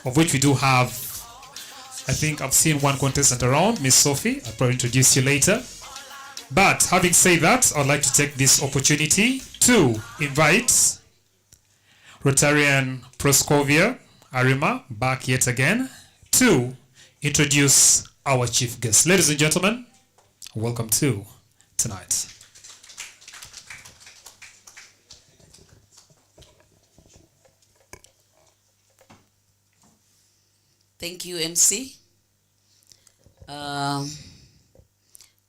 of which we do have, I think I've seen one contestant around, Miss Sophie. I'll probably introduce you later. But having said that, I'd like to take this opportunity to invite Rotarian Proscovia Arima back yet again to introduce our chief guest. Ladies and gentlemen, welcome to tonight. Thank you, MC. I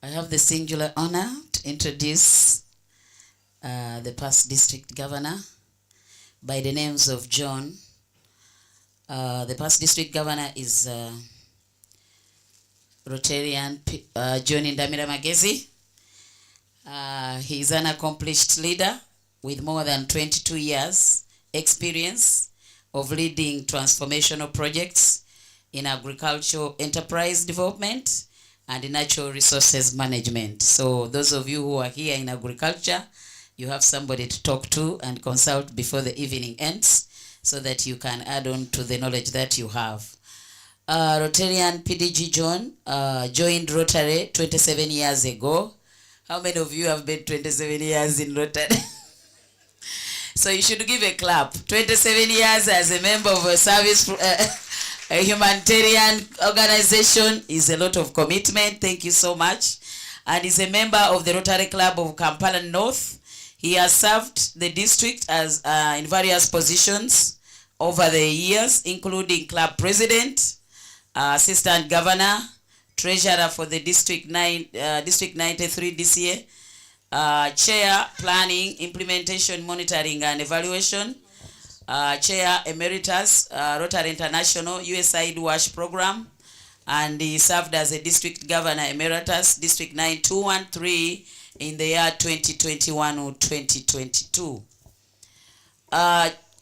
have the singular honor to introduce the past district governor by the names of John. The past district governor is Rotarian John Indamira Magezi. He is an accomplished leader with more than 22 years experience of leading transformational projects in agricultural enterprise development and natural resources management. So those of you who are here in agriculture, you have somebody to talk to and consult before the evening ends so that you can add on to the knowledge that you have. Rotarian PDG John joined Rotary 27 years ago. How many of you have been 27 years in Rotary? So you should give a clap. 27 years as a member of a service, a humanitarian organization is a lot of commitment. Thank you so much. And is a member of the Rotary Club of Kampala North. He has served the district as in various positions over the years, including club president, assistant governor, treasurer for the district 93 this year, chair planning, implementation, monitoring and evaluation, chair emeritus, Rotary International USAID WASH program, and he served as a district governor emeritus, district 9213 in the year 2021 or 2022.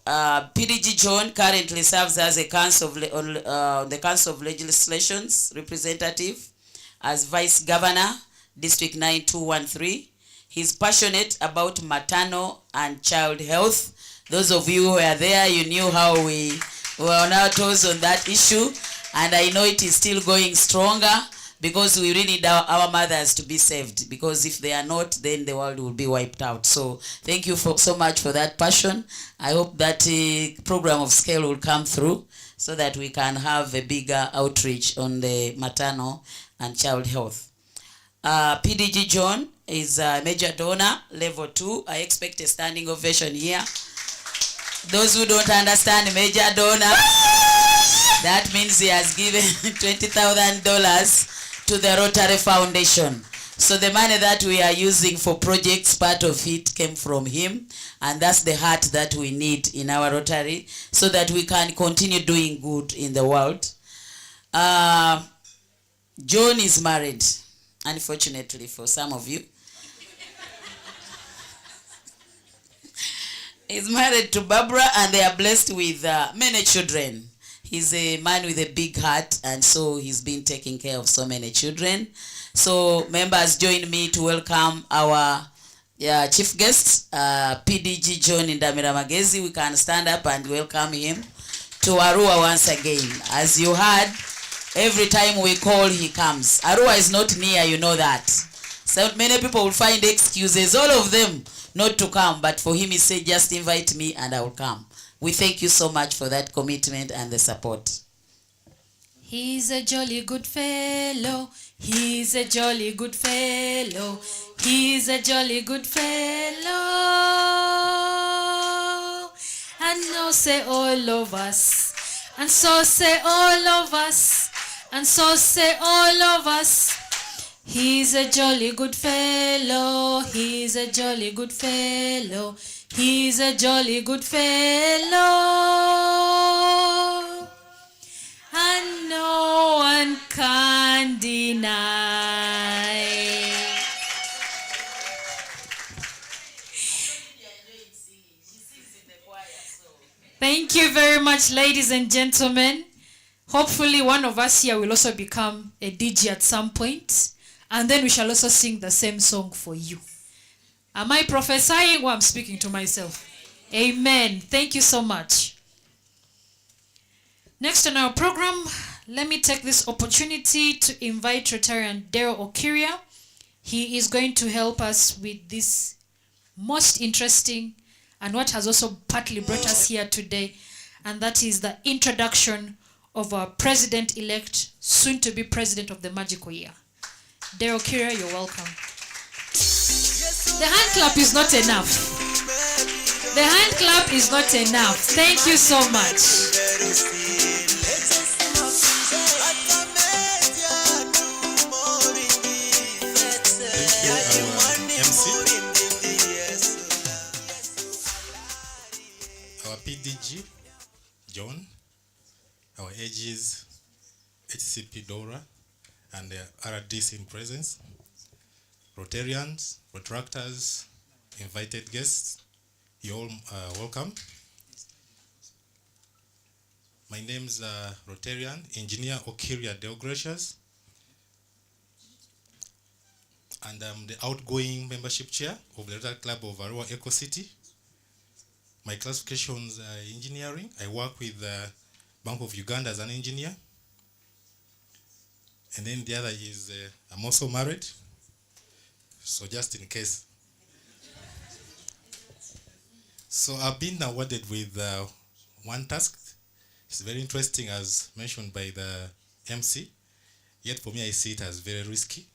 PDG John currently serves as a the Council of Legislations representative as vice governor, district 9213. He's passionate about maternal and child health. Those of you who were there, you knew how we were on our toes on that issue. And I know it is still going stronger because we really need our mothers to be saved. Because if they are not, then the world will be wiped out. So thank you so much for that passion. I hope that program of scale will come through so that we can have a bigger outreach on the maternal and child health. PDG John is a major donor, level 2. I expect a standing ovation here. Those who don't understand major donor, that means he has given $20,000 to the Rotary Foundation. So the money that we are using for projects, part of it came from him, and that's the heart that we need in our Rotary so that we can continue doing good in the world. John is married, unfortunately for some of you. He's married to Barbara and they are blessed with many children. He's a man with a big heart, and so he's been taking care of so many children. So members, join me to welcome our chief guest, PDG John Ndamira Magezi. We can stand up and welcome him to Arua once again. As you heard, every time we call, he comes. Arua is not near, you know that. So many people will find excuses, all of them, not to come. But for him, he said, just invite me and I will come. We thank you so much for that commitment and the support. He's a jolly good fellow. He's a jolly good fellow. He's a jolly good fellow. And so say all of us. And so say all of us. And so say all of us. He's a jolly good fellow. He's a jolly good fellow. He's a jolly good fellow. And no one can deny. Thank you very much, ladies and gentlemen. Hopefully one of us here will also become a DJ at some point, and then we shall also sing the same song for you. Am I prophesying or I'm speaking to myself? Amen. Thank you so much. Next on our program, let me take this opportunity to invite Rotarian Daryl Okiria. He is going to help us with this most interesting and what has also partly brought us here today, and that is the introduction of our president-elect, soon to be president of the magical year. Daryl Okiria, you're welcome. The hand clap is not enough. The hand clap is not enough. Thank you so much. Our PDG, John, our AGs, HCP Dora, and the RDs in presence, Rotarians, Retractors, invited guests, you all welcome. My name is Rotarian Engineer Okiria Deogracious, and I'm the outgoing membership chair of the Rotary Club of Arua Eco City. My classifications are engineering. I work with Bank of Uganda as an engineer. And then the other is I'm also married. So just in case. So I've been awarded with one task. It's very interesting as mentioned by the MC. Yet for me, I see it as very risky.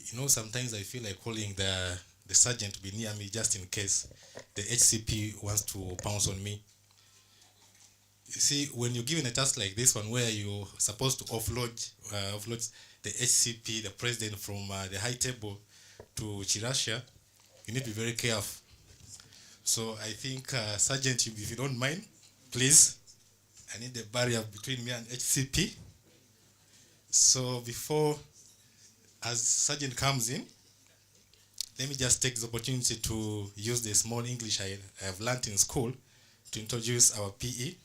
You know, sometimes I feel like calling the sergeant to be near me just in case the HCP wants to pounce on me. You see, when you're given a task like this one where you're supposed to offload the HCP, the president, from the high table to Chirasha, you need to be very careful. So I think, Sergeant, if you don't mind, please, I need a barrier between me and HCP. So before, as Sergeant comes in, let me just take the opportunity to use the small English I have learned in school to introduce our PE.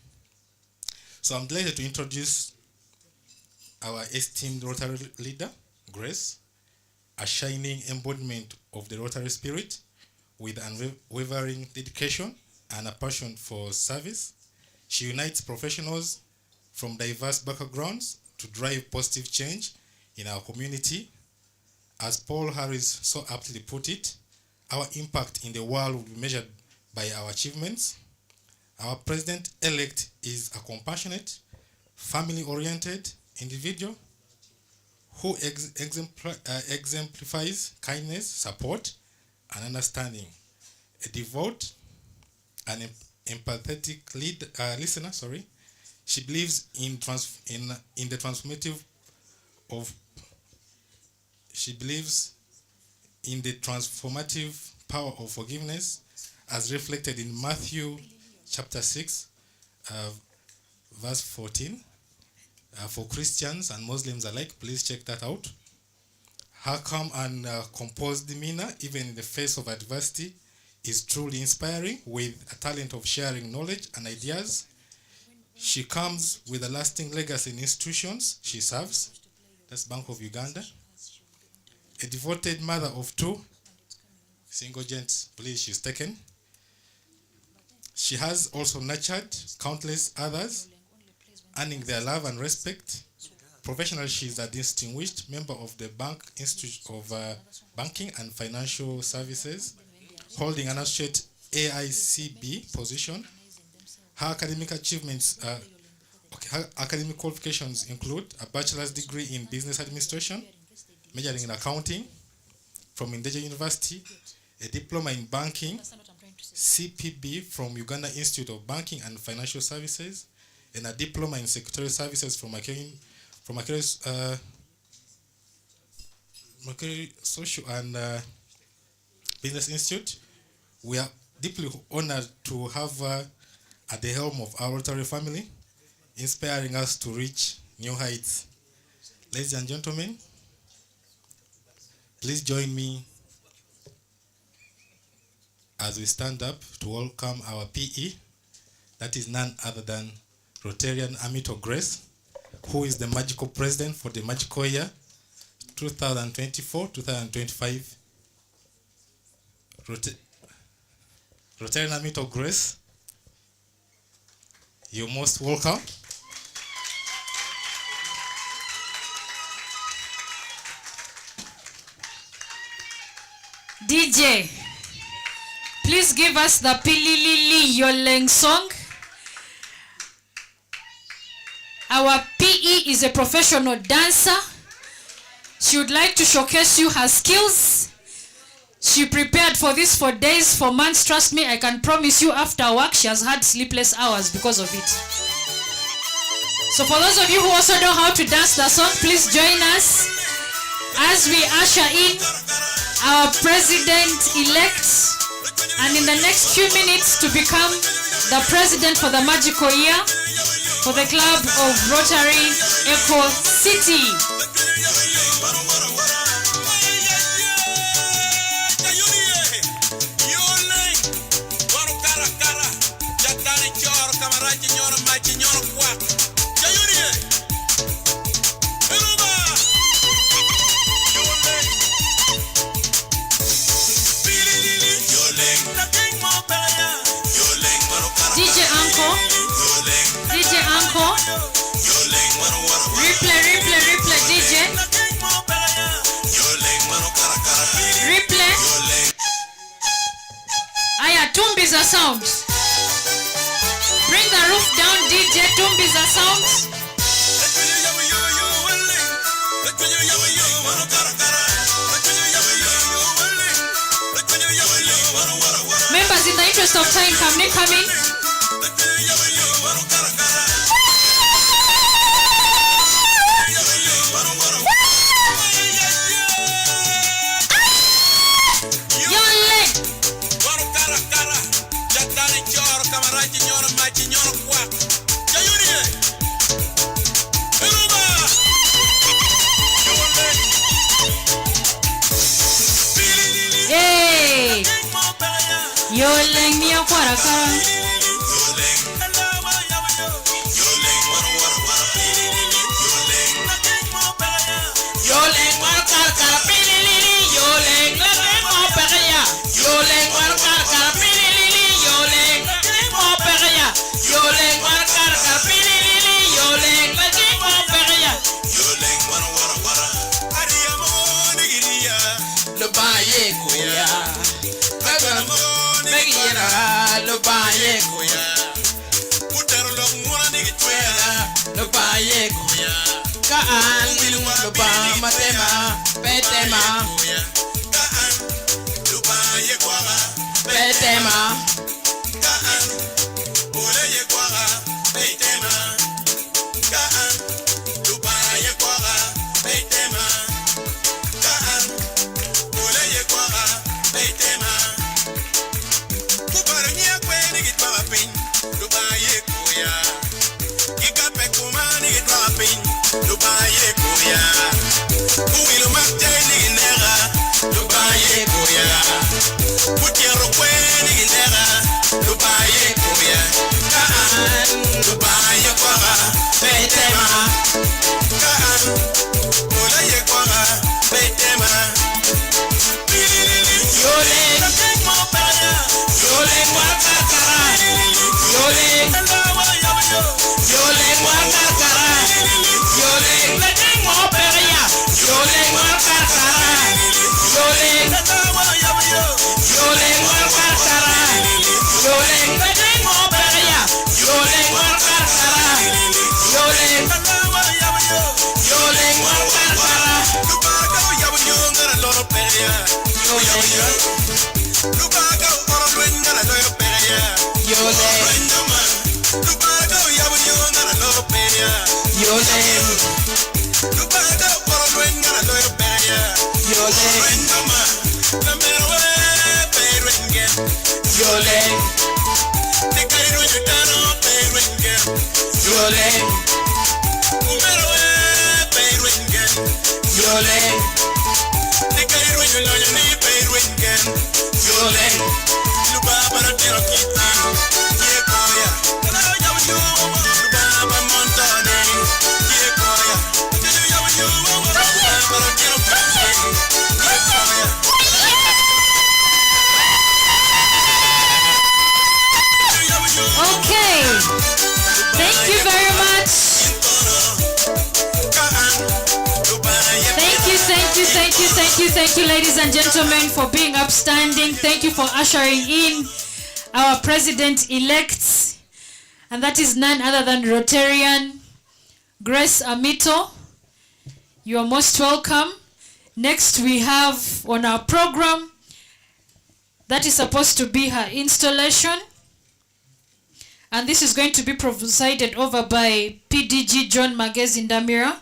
So I'm delighted to introduce our esteemed Rotary leader, Grace, a shining embodiment of the Rotary spirit with unwavering dedication and a passion for service. She unites professionals from diverse backgrounds to drive positive change in our community. As Paul Harris so aptly put it, our impact in the world will be measured by our achievements. Our president-elect is a compassionate, family-oriented individual who exemplifies kindness, support, and understanding. A devout and empathetic listener. She believes in the transformative of. She believes in the transformative power of forgiveness as reflected in Matthew chapter 6, verse 14. For Christians and Muslims alike, please check that out. Her calm and composed demeanor, even in the face of adversity, is truly inspiring, with a talent of sharing knowledge and ideas. She comes with a lasting legacy in institutions she serves. That's Bank of Uganda. A devoted mother of 2. Single gents, please, she's taken. She has also nurtured countless others, earning their love and respect. Professionally, she is a distinguished member of the Bank Institute of Banking and Financial Services, holding an associate AICB position. Her academic achievements, her academic qualifications include a bachelor's degree in business administration, majoring in accounting from Indeja University, a diploma in banking, CPB from Uganda Institute of Banking and Financial Services, and a diploma in secretarial services from Makere Social and Business Institute. We are deeply honored to have at the helm of our Rotary family, inspiring us to reach new heights. Ladies and gentlemen, please join me as we stand up to welcome our PE, that is none other than Rotarian Amito Grace, who is the magical president for the magical year 2024-2025. Rotarian Amito Grace, you're most welcome. DJ, please give us the Pililili Yoleng song. Our PE is a professional dancer. She would like to showcase you her skills. She prepared for this for days, for months. Trust me, I can promise you after work she has had sleepless hours because of it. So for those of you who also know how to dance the song, please join us as we usher in our president-elect, and in the next few minutes to become the president for the magical year for the club of Rotary Echo City. DJ Uncle, replay DJ, replay. Aya, tumbiza sound. Bring the roof down, DJ. Tumbiza sound. Members, in the interest of time, come in. Hey, Yoleng mia kwarakara. boya. Uwilo mateni ginera, lubaye boya. Mutiaro kweni ginera, lubaye boya. Kaan, lubaye kwara, betema. Kaan, ulaye kwara, betema. Yole, yole mwakakara, yole, yole mwakakara, yole, mwoperia, yole mwakakara, yole, yole mwakakara, yole, mwoperia, yole mwakakara, yole, yole mwakakara, lubaga uyabuyongara loroperia, yole. Lubaga orolwengara loroperia, yole. Lubaga uyabuyongara loroperia, yole. Lubaga orolwengara loroperia, yole. Rwendoma, namerwe perwengen, yole. Tekarirwe jutano perwengen, yole. Umerwe perwengen, yole. Tekarirwe juloyo ni perwengen, yole. Lubaba no tiro kita, yekoya. Kalaro yabu lubaba montone, yekoya. Tiro yabu lubaba no tiro kita, yekoya. Okay. Thank you very much. Thank you, ladies and gentlemen, for being upstanding. Thank you for ushering in our president-elect, and that is none other than Rotarian Grace Amito. You are most welcome. Next, we have on our program, that is supposed to be her installation. And this is going to be presided over by PDG John Magezi Ndamira.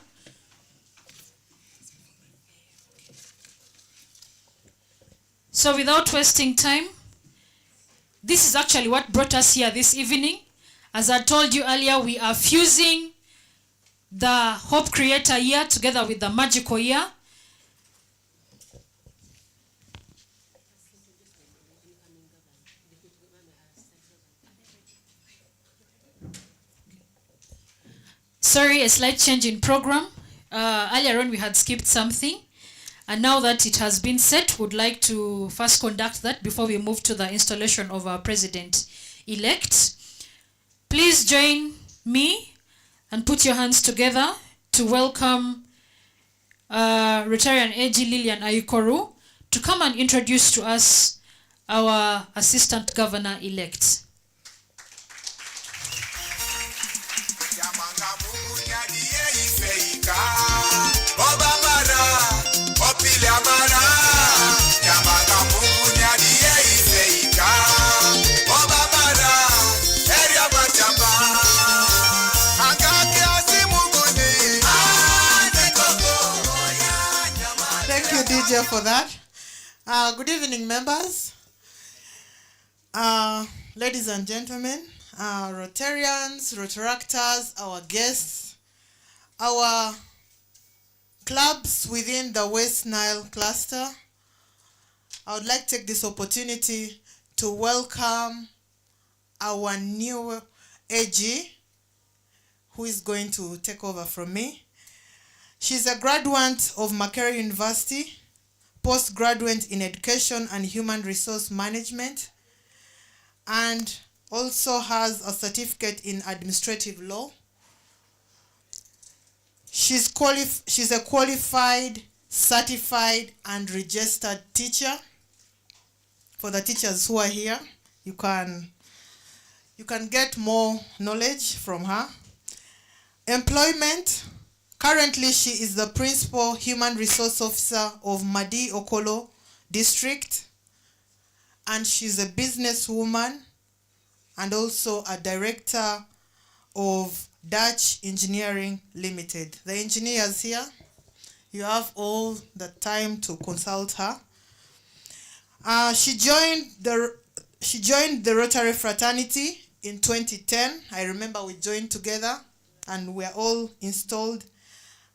So without wasting time, this is actually what brought us here this evening. As I told you earlier, we are fusing the Hope Creator Year together with the Magical Year. Sorry, a slight change in program. Earlier on we had skipped something, and now that it has been set, would like to first conduct that before we move to the installation of our president-elect. Please join me and put your hands together to welcome Rotarian AG Lilian Ayukoru to come and introduce to us our Assistant Governor-elect. Thank you, DJ, for that. Good evening, members. Ladies and gentlemen, Rotarians, Rotaractors, our guests, our clubs within the West Nile cluster. I would like to take this opportunity to welcome our new AG, who is going to take over from me. She's a graduate of Makerere University, postgraduate in Education and Human Resource Management, and also has a certificate in Administrative Law. She's a qualified, certified, and registered teacher. For the teachers who are here, you can get more knowledge from her. Employment. Currently, she is the Principal Human Resource Officer of Madi Okolo District, and she's a businesswoman and also a director of Dutch Engineering Limited. The engineers here, you have all the time to consult her. She joined the Rotary fraternity in 2010. I remember we joined together and we're all installed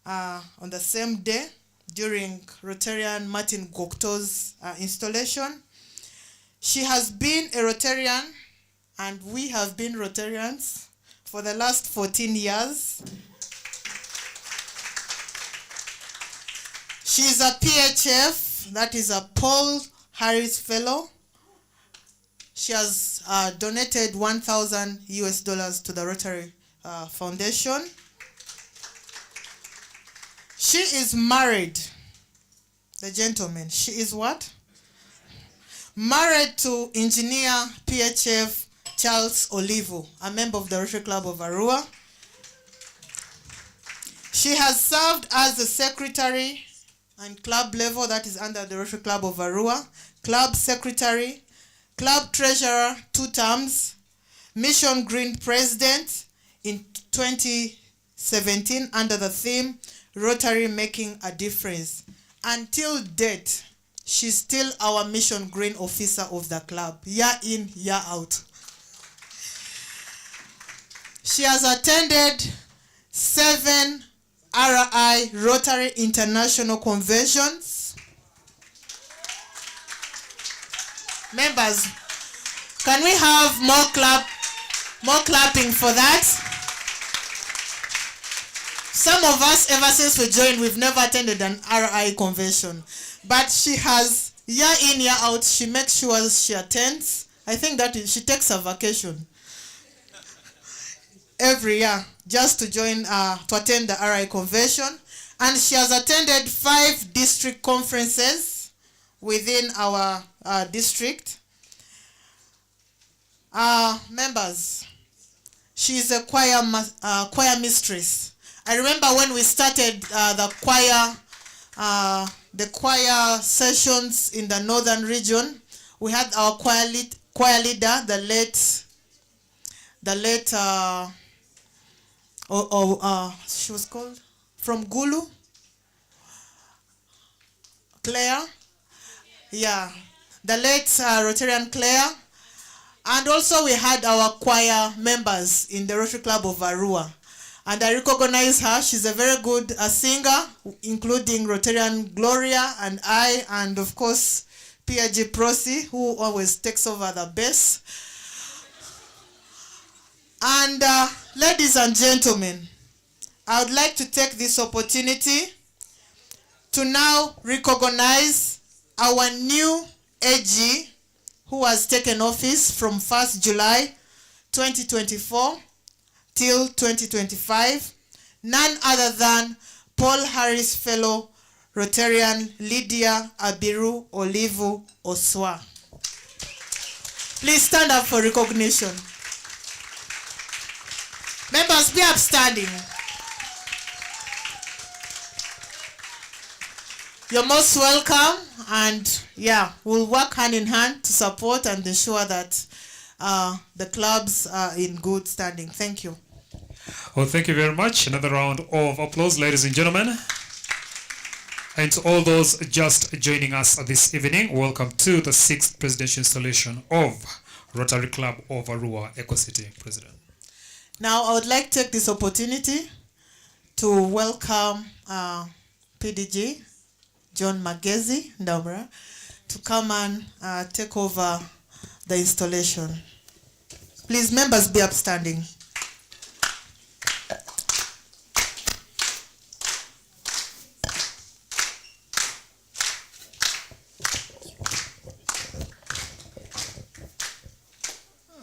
on the same day during Rotarian Martin Gokto's installation. She has been a Rotarian, and we have been Rotarians for the last 14 years. She is a PHF, that is a Paul Harris Fellow. She has donated $1,000 to the Rotary Foundation. She is married, the gentleman. She is what? Married to engineer PHF Charles Olivo, a member of the Rotary Club of Arua. She has served as the secretary and club level, that is under the Rotary Club of Arua, club secretary, club treasurer 2 terms, Mission Green president in 2017 under the theme Rotary Making a Difference. Until date, she's still our Mission Green officer of the club, year in, year out. She has attended 7 RI Rotary International Conventions. Members, can we have more clapping for that? Some of us, ever since we joined, we've never attended an RI convention. But she has, year in, year out, she makes sure she attends. I think that she takes a vacation every year just to join, to attend the RI convention. And she has attended 5 district conferences within our district. Members, she is a choir mistress. I remember when we started the choir sessions in the northern region, we had our choir leader, the late she was called from Gulu, Claire. Yeah, the late Rotarian Claire. And also we had our choir members in the Rotary Club of Arua. And I recognize her. She's a very good singer, including Rotarian Gloria and I, and of course, PRG Prosi, who always takes over the bass. And ladies and gentlemen, I would like to take this opportunity to now recognize our new AG who has taken office from 1st July 2024 till 2025, none other than Paul Harris Fellow Rotarian Lydia Abiru Olivu Oswa. Please stand up for recognition. Members, be upstanding. You're most welcome, and yeah, we'll work hand in hand to support and ensure that the clubs are in good standing. Thank you. Well, thank you very much. Another round of applause, ladies and gentlemen. And to all those just joining us this evening, welcome to the 6th presidential installation of Rotary Club of Arua, Eco City. President. Now, I would like to take this opportunity to welcome PDG John Magezi Ndamra to come and take over the installation. Please, members, be upstanding.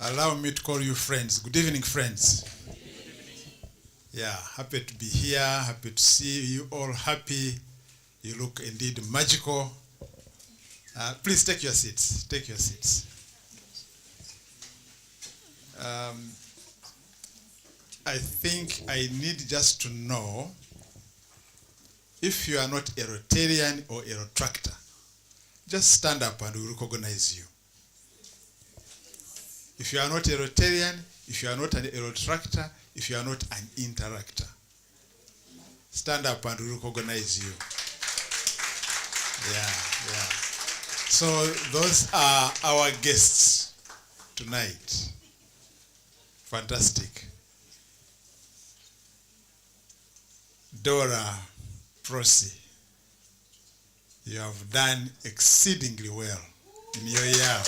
Allow me to call you friends. Good evening, friends. Yeah, happy to be here. Happy to see you all happy. You look indeed magical. Please take your seats. Take your seats. I think I need just to know if you are not a Rotarian or a Retractor. Just stand up and we'll recognize you. If you are not a Rotarian, if you are not a Retractor, if you are not an Interactor, stand up and we'll recognize you. Yeah. So those are our guests tonight. Fantastic. Dora, Prosi, you have done exceedingly well in your year.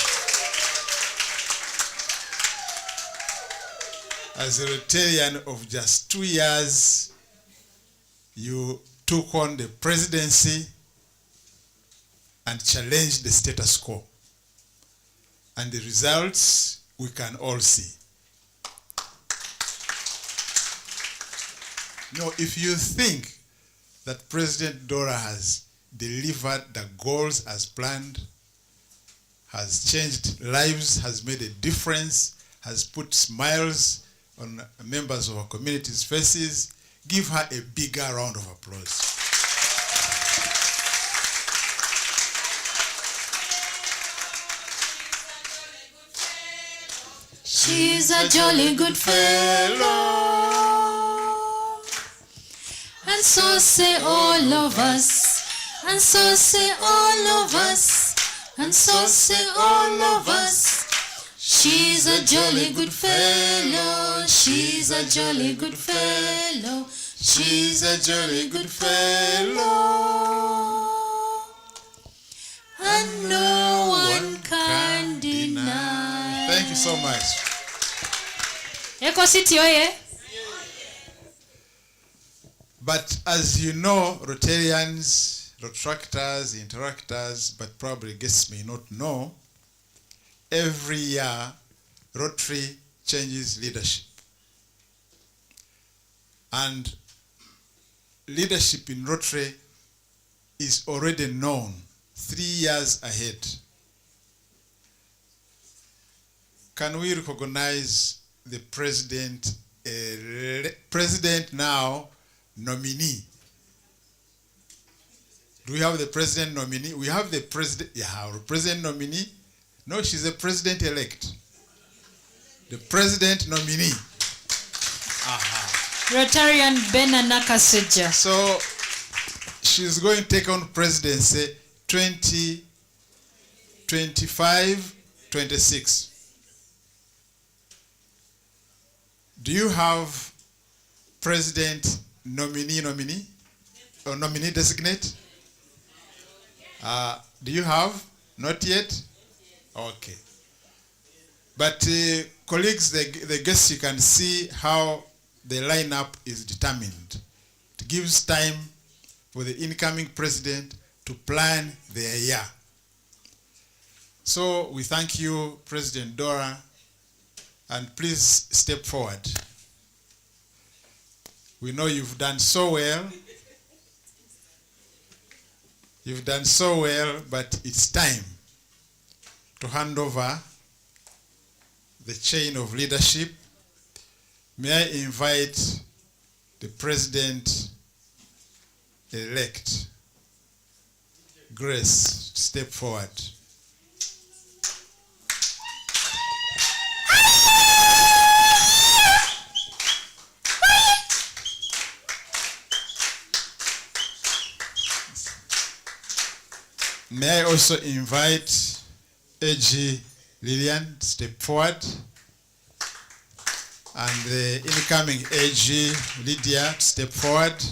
As a Rotarian of just 2 years, you took on the presidency and challenged the status quo. And the results we can all see. No, if you think that President Dora has delivered the goals as planned, has changed lives, has made a difference, has put smiles on members of our community's faces, give her a bigger round of applause. She's a jolly good fellow, and so say all of us, and so say all of us, and so say all of us. She's a jolly good fellow, she's a jolly good fellow, she's a jolly good fellow, and no one can deny. Thank you so much. Echo City oye. But as you know, Rotarians, Retractors, Interactors, but probably guests may not know, every year Rotary changes leadership. And leadership in Rotary is already known 3 years ahead. Can we recognize the president, president now nominee? Do we have the president nominee? We have the president, yeah, president nominee. No, she's a president-elect. The president nominee. Rotarian Bena Nakaseja. So she's going to take on presidency 2025-26. Do you have president nominee or nominee designate? Do you have? Not yet? Okay. But colleagues, the guests, you can see how the lineup is determined. It gives time for the incoming president to plan their year. So we thank you, President Dora, and please step forward. We know you've done so well. You've done so well, but it's time to hand over the chain of leadership. May I invite the President-elect, Grace, to step forward. May I also invite AG Lillian to step forward, and the incoming AG Lydia to step forward.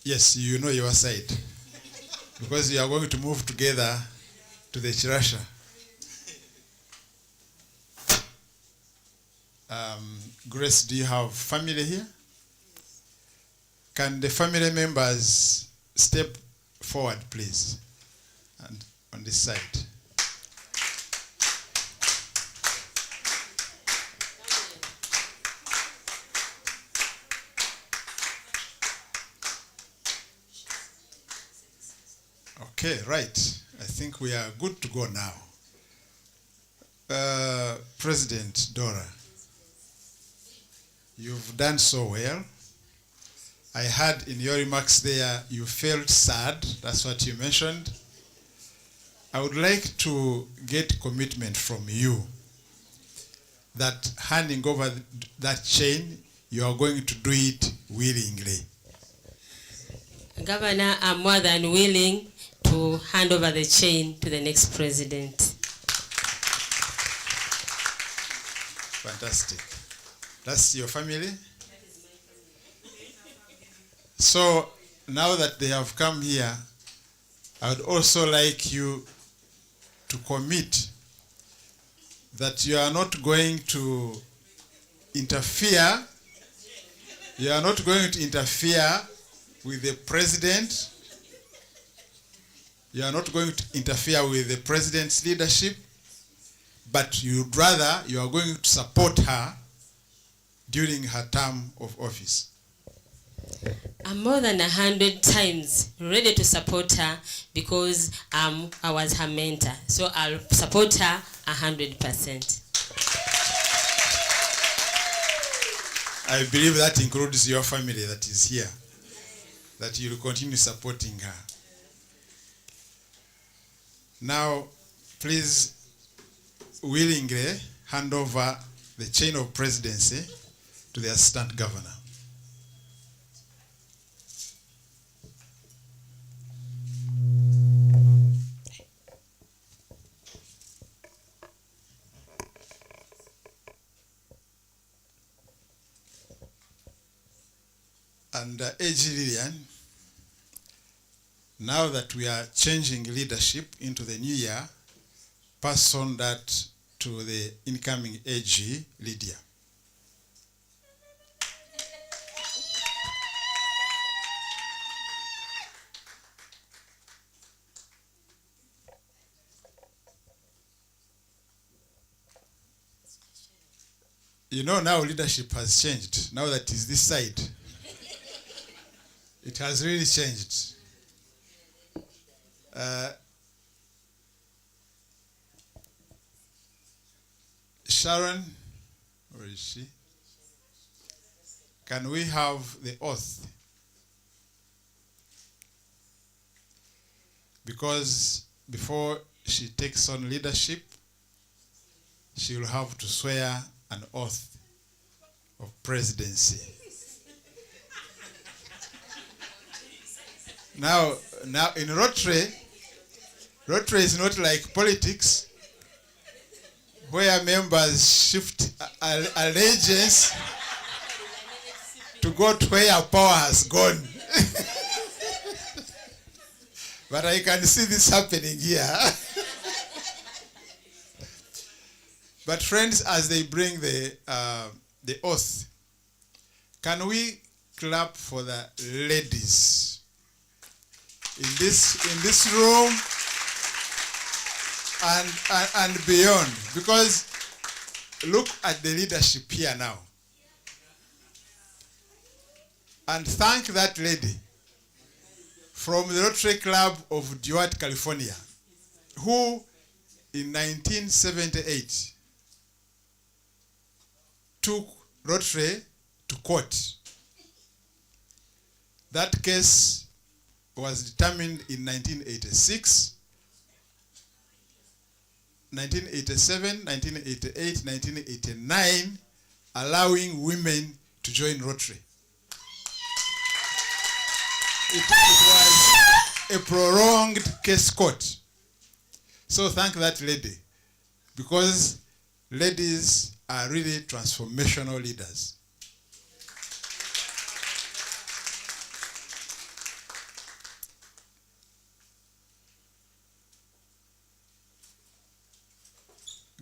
Yes, you know your side, because you are going to move together to the Chirasha. Grace, do you have family here? Can the family members step forward, please? And on this side. Okay, right. I think we are good to go now. President Dora, you've done so well. I heard in your remarks there you felt sad. That's what you mentioned. I would like to get commitment from you that handing over that chain, you are going to do it willingly. Governor, I'm more than willing to hand over the chain to the next president. Fantastic. That's your family? So now that they have come here, I would also like you to commit that you are not going to interfere. You are not going to interfere with the president. You are not going to interfere with the president's leadership, but you are going to support her during her term of office. I'm more than 100 times ready to support her because I was her mentor. So I'll support her 100%. I believe that includes your family that is here, that you will continue supporting her. Now, please willingly hand over the chain of presidency to the assistant governor. And A.G. Lillian, now that we are changing leadership into the new year, pass on that to the incoming A.G. Lydia. You know, now leadership has changed. Now that is this side. It has really changed. Sharon, where is she? Can we have the oath? Because before she takes on leadership, she will have to swear an oath of presidency. Now in Rotary is not like politics, where members shift allegiance to go to where power has gone. But I can see this happening here. But friends, as they bring the oath, can we clap for the ladies in this room and beyond? Because look at the leadership here now. And thank that lady from the Rotary Club of DeWitt, California, who in 1978 took Rotary to court. That case was determined in 1986, 1987, 1988, 1989, allowing women to join Rotary. It was a prolonged case court. So thank that lady, because ladies are really transformational leaders.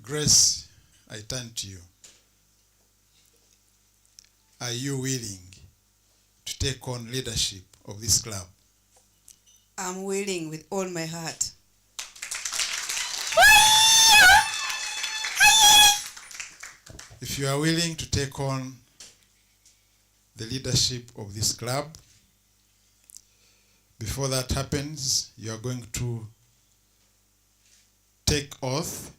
Grace, I turn to you. Are you willing to take on leadership of this club? I'm willing with all my heart. If you are willing to take on the leadership of this club, before that happens, you are going to take oath.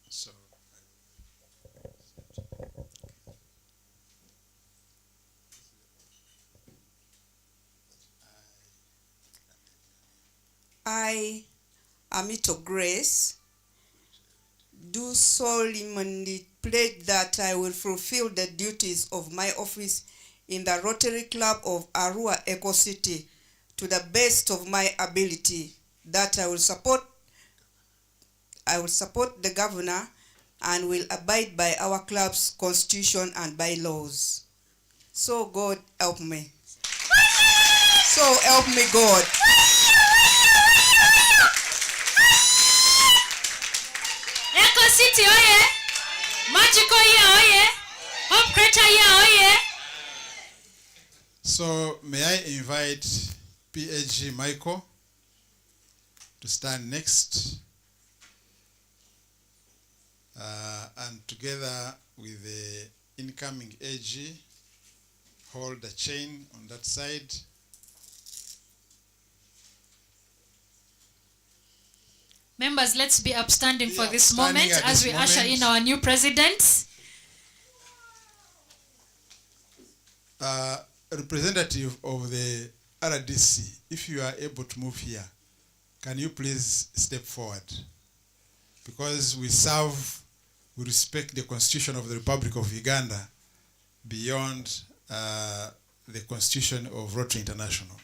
So I, Amito Grace, do solemnly pledge that I will fulfill the duties of my office in the Rotary Club of Arua Eco City to the best of my ability, that I will support the governor and will abide by our club's constitution and bylaws. So God help me. So help me God. Eco City oye. Magical here oye. Hope Creator here oye. So may I invite PAG Michael to stand next, and together with the incoming AG, hold the chain on that side. Members, let's be upstanding for this upstanding moment at as this we usher moment. in our new president. Representative of the RDC, if you are able to move here, can you please step forward? Because we respect the Constitution of the Republic of Uganda beyond the Constitution of Rotary International.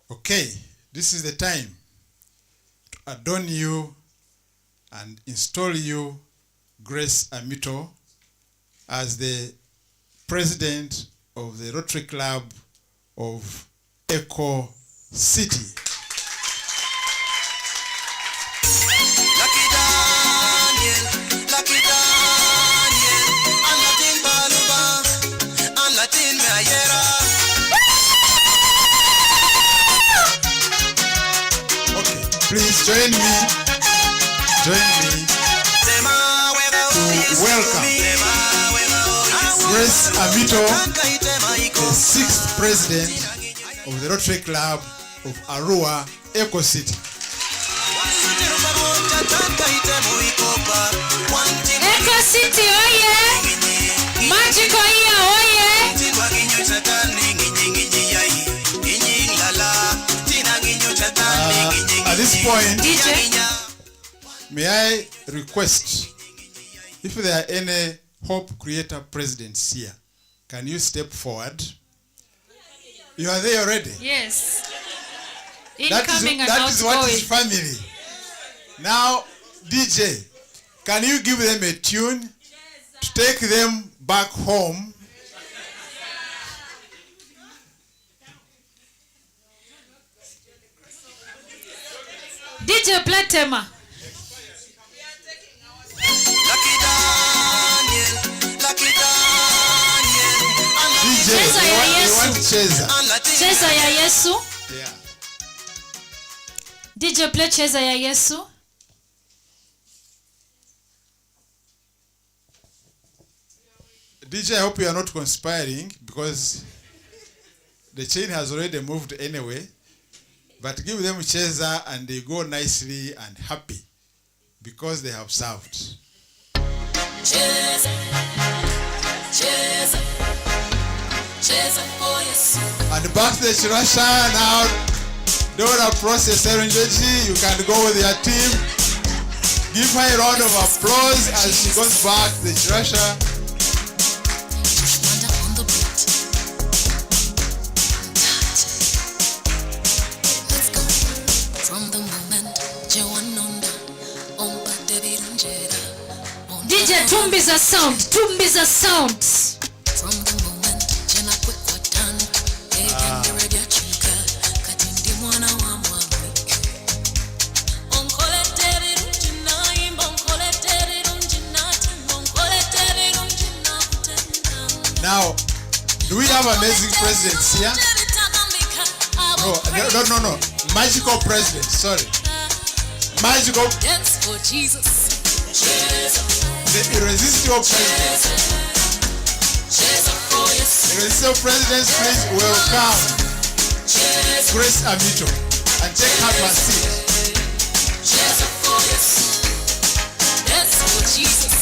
Okay, this is the time to adorn you and install you, Grace Amito, as the president of the Rotary Club of Eco City. Please join me to welcome Grace Amito, the 6th president of the Rotary Club of Arua Eco City. Eco City oye. Magical here oye. At this point, DJ, may I request, if there are any Hope Creator presidents here, can you step forward? You are there already? yes. That Incoming and is what outgoing. is family. Now, DJ, can you give them a tune to take them back home? DJ Platema. DJ, Cheza ya they want Yesu. cheza. Cheza ya Yesu. Yeah. DJ play Cheza ya Yesu. DJ, I hope you are not conspiring because the chain has already moved anyway. But give them cheza and they go nicely and happy because they have served. Cheza, cheza, cheza for your And back to the Chirasha now. Dora Process Erenjoji, you can go with your team. Give her a round of applause as she goes back to the Chirasha. DJ Tumbiza sound. Tumbiza sound. Now, do we have amazing presidents here? No. Magical president, sorry. Magical. Dance for Jesus. The irresistible president. Irresistible presidents, please welcome Grace Amito and take her to her seat. Dance for Jesus.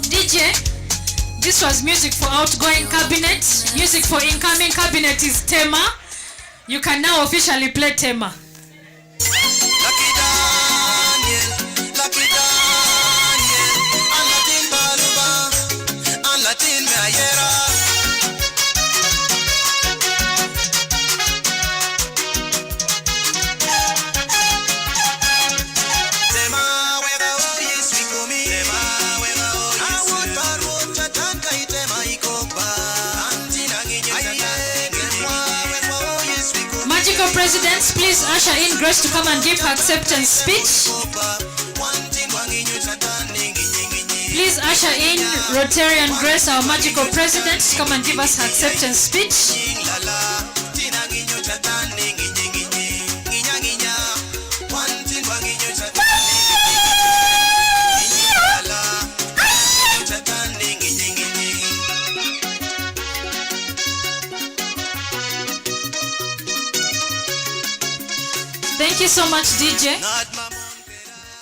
DJ, this was music for outgoing cabinet. Music for incoming cabinet is Tema. You can now officially play Tema. Magical presidents, please usher in Grace to come and give her acceptance speech. Please usher in Rotarian Grace, our magical president, to come and give us her acceptance speech. Thank you so much, DJ.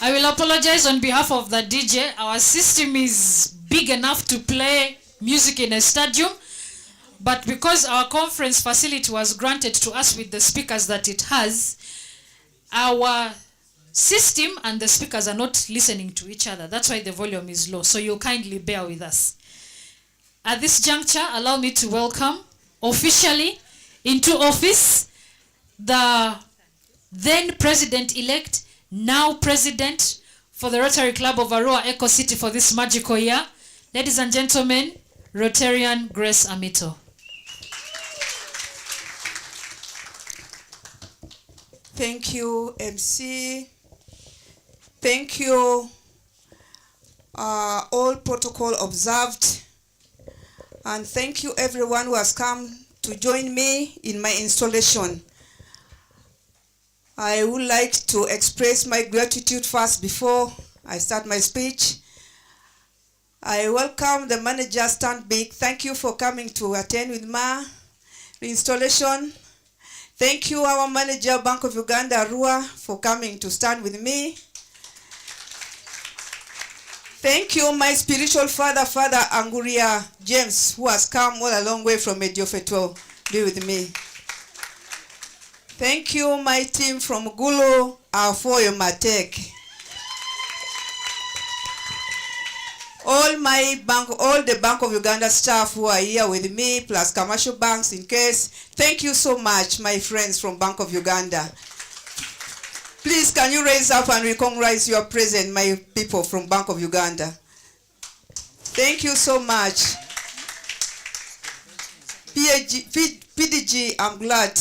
I will apologize on behalf of the DJ. Our system is big enough to play music in a stadium, but because our conference facility was granted to us with the speakers that it has, our system and the speakers are not listening to each other. That's why the volume is low, so you'll kindly bear with us. At this juncture, allow me to welcome officially into office the then president-elect, now president for the Rotary Club of Arua Eco City for this magical year. Ladies and gentlemen, Rotarian Grace Amito. Thank you, MC. Thank you, all protocol observed. And thank you everyone who has come to join me in my installation. I would like to express my gratitude first before I start my speech. I welcome the manager Stand Big. Thank you for coming to attend with my installation. Thank you, our manager, Bank of Uganda, Arua, for coming to stand with me. Thank you, my spiritual father, Father Anguria James, who has come all a long way from Mediofeto to be with me. Thank you, my team from Gulu, Afoyo Matek. All the Bank of Uganda staff who are here with me, plus commercial banks in case. Thank you so much, my friends from Bank of Uganda. Please, can you raise up and recognize your presence, my people from Bank of Uganda? Thank you so much. PDG, I'm glad.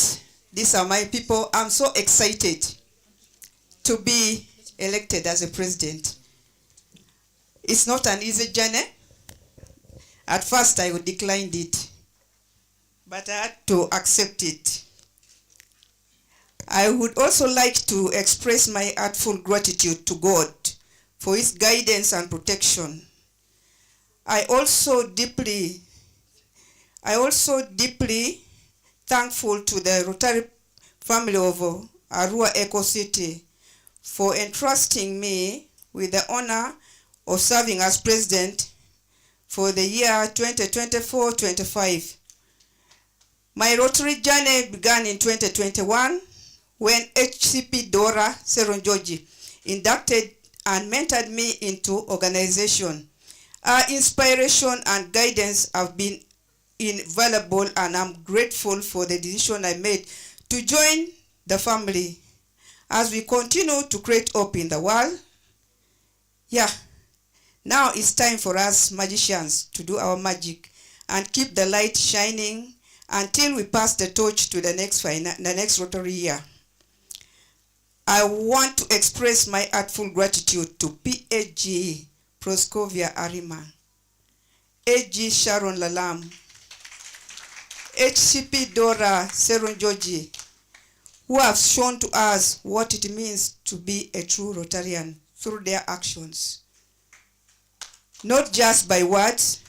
These are my people. I'm so excited to be elected as a president. It's not an easy journey. At first, I would decline it, but I had to accept it. I would also like to express my heartfelt gratitude to God for His guidance and protection. I also deeply thankful to the Rotary family of Arua Eco City for entrusting me with the honor of serving as president for the year 2024-25. My Rotary journey began in 2021 when HCP Dora Seronjoji inducted and mentored me into organization. Her inspiration and guidance have been invaluable, and I'm grateful for the decision I made to join the family as we continue to create hope in the world. Yeah, now it's time for us magicians to do our magic and keep the light shining until we pass the torch to the next Rotary year. I want to express my heartfelt gratitude to PHG Proscovia Arima, AG Sharon Lalam, HCP Dora Seronjoji, who have shown to us what it means to be a true Rotarian through their actions. Not just by words,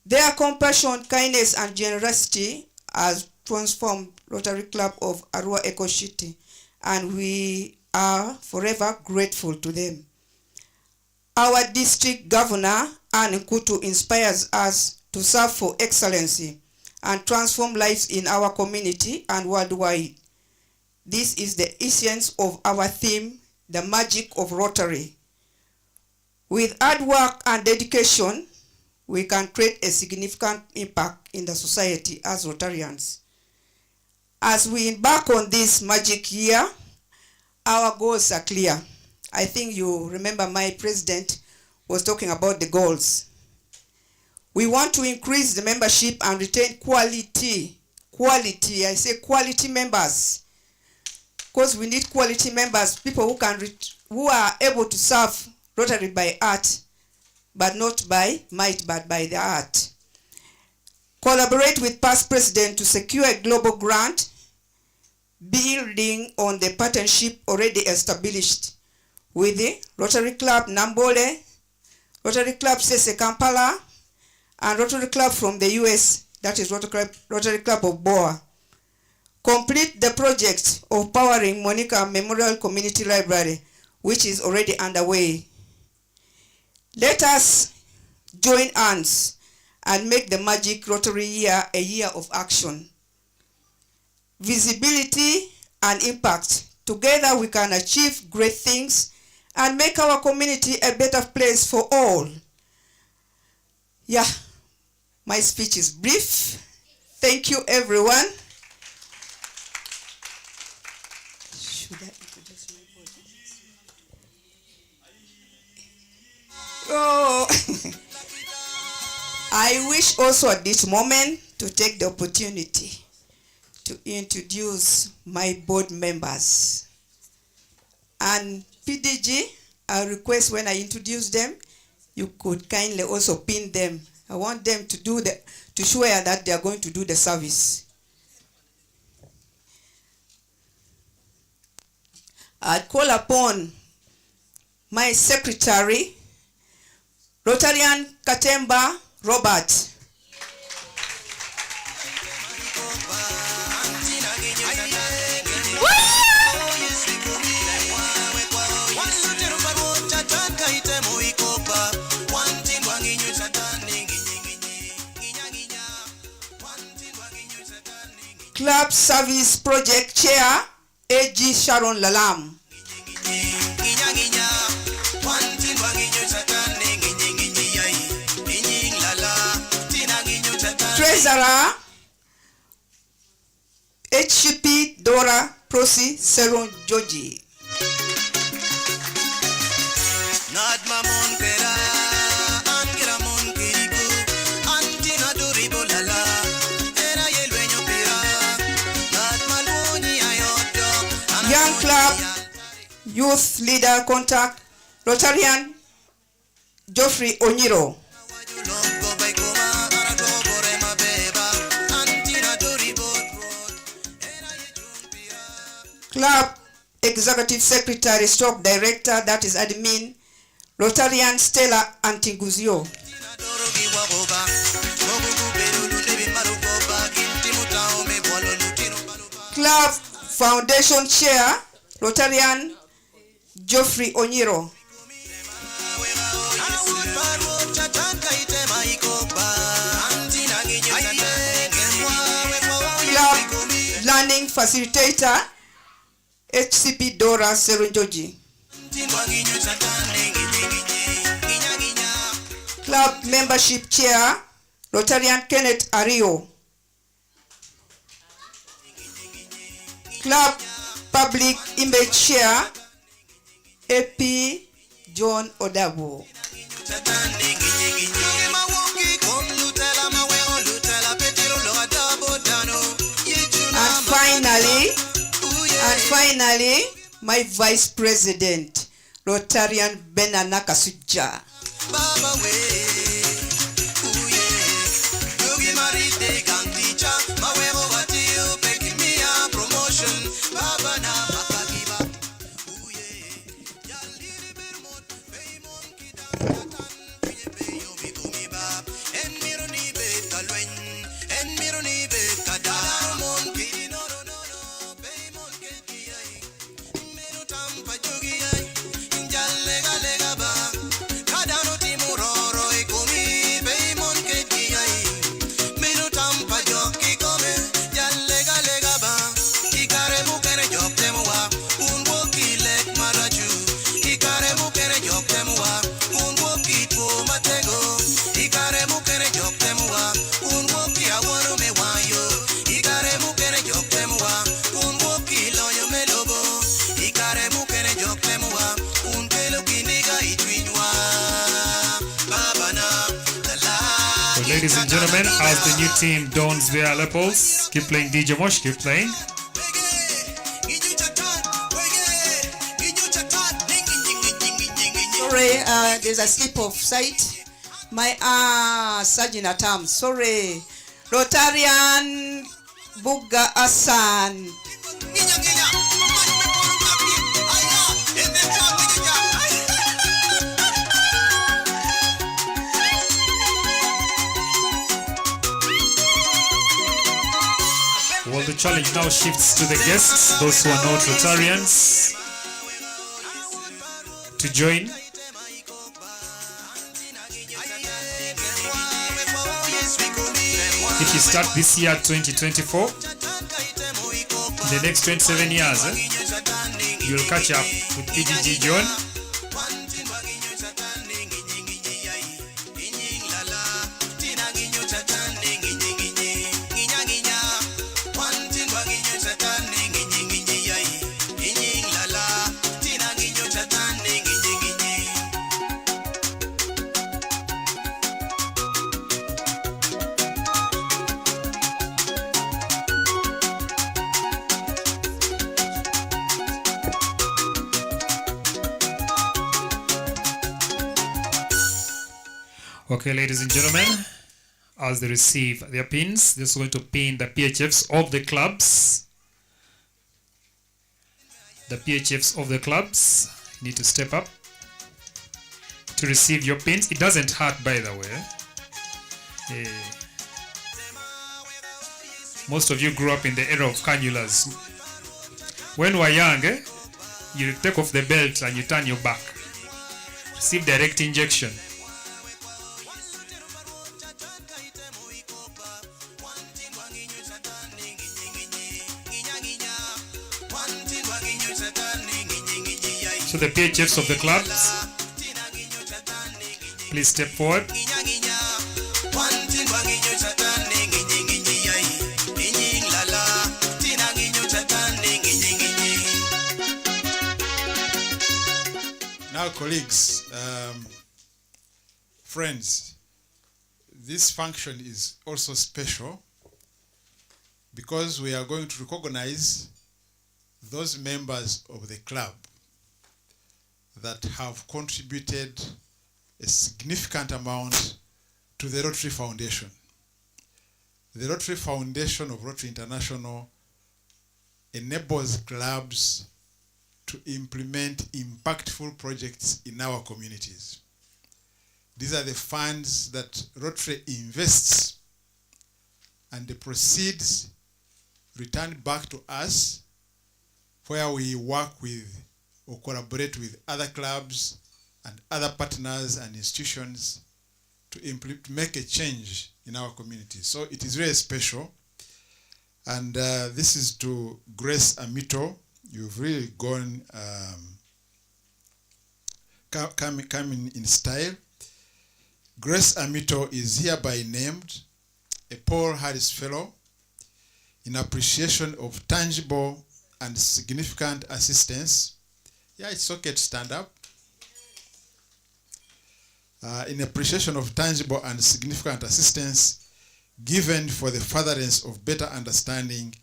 their compassion, kindness, and generosity has transformed Rotary Club of Arua Eco City, and we are forever grateful to them. Our district governor, Ann Nkutu, inspires us to serve for excellency and transform lives in our community and worldwide. This is the essence of our theme, the magic of Rotary. With hard work and dedication, we can create a significant impact in the society as Rotarians. As we embark on this magic year, our goals are clear. I think you remember my president was talking about the goals. We want to increase the membership and retain quality, I say quality members. Because we need quality members, people who are able to serve Rotary by heart, but not by might, but by the heart. Collaborate with past president to secure a global grant, building on the partnership already established with the Rotary Club Nambole, Rotary Club Sese Kampala, and Rotary Club from the US, that is Rotary Club of Boa. Complete the project of powering Monica Memorial Community Library, which is already underway. Let us join hands and make the magic Rotary year a year of action. Visibility and impact. Together we can achieve great things and make our community a better place for all. Yeah, my speech is brief. Thank you, everyone. Should I introduce my body? Oh, I wish also at this moment to take the opportunity to introduce my board members. And PDG, I request when I introduce them, you could kindly also pin them. I want them to swear that they are going to do the service. I call upon my secretary, Rotarian Katemba Robert. Club Service Project Chair, AG Sharon Lalam. Treasurer, HCP Dora Prosi Seron Joji. Young Club Youth Leader Contact, Rotarian Geoffrey Onyiro. Club Executive Secretary Stroke Director, that is admin, Rotarian Stella Antiguzio. Club Foundation Chair, Rotarian Geoffrey Onyiro. Club Learning Facilitator, HCP Dora Serunjoji. Club Membership Chair, Rotarian Kenneth Ario. Club Public Image Chair, AP John Odabo. And finally, my Vice President, Rotarian Benana Kasuja. ladies and gentlemen, as the new team dons their lapels, keep playing DJ Mosh, keep playing. Sorry, there's a slip of sight. My Sergeant at arms. Sorry. Rotarian Buga Asan. Well, the challenge now shifts to the guests, those who are not Rotarians, to join. If you start this year 2024, in the next 27 years, you'll catch up with PGG John. Okay, ladies and gentlemen, as they receive their pins, they're going to pin the PHFs of the clubs. The PHFs of the clubs need to step up to receive your pins. It doesn't hurt, by the way. Most of you grew up in the era of cannulas. When we were young, you take off the belt and you turn your back. Receive direct injection. So the PHFs of the clubs, please step forward. Now, colleagues, friends, this function is also special because we are going to recognize those members of the club that have contributed a significant amount to the Rotary Foundation. The Rotary Foundation of Rotary International enables clubs to implement impactful projects in our communities. These are the funds that Rotary invests, and the proceeds return back to us, where we work with or collaborate with other clubs and other partners and institutions to make a change in our community. So it is very special. And this is to Grace Amito. You've really gone coming in style. Grace Amito is hereby named a Paul Harris Fellow in appreciation of tangible and significant assistance. Yeah, it's okay to stand up. In appreciation of tangible and significant assistance given for the furtherance of better understanding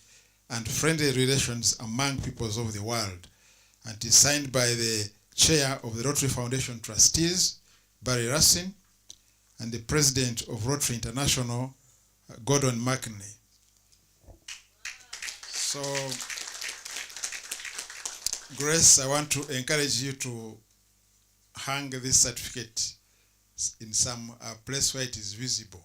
and friendly relations among peoples of the world. And it is signed by the Chair of the Rotary Foundation Trustees, Barry Racine, and the President of Rotary International, Gordon McNey. So, Grace, I want to encourage you to hang this certificate in some place where it is visible,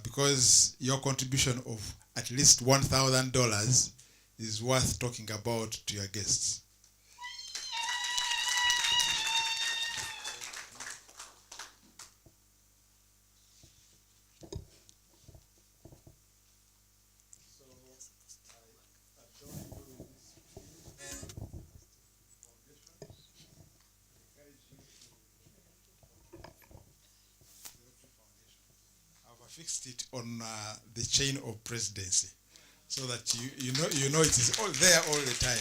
because your contribution of at least $1,000 is worth talking about to your guests. Fixed it on the chain of presidency, so that you know it is all there all the time.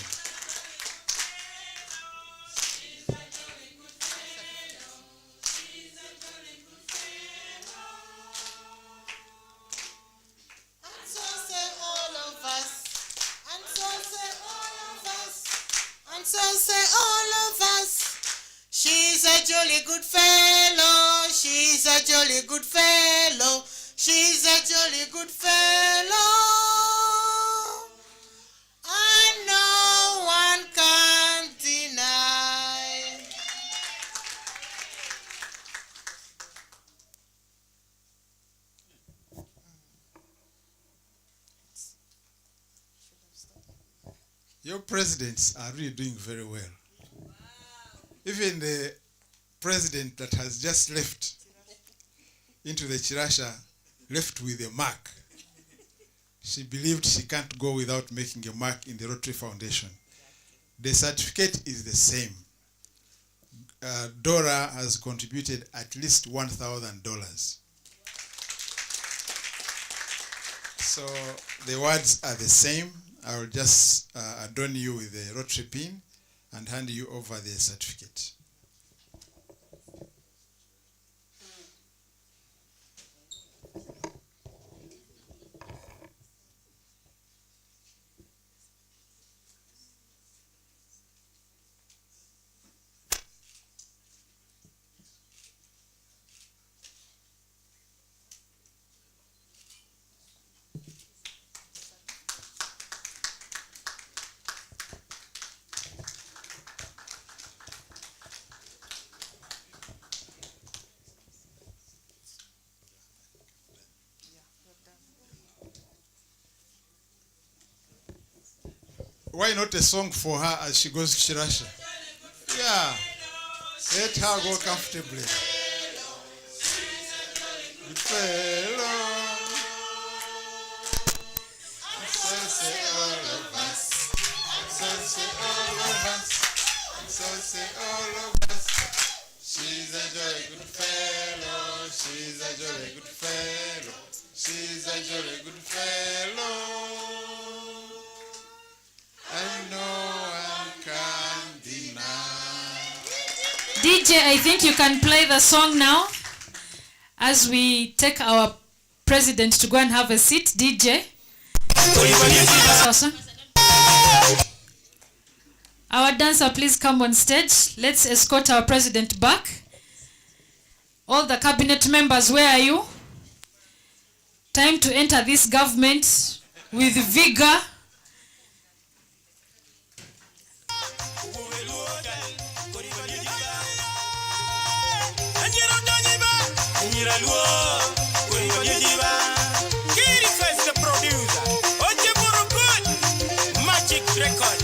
She's a jolly good fellow. She's a jolly good fellow. She's a jolly good fellow. And no one can deny. Your presidents are really doing very well. Even the president that has just left into the Chirasha left with a mark. She believed she can't go without making a mark in the Rotary Foundation. The certificate is the same. Dora has contributed at least $1,000. So the words are the same. I will just adorn you with the Rotary pin and hand you over the certificate. Why not a song for her as she goes to Chirasha? Yeah. Let her go comfortably. Good fellow. So say all of us. So say all of us. So say all of us. She's a jolly good fellow. She's a jolly good fellow. She's a jolly good fellow. And no one can deny. DJ, I think you can play the song now as we take our president to go and have a seat. DJ. Our dancer, please come on stage. Let's escort our president back. All the cabinet members, where are you? Time to enter this government with vigor. Magic record.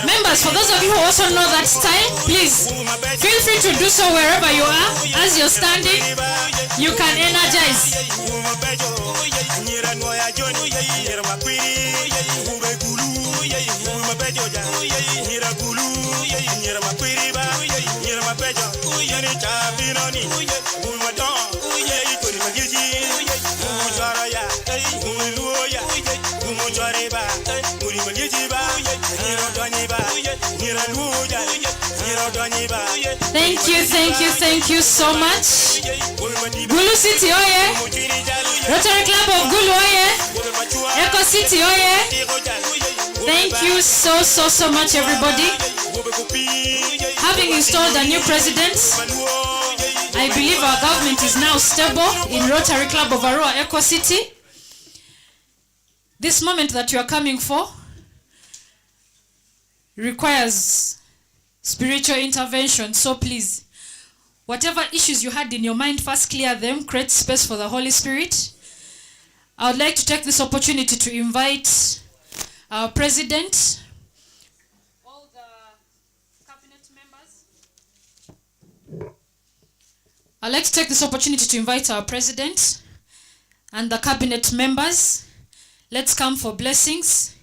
Members, for those of you who also know that style, please feel free to do so wherever you are. As you're standing, you can energize. Thank you so much. Gulu City, oye. Rotary Club of Gulu, oye. Eco City, oye. Thank you so much, everybody. Having installed a new president, I believe our government is now stable in Rotary Club of Arua, Eco City. This moment that you are coming for requires spiritual intervention. So please, whatever issues you had in your mind, first clear them, create space for the Holy Spirit. I would like to take this opportunity to invite our president, I'd like to take this opportunity to invite our president and the cabinet members. Let's come for blessings.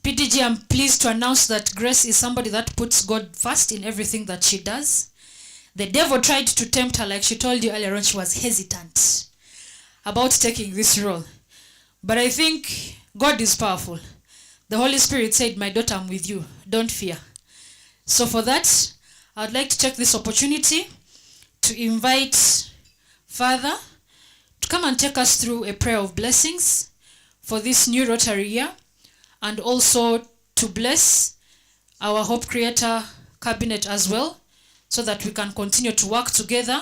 PDG, I'm pleased to announce that Grace is somebody that puts God first in everything that she does. The devil tried to tempt her, like she told you earlier on, she was hesitant about taking this role. But I think God is powerful. The Holy Spirit said, my daughter, I'm with you. Don't fear. So for that, I'd like to take this opportunity to invite Father to come and take us through a prayer of blessings for this new Rotary year, and also to bless our Hope Creator cabinet as well, so that we can continue to work together,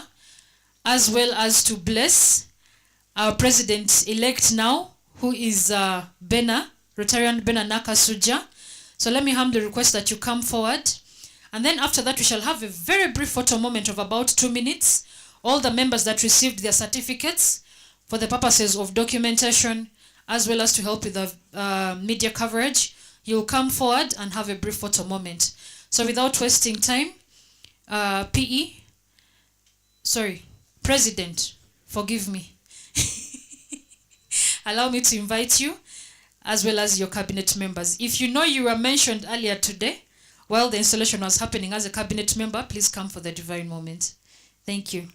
as well as to bless our president-elect now, who is Rotarian Bena Nakasuja. So let me humbly request that you come forward. And then after that, we shall have a very brief photo moment of about 2 minutes. All the members that received their certificates for the purposes of documentation, as well as to help with the media coverage, you'll come forward and have a brief photo moment. So without wasting time, President, forgive me. Allow me to invite you, as well as your cabinet members. If you know you were mentioned earlier today, while the installation was happening as a cabinet member, please come for the divine moment. Thank you.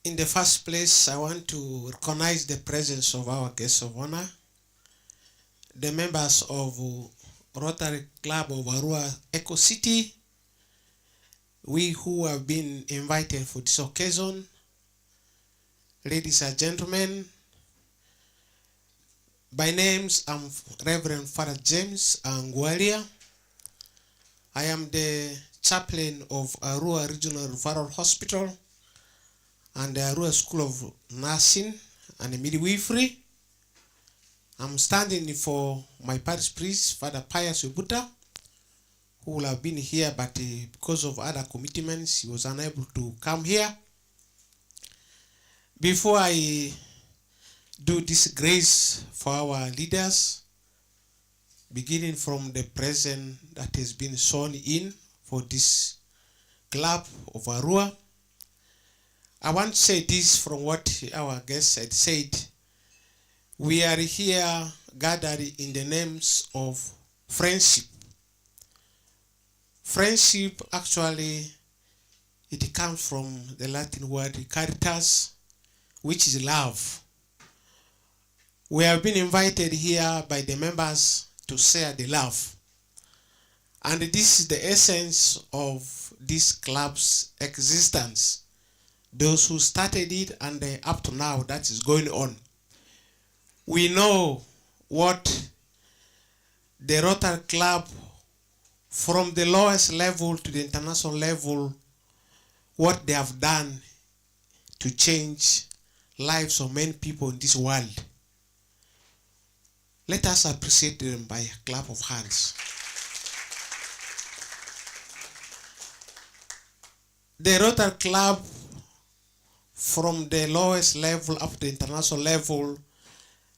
In the first place, I want to recognize the presence of our guests of honor, the members of Rotary Club of Arua Eco City, we who have been invited for this occasion, ladies and gentlemen. By names, I'm Reverend Father James Angwalia. I am the chaplain of Arua Regional Referral Hospital and the Arua School of Nursing and Midwifery. I'm standing for my parish priest, Father Pius Ubuta, who will have been here, but because of other commitments, he was unable to come here. Before I do this grace for our leaders, beginning from the present that has been sworn in for this club of Arua, I want to say this from what our guests had said. We are here gathered in the names of friendship. Friendship, actually, it comes from the Latin word caritas, which is love. We have been invited here by the members to share the love. And this is the essence of this club's existence. Those who started it and up to now, that is going on. We know what the Rotary Club, from the lowest level to the international level, what they have done to change lives of many people in this world. Let us appreciate them by a clap of hands. The Rotary Club, from the lowest level up to the international level,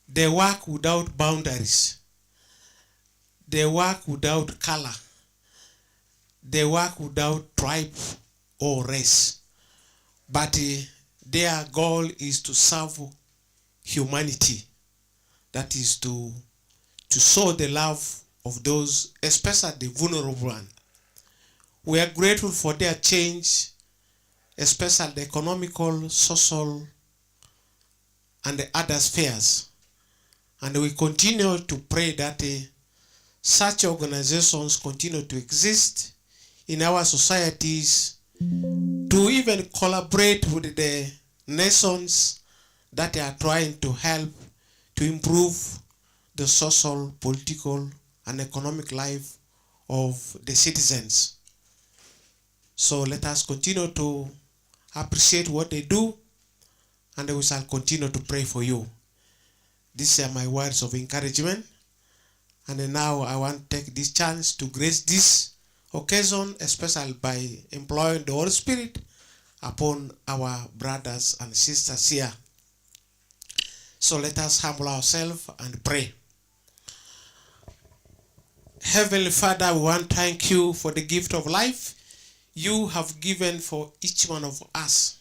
they work without boundaries. They work without color. They work without tribe or race. But their goal is to serve humanity. That is to show the love of those, especially the vulnerable one. We are grateful for their change, especially the economical, social, and the other spheres. And we continue to pray that such organizations continue to exist in our societies, to even collaborate with the nations that are trying to help to improve the social, political, and economic life of the citizens. So let us continue to appreciate what they do, and we shall continue to pray for you. These are my words of encouragement. And now I want to take this chance to grace this occasion, especially by employing the Holy Spirit upon our brothers and sisters here. So let us humble ourselves and pray. Heavenly Father, we want to thank you for the gift of life you have given for each one of us.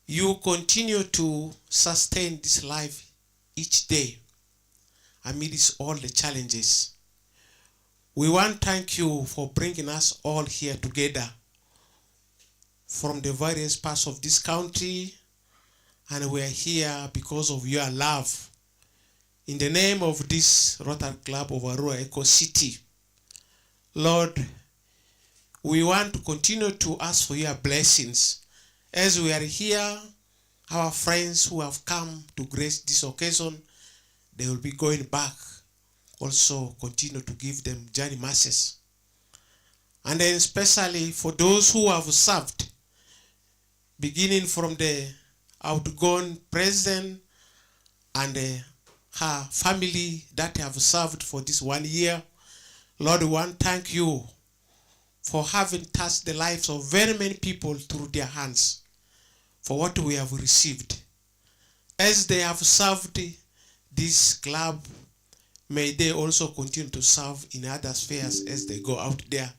You continue to sustain this life each day amidst all the challenges. We want to thank you for bringing us all here together from the various parts of this country, and we are here because of your love. In the name of this Rotary Club of Arua Eco City, Lord, we want to continue to ask for your blessings. As we are here, our friends who have come to grace this occasion, they will be going back. Also continue to give them journey masses. And then especially for those who have served, beginning from the outgone president and her family that have served for this 1 year. Lord, we want to thank you for having touched the lives of very many people through their hands, for what we have received. As they have served this club, may they also continue to serve in other spheres as they go out there.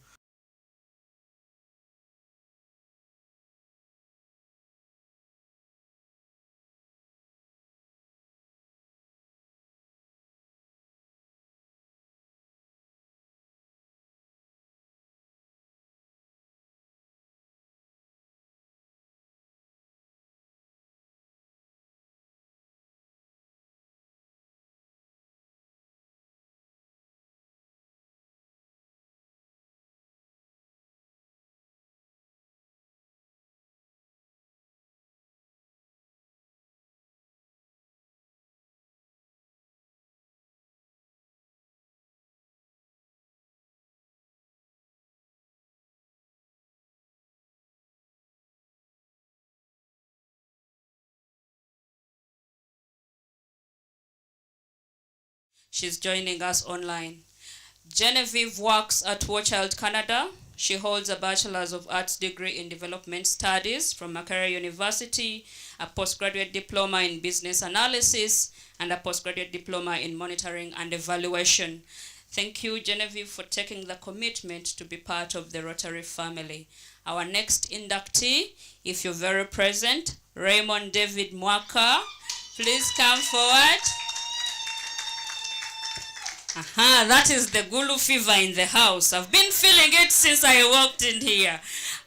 She's joining us online. Genevieve works at Warchild Canada. She holds a Bachelor's of Arts degree in Development Studies from Makerere University, a postgraduate diploma in Business Analysis, and a postgraduate diploma in Monitoring and Evaluation. Thank you, Genevieve, for taking the commitment to be part of the Rotary family. Our next inductee, if you're very present, Raymond David Mwaka. Please come forward. That is the Gulu fever in the house. I've been feeling it since I walked in here.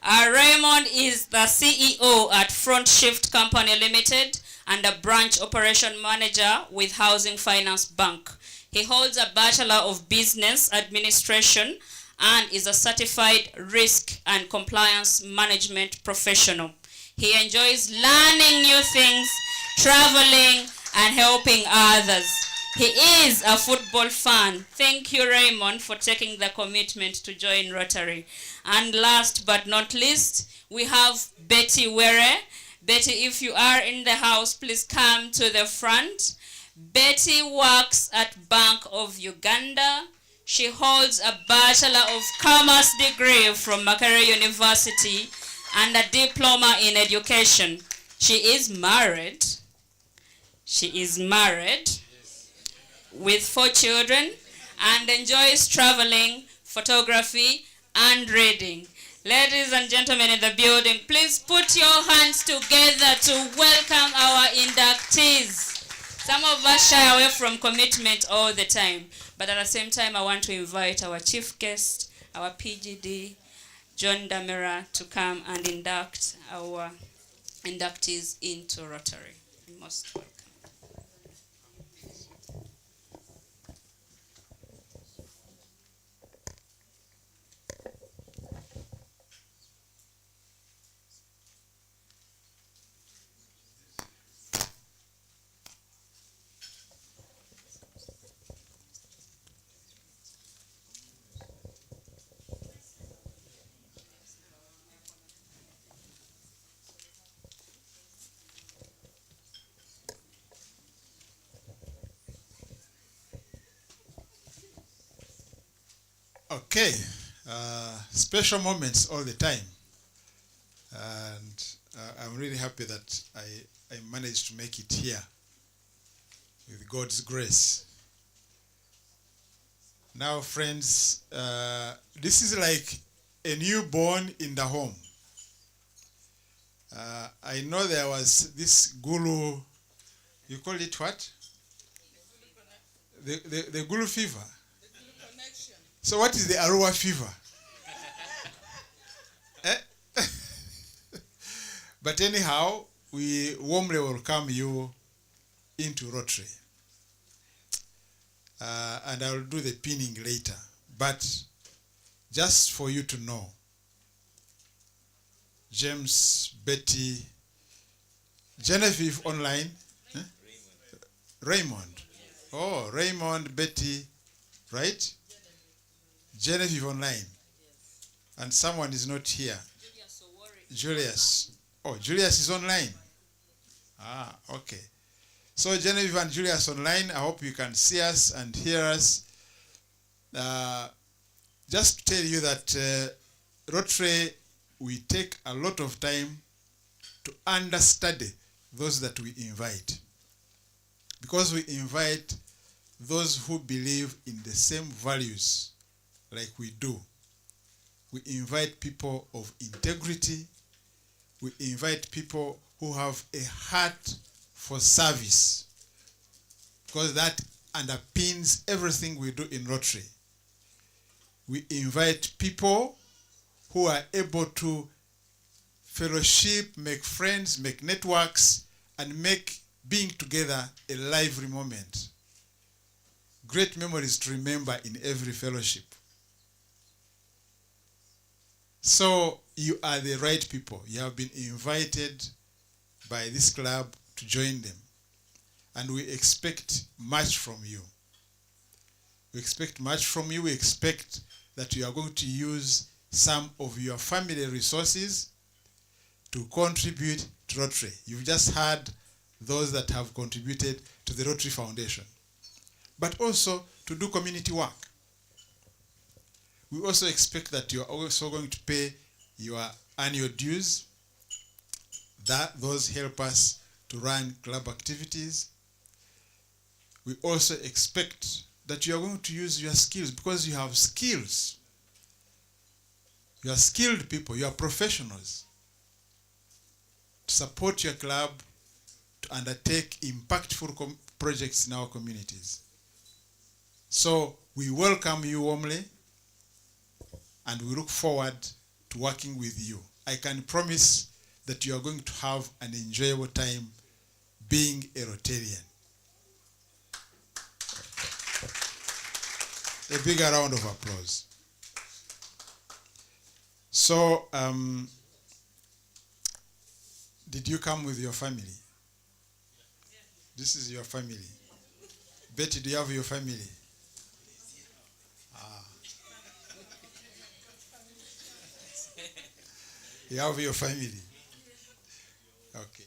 Raymond is the CEO at Front Shift Company Limited and a branch operation manager with Housing Finance Bank. He holds a Bachelor of Business Administration and is a certified risk and compliance management professional. He enjoys learning new things, traveling, and helping others. He is a football fan. Thank you, Raymond, for taking the commitment to join Rotary. And last but not least, we have Betty Were. Betty, if you are in the house, please come to the front. Betty works at Bank of Uganda. She holds a Bachelor of Commerce degree from Makerere University and a diploma in education. She is married. With 4 children and enjoys traveling, photography, and reading. Ladies and gentlemen in the building, please put your hands together to welcome our inductees. Some of us shy away from commitment all the time, but at the same time, I want to invite our chief guest, our PGD, John Damera to come and induct our inductees into Rotary. You're most welcome. Okay, special moments all the time, and I'm really happy that I managed to make it here with God's grace. Now, friends, this is like a newborn in the home. I know there was this gulu, you call it what? The gulu fever. So what is the Arua fever? But anyhow, we warmly welcome you into Rotary. And I will do the pinning later. But just for you to know, James, Betty, Genevieve online, Raymond. Oh, Raymond, Betty, right? Genevieve online. And someone is not here. Julius. Oh, Julius is online. Ah, okay. So Genevieve and Julius online, I hope you can see us and hear us. Just to tell you that Rotary, we take a lot of time to understudy those that we invite. Because we invite those who believe in the same values like we do. We invite people of integrity. We invite people who have a heart for service, because that underpins everything we do in Rotary. We invite people who are able to fellowship, make friends, make networks, and make being together a lively moment. Great memories to remember in every fellowship. So you are the right people. You have been invited by this club to join them. And we expect much from you. We expect much from you. We expect that you are going to use some of your family resources to contribute to Rotary. You've just heard those that have contributed to the Rotary Foundation. But also to do community work. We also expect that you are also going to pay your annual dues. Those help us to run club activities. We also expect that you are going to use your skills, because you have skills. You are skilled people, you are professionals, to support your club to undertake impactful projects in our communities. So we welcome you warmly, and we look forward to working with you. I can promise that you are going to have an enjoyable time being a Rotarian. A bigger round of applause. So, did you come with your family? This is your family. Betty, do you have your family? You have your family. Okay.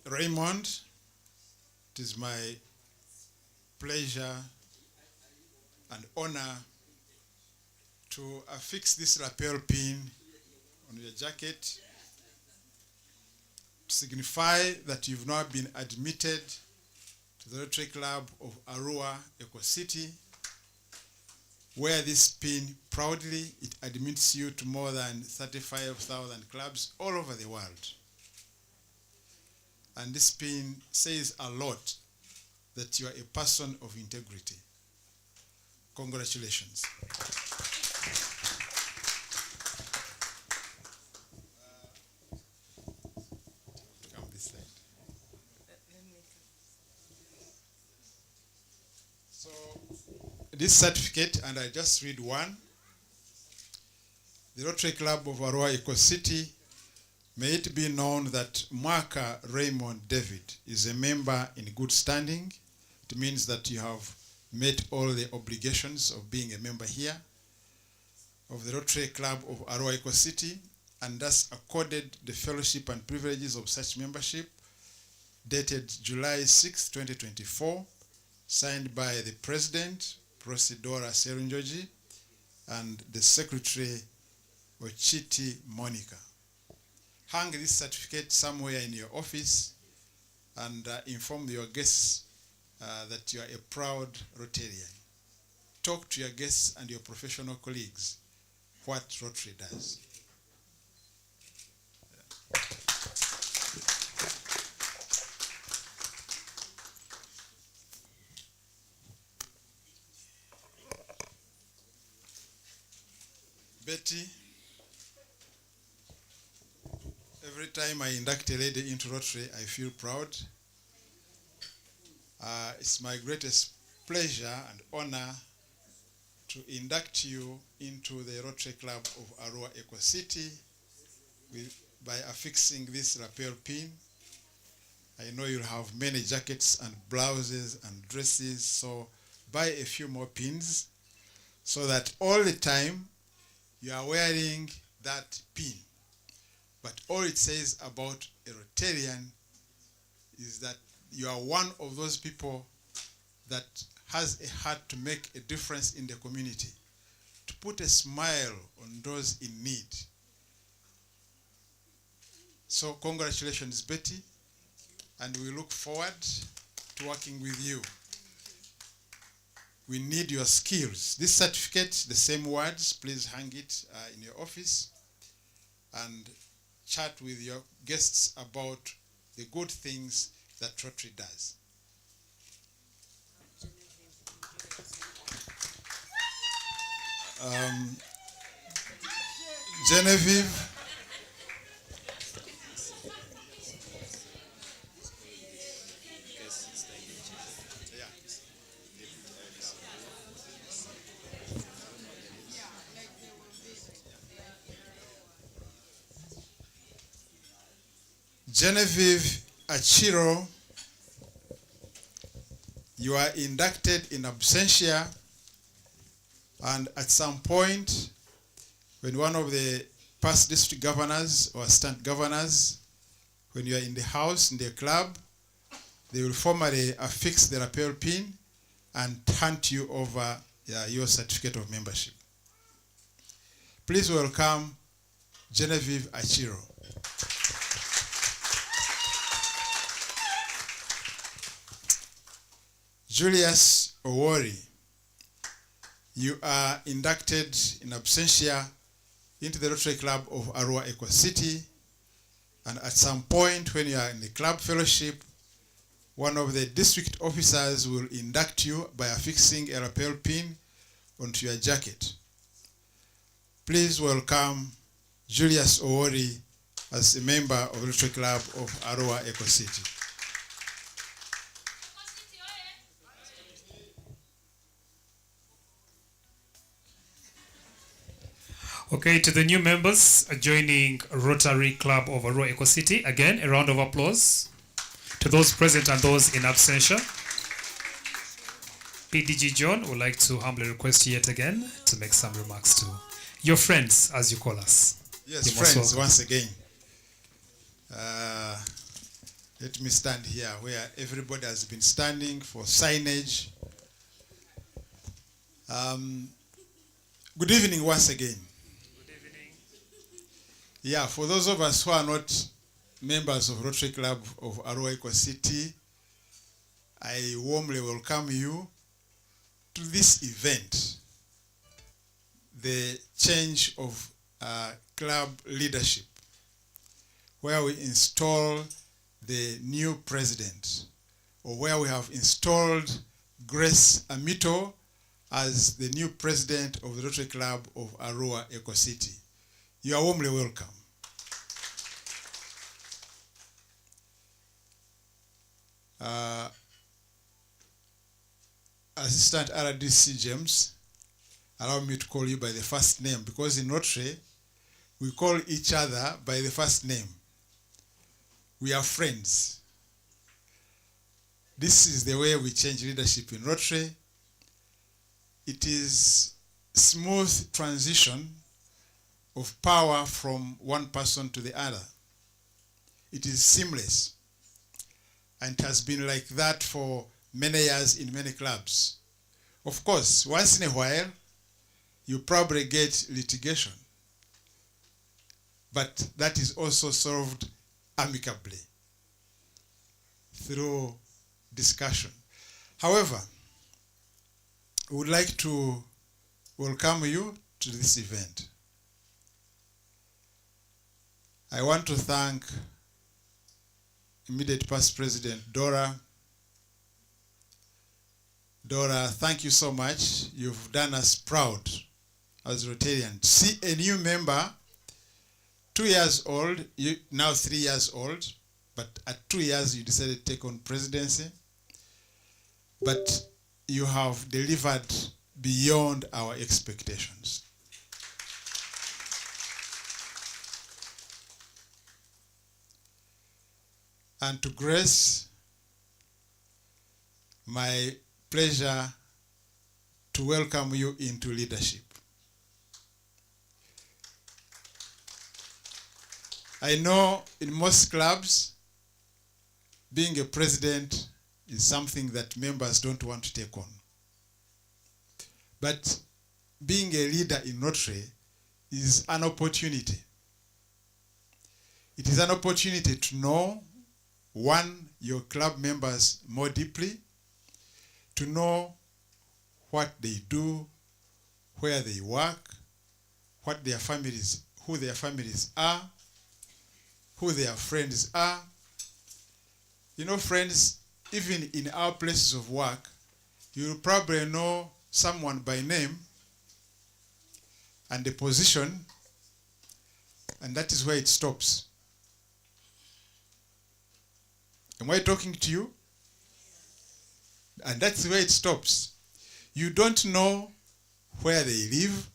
Raymond, it is my pleasure and honor to affix this lapel pin on your jacket to signify that you've now been admitted to the Rotary Club of Arua, Eco City. Wear this pin proudly. It admits you to more than 35,000 clubs all over the world. And this pin says a lot that you are a person of integrity. Congratulations. Come this side. So this certificate, and I just read one. The Rotary Club of Arua Eco City, may it be known that Mwaka Raymond David is a member in good standing. It means that you have met all the obligations of being a member here of the Rotary Club of Arua Eco City, and thus accorded the fellowship and privileges of such membership, dated July 6, 2024, signed by the President, Prosidora Serunjoji, and the Secretary, Ochiti Monica. Hang this certificate somewhere in your office and inform your guests that you are a proud Rotarian. Talk to your guests and your professional colleagues what Rotary does. Betty, every time I induct a lady into Rotary, I feel proud. It's my greatest pleasure and honor to induct you into the Rotary Club of Arua Eco City by affixing this lapel pin. I know you'll have many jackets and blouses and dresses, so buy a few more pins so that all the time you are wearing that pin. But all it says about a Rotarian is that you are one of those people that has a heart to make a difference in the community, to put a smile on those in need. So congratulations, Betty, and we look forward to working with you. We need your skills. This certificate, the same words, please hang it in your office and chat with your guests about the good things that Rotary does. Genevieve. Genevieve Achiro, you are inducted in absentia, and at some point, when one of the past district governors or assistant governors, when you are in the house, in the club, they will formally affix the lapel pin and hand you over your certificate of membership. Please welcome Genevieve Achiro. Julius Owori, you are inducted in absentia into the Rotary Club of Arua Eco City, and at some point when you are in the club fellowship, one of the district officers will induct you by affixing a lapel pin onto your jacket. Please welcome Julius Owori as a member of the Rotary Club of Arua Eco City. Okay, to the new members joining Rotary Club of Arua Eco City, again, a round of applause. To those present and those in absentia, PDG John would like to humbly request you yet again to make some remarks to your friends, as you call us. Yes, friends, once again. Let me stand here where everybody has been standing for signage. Good evening once again. Yeah, for those of us who are not members of Rotary Club of Arua Eco City, I warmly welcome you to this event, the change of club leadership, where we install the new president or where we have installed Grace Amito as the new president of the Rotary Club of Arua Eco City. You are warmly welcome. Assistant RDC James, allow me to call you by the first name, because in Rotary, we call each other by the first name. We are friends. This is the way we change leadership in Rotary. It is smooth transition of power from one person to the other. It is seamless. And it has been like that for many years in many clubs. Of course, once in a while, you probably get litigation. But that is also solved amicably through discussion. However, we would like to welcome you to this event. I want to thank immediate past President Dora. Dora, thank you so much. You've done us proud as Rotarians. See a new member, 2 years old, now 3 years old, but at 2 years you decided to take on presidency. But you have delivered beyond our expectations. And to Grace, my pleasure to welcome you into leadership. I know in most clubs, being a president is something that members don't want to take on. But being a leader in Rotary is an opportunity. It is an opportunity to know, one, your club members more deeply, to know what they do, where they work, what their families, who their families are, who their friends are. You know, friends, even in our places of work, you'll probably know someone by name and the position, and that is where it stops. Am I talking to you? And that's where it stops. You don't know where they live.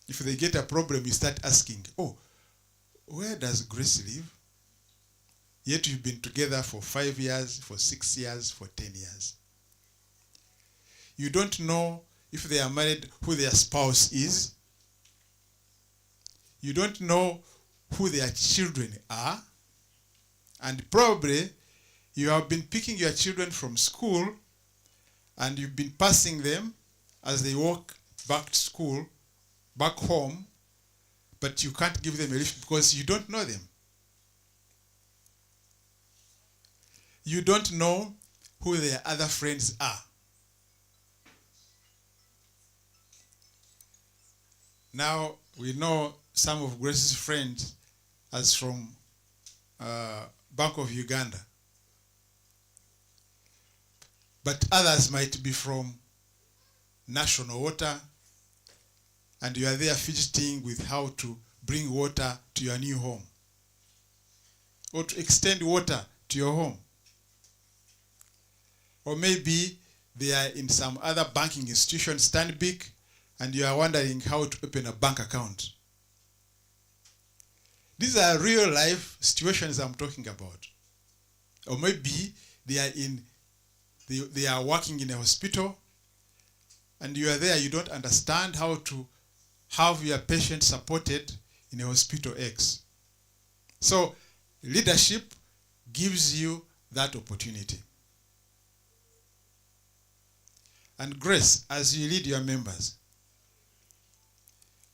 If they get a problem, you start asking, oh, where does Grace live? Yet you've been together for 5 years, for 6 years, for 10 years. You don't know if they are married, who their spouse is. You don't know who their children are. And probably you have been picking your children from school and you've been passing them as they walk back to school, back home, but you can't give them a lift because you don't know them. You don't know who their other friends are. Now, we know some of Grace's friends as from Bank of Uganda. But others might be from National Water, and you are there fidgeting with how to bring water to your new home, or to extend water to your home. Or maybe they are in some other banking institution, Stanbic, and you are wondering how to open a bank account. These are real life situations I'm talking about. Or maybe they are working in a hospital and you are there, you don't understand how to have your patient supported in a hospital X. So leadership gives you that opportunity. And Grace, as you lead your members,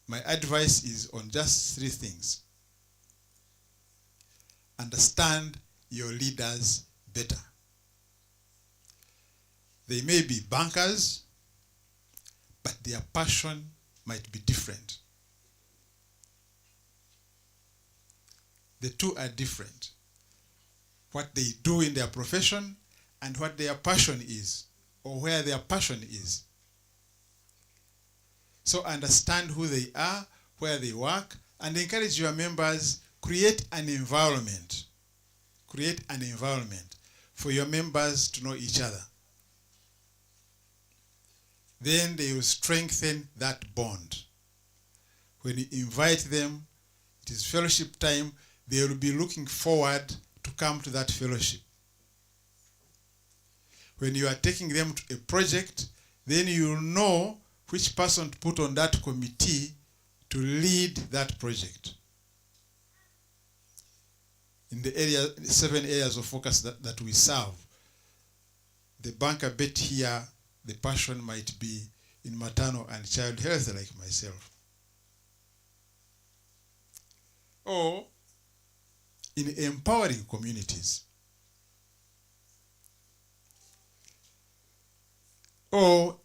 my advice is on just 3 things. Understand your leaders better. They may be bankers, but their passion might be different. The two are different. What they do in their profession and what their passion is, or where their passion is. So understand who they are, where they work, and encourage your members, create an environment for your members to know each other. Then they will strengthen that bond. When you invite them, it is fellowship time, they will be looking forward to come to that fellowship. When you are taking them to a project, then you will know which person to put on that committee to lead that project. In the 7 areas of focus that we serve, the banker bet here, the passion might be in maternal and child health, like myself. Or in empowering communities. Or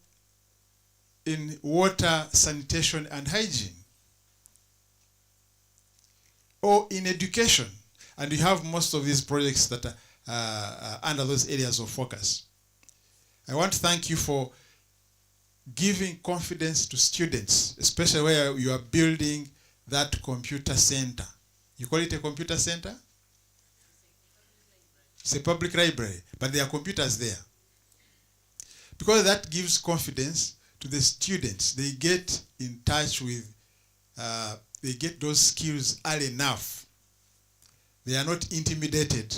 in water, sanitation, and hygiene. Or in education. And you have most of these projects that are under those areas of focus. I want to thank you for giving confidence to students, especially where you are building that computer center. You call it a computer center? It's a public library, but there are computers there. Because that gives confidence to the students. They get in touch with, they get those skills early enough. They are not intimidated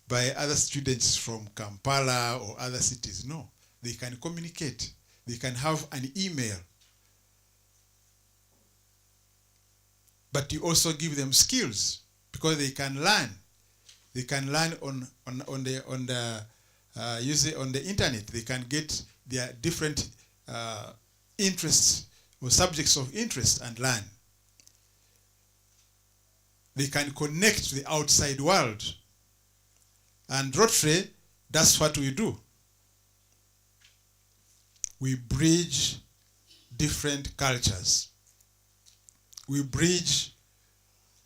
by other students from Kampala or other cities. No, they can communicate. They can have an email. But you also give them skills because they can learn. They can learn on the internet. They can get their different interests or subjects of interest and learn. They can connect to the outside world. And Rotary, that's what we do. We bridge different cultures. We bridge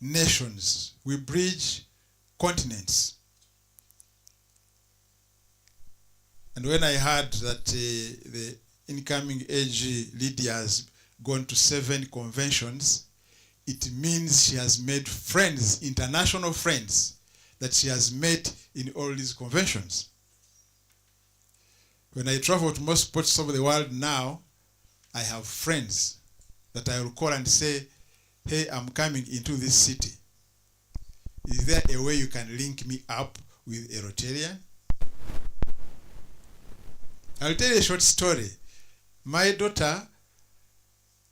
nations. We bridge continents. And when I heard that the incoming AG Lydia has gone to 7 conventions, it means she has made friends, international friends, that she has met in all these conventions. When I travel to most parts of the world now, I have friends that I will call and say, hey, I'm coming into this city. Is there a way you can link me up with a Rotarian? I'll tell you a short story. My daughter,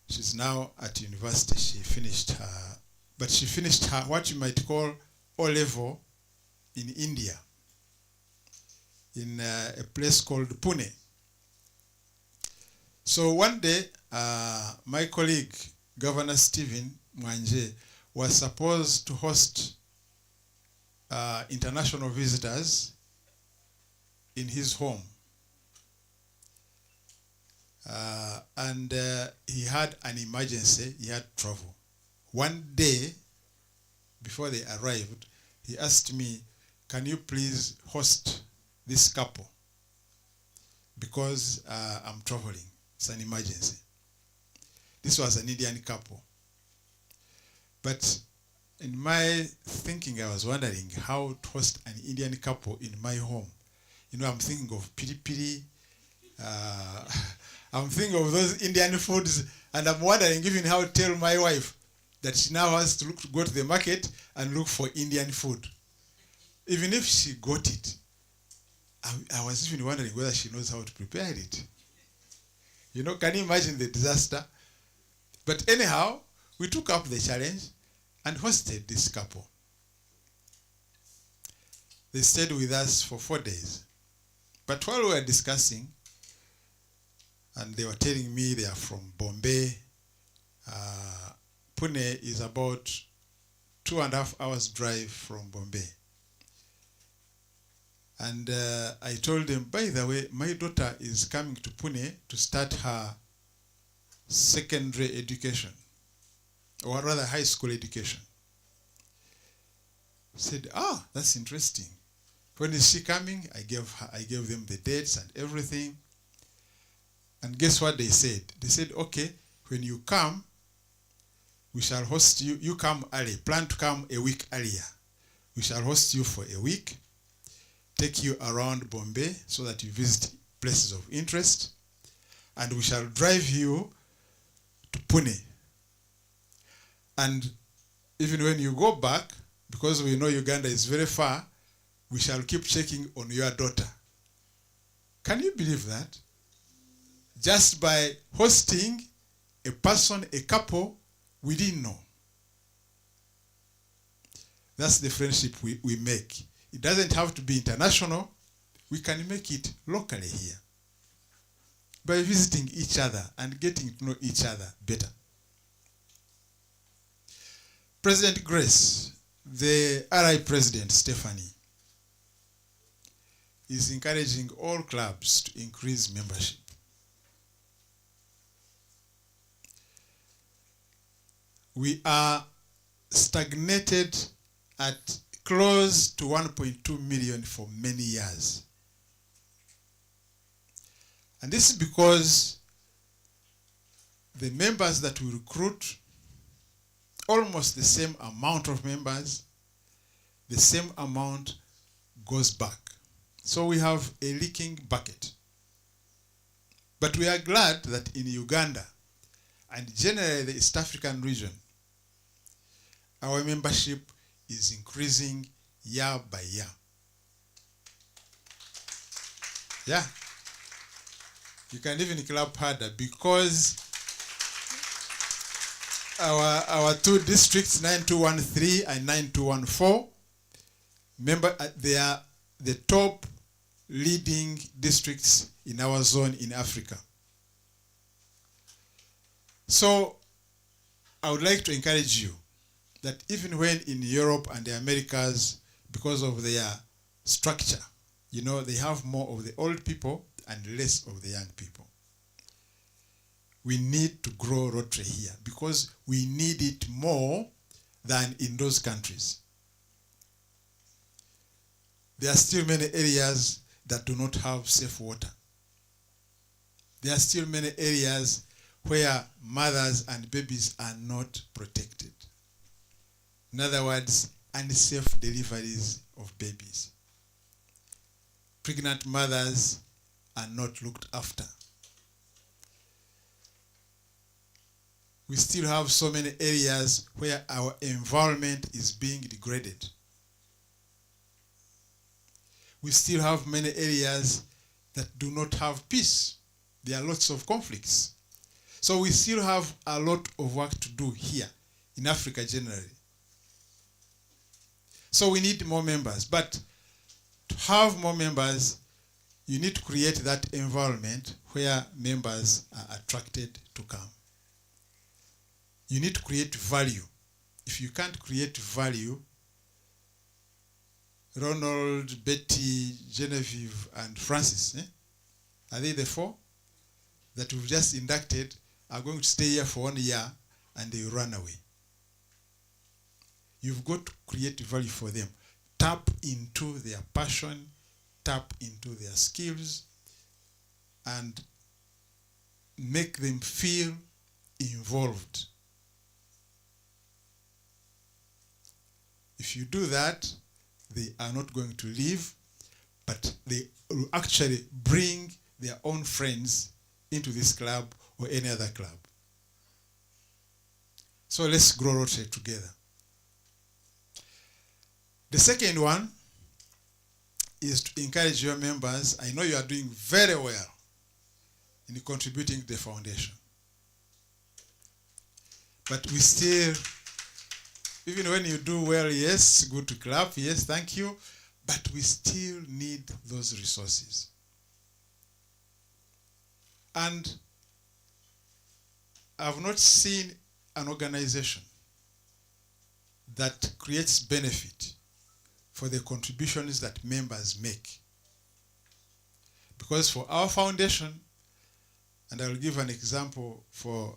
she's now at university. She finished her, what you might call O-level in India, in a place called Pune. So one day, my colleague, Governor Stephen Mwanje, was supposed to host international visitors in his home. And he had an emergency, he had trouble. One day, before they arrived, he asked me, can you please host this couple? Because I'm traveling, it's an emergency. This was an Indian couple. But in my thinking, I was wondering how to host an Indian couple in my home. You know, I'm thinking of piri piri, I'm thinking of those Indian foods, and I'm wondering even how to tell my wife that she now has to go to the market and look for Indian food. Even if she got it, I was even wondering whether she knows how to prepare it. You know, can you imagine the disaster? But anyhow, we took up the challenge and hosted this couple. They stayed with us for 4 days. But while we were discussing, and they were telling me they are from Bombay. Pune is about 2.5 hours drive from Bombay. And I told them, by the way, my daughter is coming to Pune to start her secondary education, or rather high school education. I said, that's interesting. When is she coming? I gave them the dates and everything. And guess what they said? They said, okay, when you come, we shall host you. You come early. Plan to come a week earlier. We shall host you for a week, take you around Bombay so that you visit places of interest, and we shall drive you to Pune. And even when you go back, because we know Uganda is very far, we shall keep checking on your daughter. Can you believe that? Just by hosting a person, a couple, we didn't know. That's the friendship we make. It doesn't have to be international. We can make it locally here by visiting each other and getting to know each other better. President Grace, the RI President Stephanie, is encouraging all clubs to increase membership. We are stagnated at close to 1.2 million for many years. And this is because the members that we recruit, almost the same amount of members, the same amount goes back. So we have a leaking bucket. But we are glad that in Uganda and generally the East African region, our membership is increasing year by year. Yeah. You can even clap harder because our two districts, 9213 and 9214, remember they are the top leading districts in our zone in Africa. So I would like to encourage you that even when in Europe and the Americas, because of their structure, you know, they have more of the old people and less of the young people. We need to grow Rotary here because we need it more than in those countries. There are still many areas that do not have safe water. There are still many areas where mothers and babies are not protected. In other words, unsafe deliveries of babies. Pregnant mothers are not looked after. We still have so many areas where our environment is being degraded. We still have many areas that do not have peace. There are lots of conflicts. So we still have a lot of work to do here in Africa generally. So we need more members. But to have more members, you need to create that environment where members are attracted to come. You need to create value. If you can't create value, Ronald, Betty, Genevieve, and Francis, are they the four that we've just inducted, are going to stay here for 1 year and they run away? You've got to create value for them. Tap into their passion, tap into their skills, and make them feel involved. If you do that, they are not going to leave, but they will actually bring their own friends into this club or any other club. So let's grow Rotary together. The second one is to encourage your members. I know you are doing very well in contributing to the foundation. But we still, even when you do well, yes, good to clap, yes, thank you, but we still need those resources. And I've not seen an organization that creates benefit for the contributions that members make. Because for our foundation, and I'll give an example for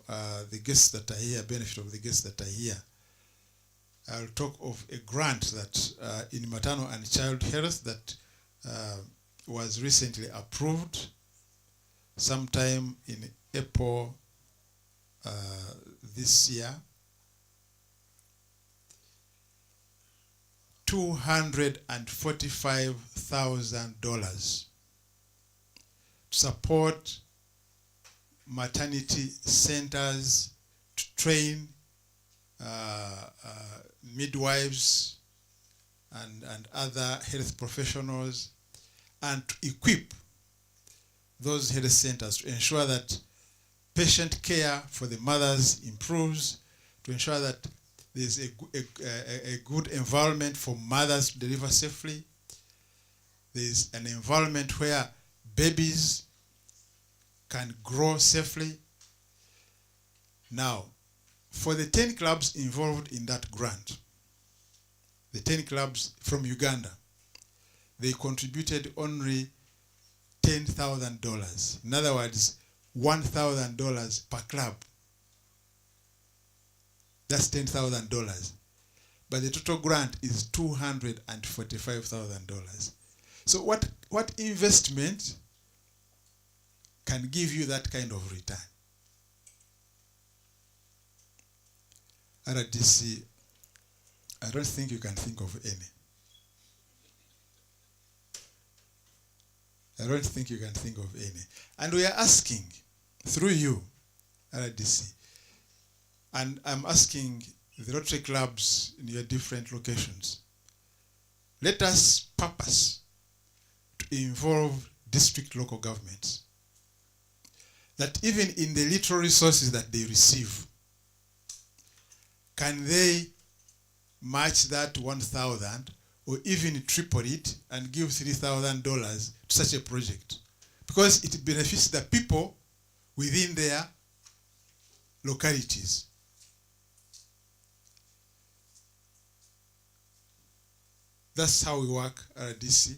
the guests that are here, benefit of the guests that are here. I'll talk of a grant that in maternal and child health that was recently approved sometime in April this year. $245,000 to support maternity centers, to train midwives and other health professionals, and to equip those health centers to ensure that patient care for the mothers improves, to ensure that there's a good environment for mothers to deliver safely. There's an environment where babies can grow safely. Now, for the 10 clubs involved in that grant, the 10 clubs from Uganda, they contributed only $10,000. In other words, $1,000 per club. That's $10,000. But the total grant is $245,000. So what investment can give you that kind of return? RDC, I don't think you can think of any. I don't think you can think of any. And we are asking, through you, RDC, and I'm asking the Rotary clubs in your different locations, let us purpose to involve district local governments, that even in the little resources that they receive, can they match that 1,000 or even triple it and give $3,000 to such a project? Because it benefits the people within their localities. That's how we work at RDC.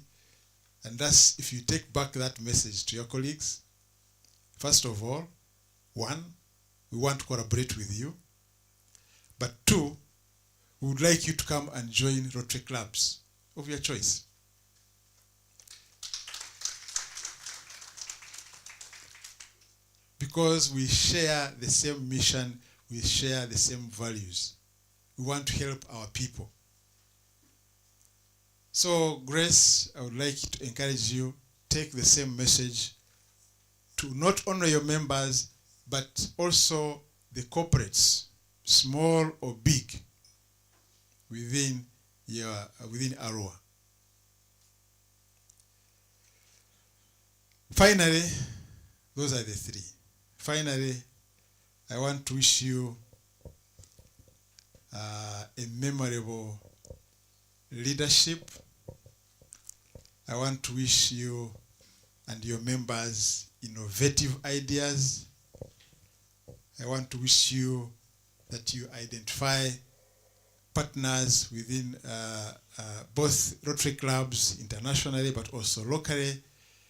And that's, if you take back that message to your colleagues, first of all, one, we want to collaborate with you. But two, we would like you to come and join Rotary clubs of your choice. Because we share the same mission, we share the same values. We want to help our people. So, Grace, I would like to encourage you, take the same message to not only your members, but also the corporates, small or big, within Arua. Finally, those are the three. Finally, I want to wish you a memorable leadership. I want to wish you and your members innovative ideas. I want to wish you that you identify partners within both Rotary clubs internationally but also locally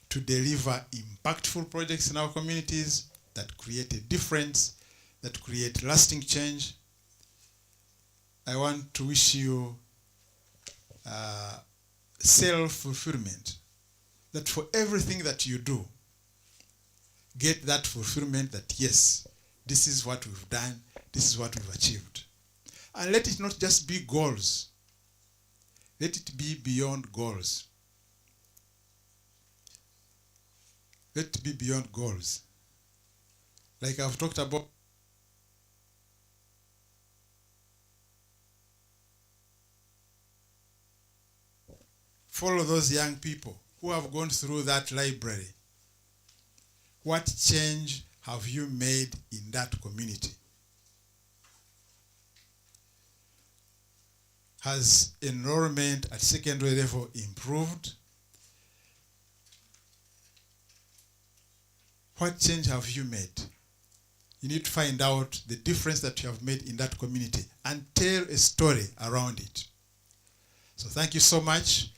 to deliver impactful projects in our communities that create a difference, that create lasting change. I want to wish you self-fulfillment, that for everything that you do, get that fulfillment that yes, this is what we've done, this is what we've achieved. And let it not just be goals. Let it be beyond goals. Let it be beyond goals. Like I've talked about, follow those young people who have gone through that library. What change have you made in that community? Has enrollment at secondary level improved? What change have you made? You need to find out the difference that you have made in that community and tell a story around it. So thank you so much.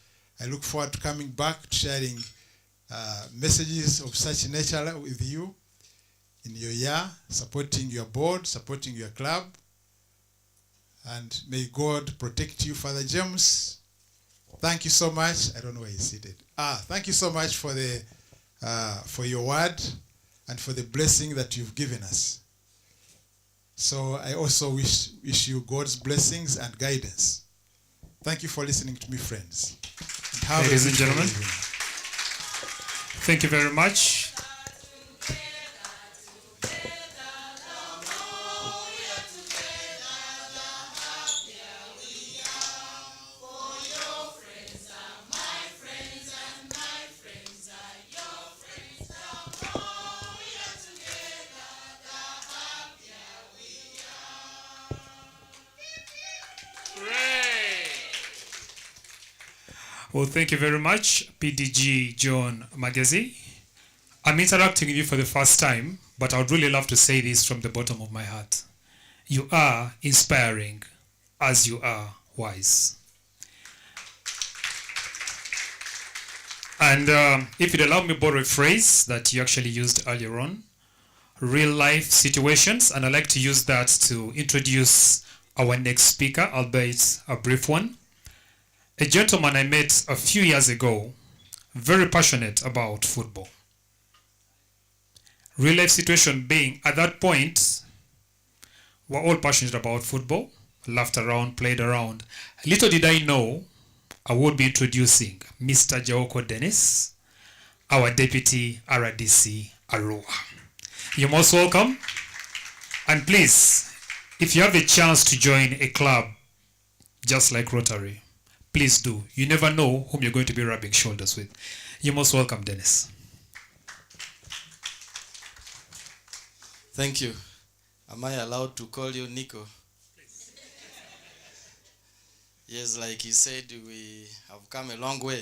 I look forward to coming back to sharing messages of such nature with you in your year, supporting your board, supporting your club. And may God protect you, Father James, Thank you so much. I don't know where he's seated. Thank you so much for the for your word and for the blessing that you've given us. So I also wish you God's blessings and guidance. Thank you for listening to me, friends. And Ladies and gentlemen, thank you very much. Well, thank you very much, PDG John Magazi. I'm interacting with you for the first time, but I would really love to say this from the bottom of my heart. You are inspiring as you are wise. And if you'd allow me to borrow a phrase that you actually used earlier on, real life situations, and I'd like to use that to introduce our next speaker, albeit a brief one. A gentleman I met a few years ago, very passionate about football. Real life situation being, at that point, we're all passionate about football, laughed around, played around. Little did I know, I would be introducing Mr. Jaoko Dennis, our Deputy RDC Arua. You're most welcome. And please, if you have a chance to join a club just like Rotary, please do. You never know whom you're going to be rubbing shoulders with. You're most welcome, Dennis. Thank you. Am I allowed to call you Nico? Yes, like he said, we have come a long way.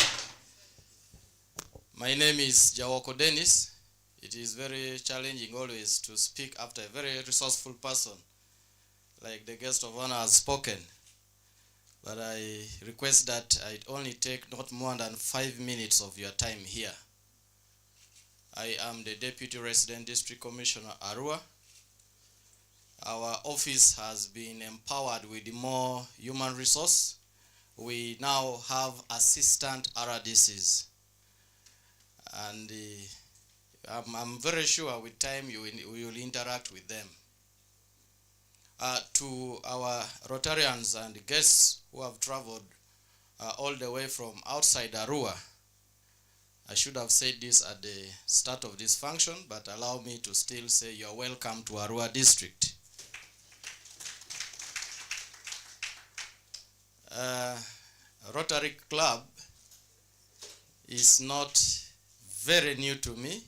My name is Jaoko Dennis. It is very challenging always to speak after a very resourceful person, like the guest of honor has spoken. But I request that I only take not more than 5 minutes of your time here. I am the Deputy Resident District Commissioner Arua. Our office has been empowered with more human resource. We now have assistant RDCs. And I'm very sure with time we will interact with them. To our Rotarians and guests who have traveled all the way from outside Arua, I should have said this at the start of this function, but allow me to still say you're welcome to Arua District. Rotary Club is not very new to me,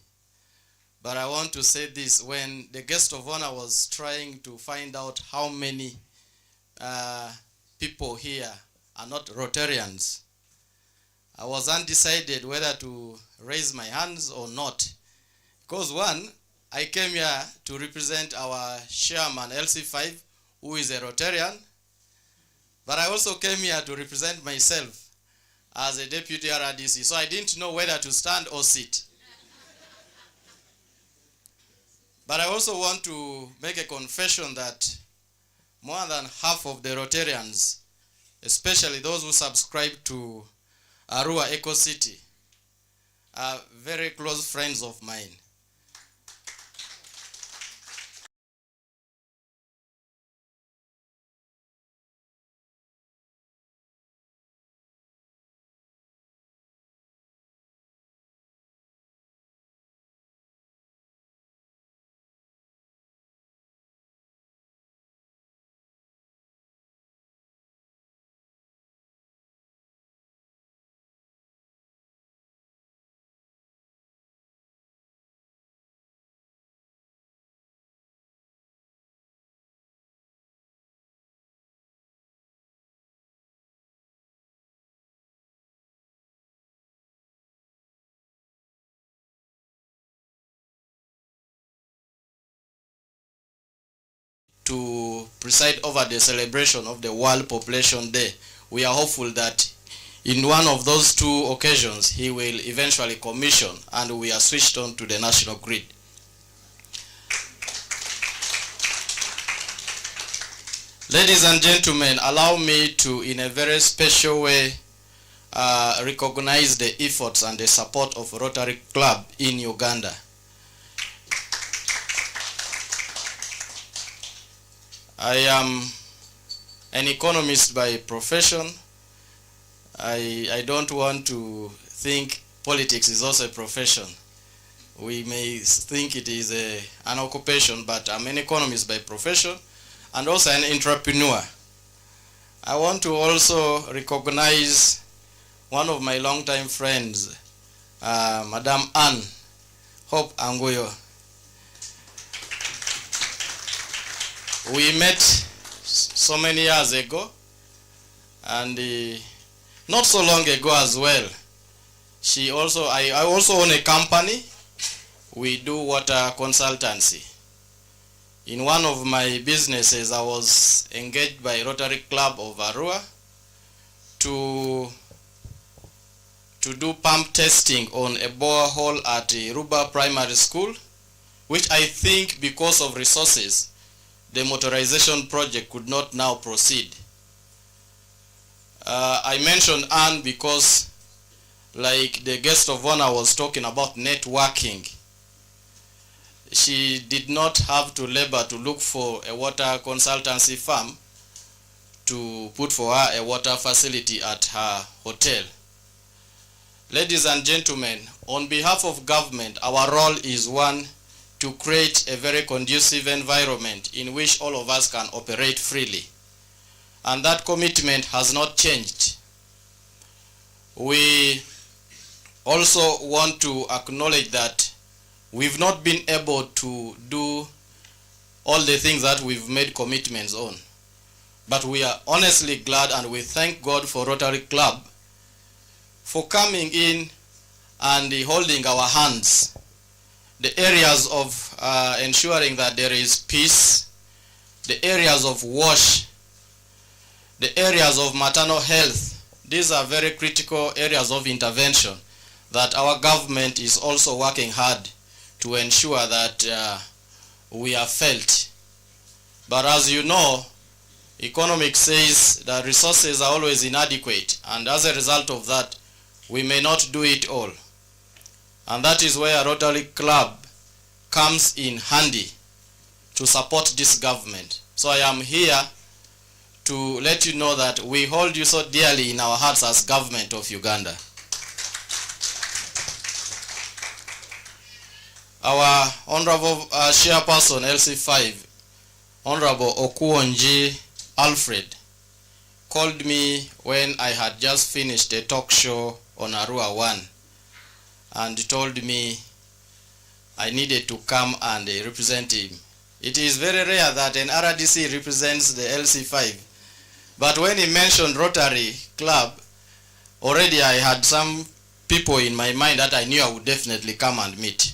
but I want to say this. When the guest of honor was trying to find out how many people here are not Rotarians, I was undecided whether to raise my hands or not. Because one, I came here to represent our chairman, LC5, who is a Rotarian, but I also came here to represent myself as a deputy RDC, so I didn't know whether to stand or sit. But I also want to make a confession that more than half of the Rotarians, especially those who subscribe to Arua Eco City, are very close friends of mine. To preside over the celebration of the World Population Day. We are hopeful that in one of those two occasions he will eventually commission and we are switched on to the national grid. Ladies and gentlemen, allow me to, in a very special way, recognize the efforts and the support of Rotary Club in Uganda. I am an economist by profession. I don't want to think politics is also a profession. We may think it is an occupation, but I'm an economist by profession and also an entrepreneur. I want to also recognize one of my longtime friends, Madam Anne Hope Anguyo. We met so many years ago, and not so long ago as well. I also own a company. We do water consultancy. In one of my businesses, I was engaged by Rotary Club of Arua to do pump testing on a borehole at Ruba Primary School, which I think because of resources, the motorization project could not now proceed. I mentioned Anne because, like the guest of honor was talking about networking, she did not have to labor to look for a water consultancy firm to put for her a water facility at her hotel. Ladies and gentlemen, on behalf of government, our role is one, to create a very conducive environment in which all of us can operate freely. And that commitment has not changed. We also want to acknowledge that we've not been able to do all the things that we've made commitments on. But we are honestly glad, and we thank God for Rotary Club for coming in and holding our hands. The areas of ensuring that there is peace, the areas of wash, the areas of maternal health, these are very critical areas of intervention that our government is also working hard to ensure that we are felt. But as you know, economics says that resources are always inadequate, and as a result of that, we may not do it all. And that is where Rotary Club comes in handy to support this government. So I am here to let you know that we hold you so dearly in our hearts as government of Uganda. Our Honorable Chairperson LC5, Honorable Okuonji Alfred, called me when I had just finished a talk show on Arua 1 and told me I needed to come and represent him. It is very rare that an RDC represents the LC5, but when he mentioned Rotary Club, already I had some people in my mind that I knew I would definitely come and meet.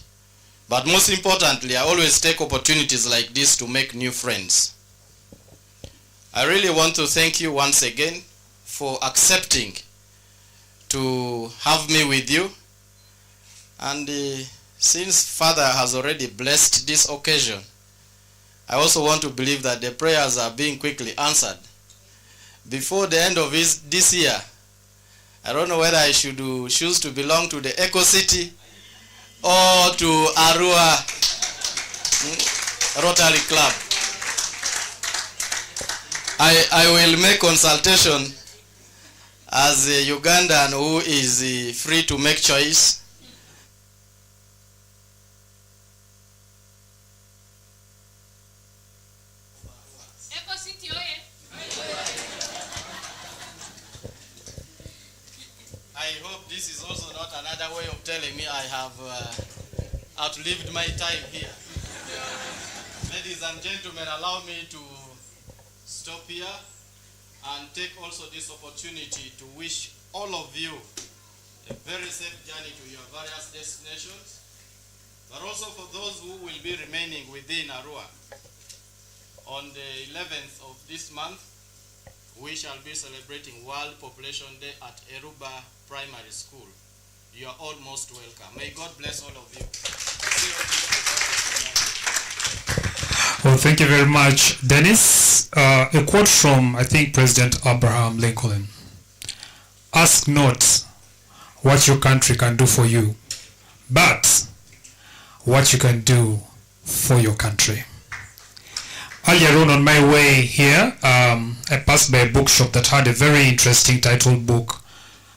But most importantly, I always take opportunities like this to make new friends. I really want to thank you once again for accepting to have me with you. And since Father has already blessed this occasion, I also want to believe that the prayers are being quickly answered. Before the end of this year, I don't know whether I should choose to belong to the Eco City or to Arua Rotary Club. I will make consultation as a Ugandan who is free to make choice. I hope this is also not another way of telling me I have outlived my time here. Ladies and gentlemen, allow me to stop here and take also this opportunity to wish all of you a very safe journey to your various destinations, but also for those who will be remaining within Arua. On the 11th of this month, we shall be celebrating World Population Day at Eruba Primary School. You are all most welcome. May God bless all of you. Well, thank you very much, Dennis. A quote from, I think, President Abraham Lincoln. ask not what your country can do for you, but what you can do for your country. Earlier on my way here, I passed by a bookshop that had a very interesting titled book,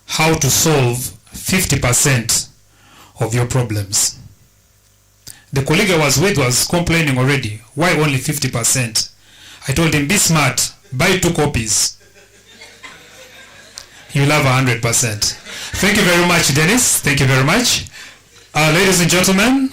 How to Solve 50% of Your Problems. The colleague I was with was complaining already. Why only 50%? I told him, be smart, buy 2 copies. You'll have 100%. Thank you very much, Dennis. Thank you very much. Ladies and gentlemen,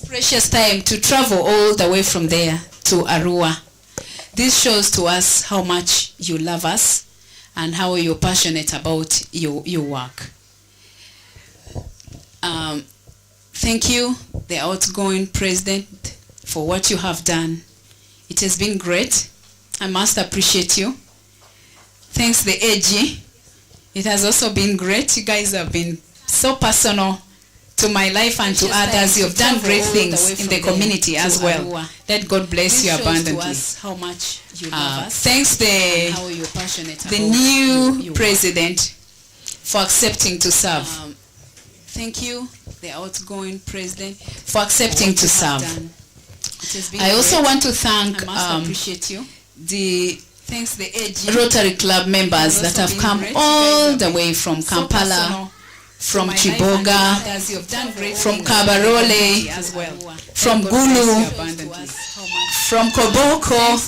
precious time to travel all the way from there to Arua. This shows to us how much you love us and how you're passionate about your work. Thank you, the outgoing president, for what you have done. It has been great. I must appreciate you. Thanks, the AG. It has also been great. You guys have been so personal to my life and to others. You have done great things in the community as well. Let God bless you abundantly. How much you love us. Thanks and how you're passionate the about new your president for accepting to serve. Thank you, the outgoing president, for accepting to serve. I also want to thank appreciate you. the Rotary Club members that have come all the way from Kampala, from Chiboga, from Kabarole, from Gulu, from Koboko.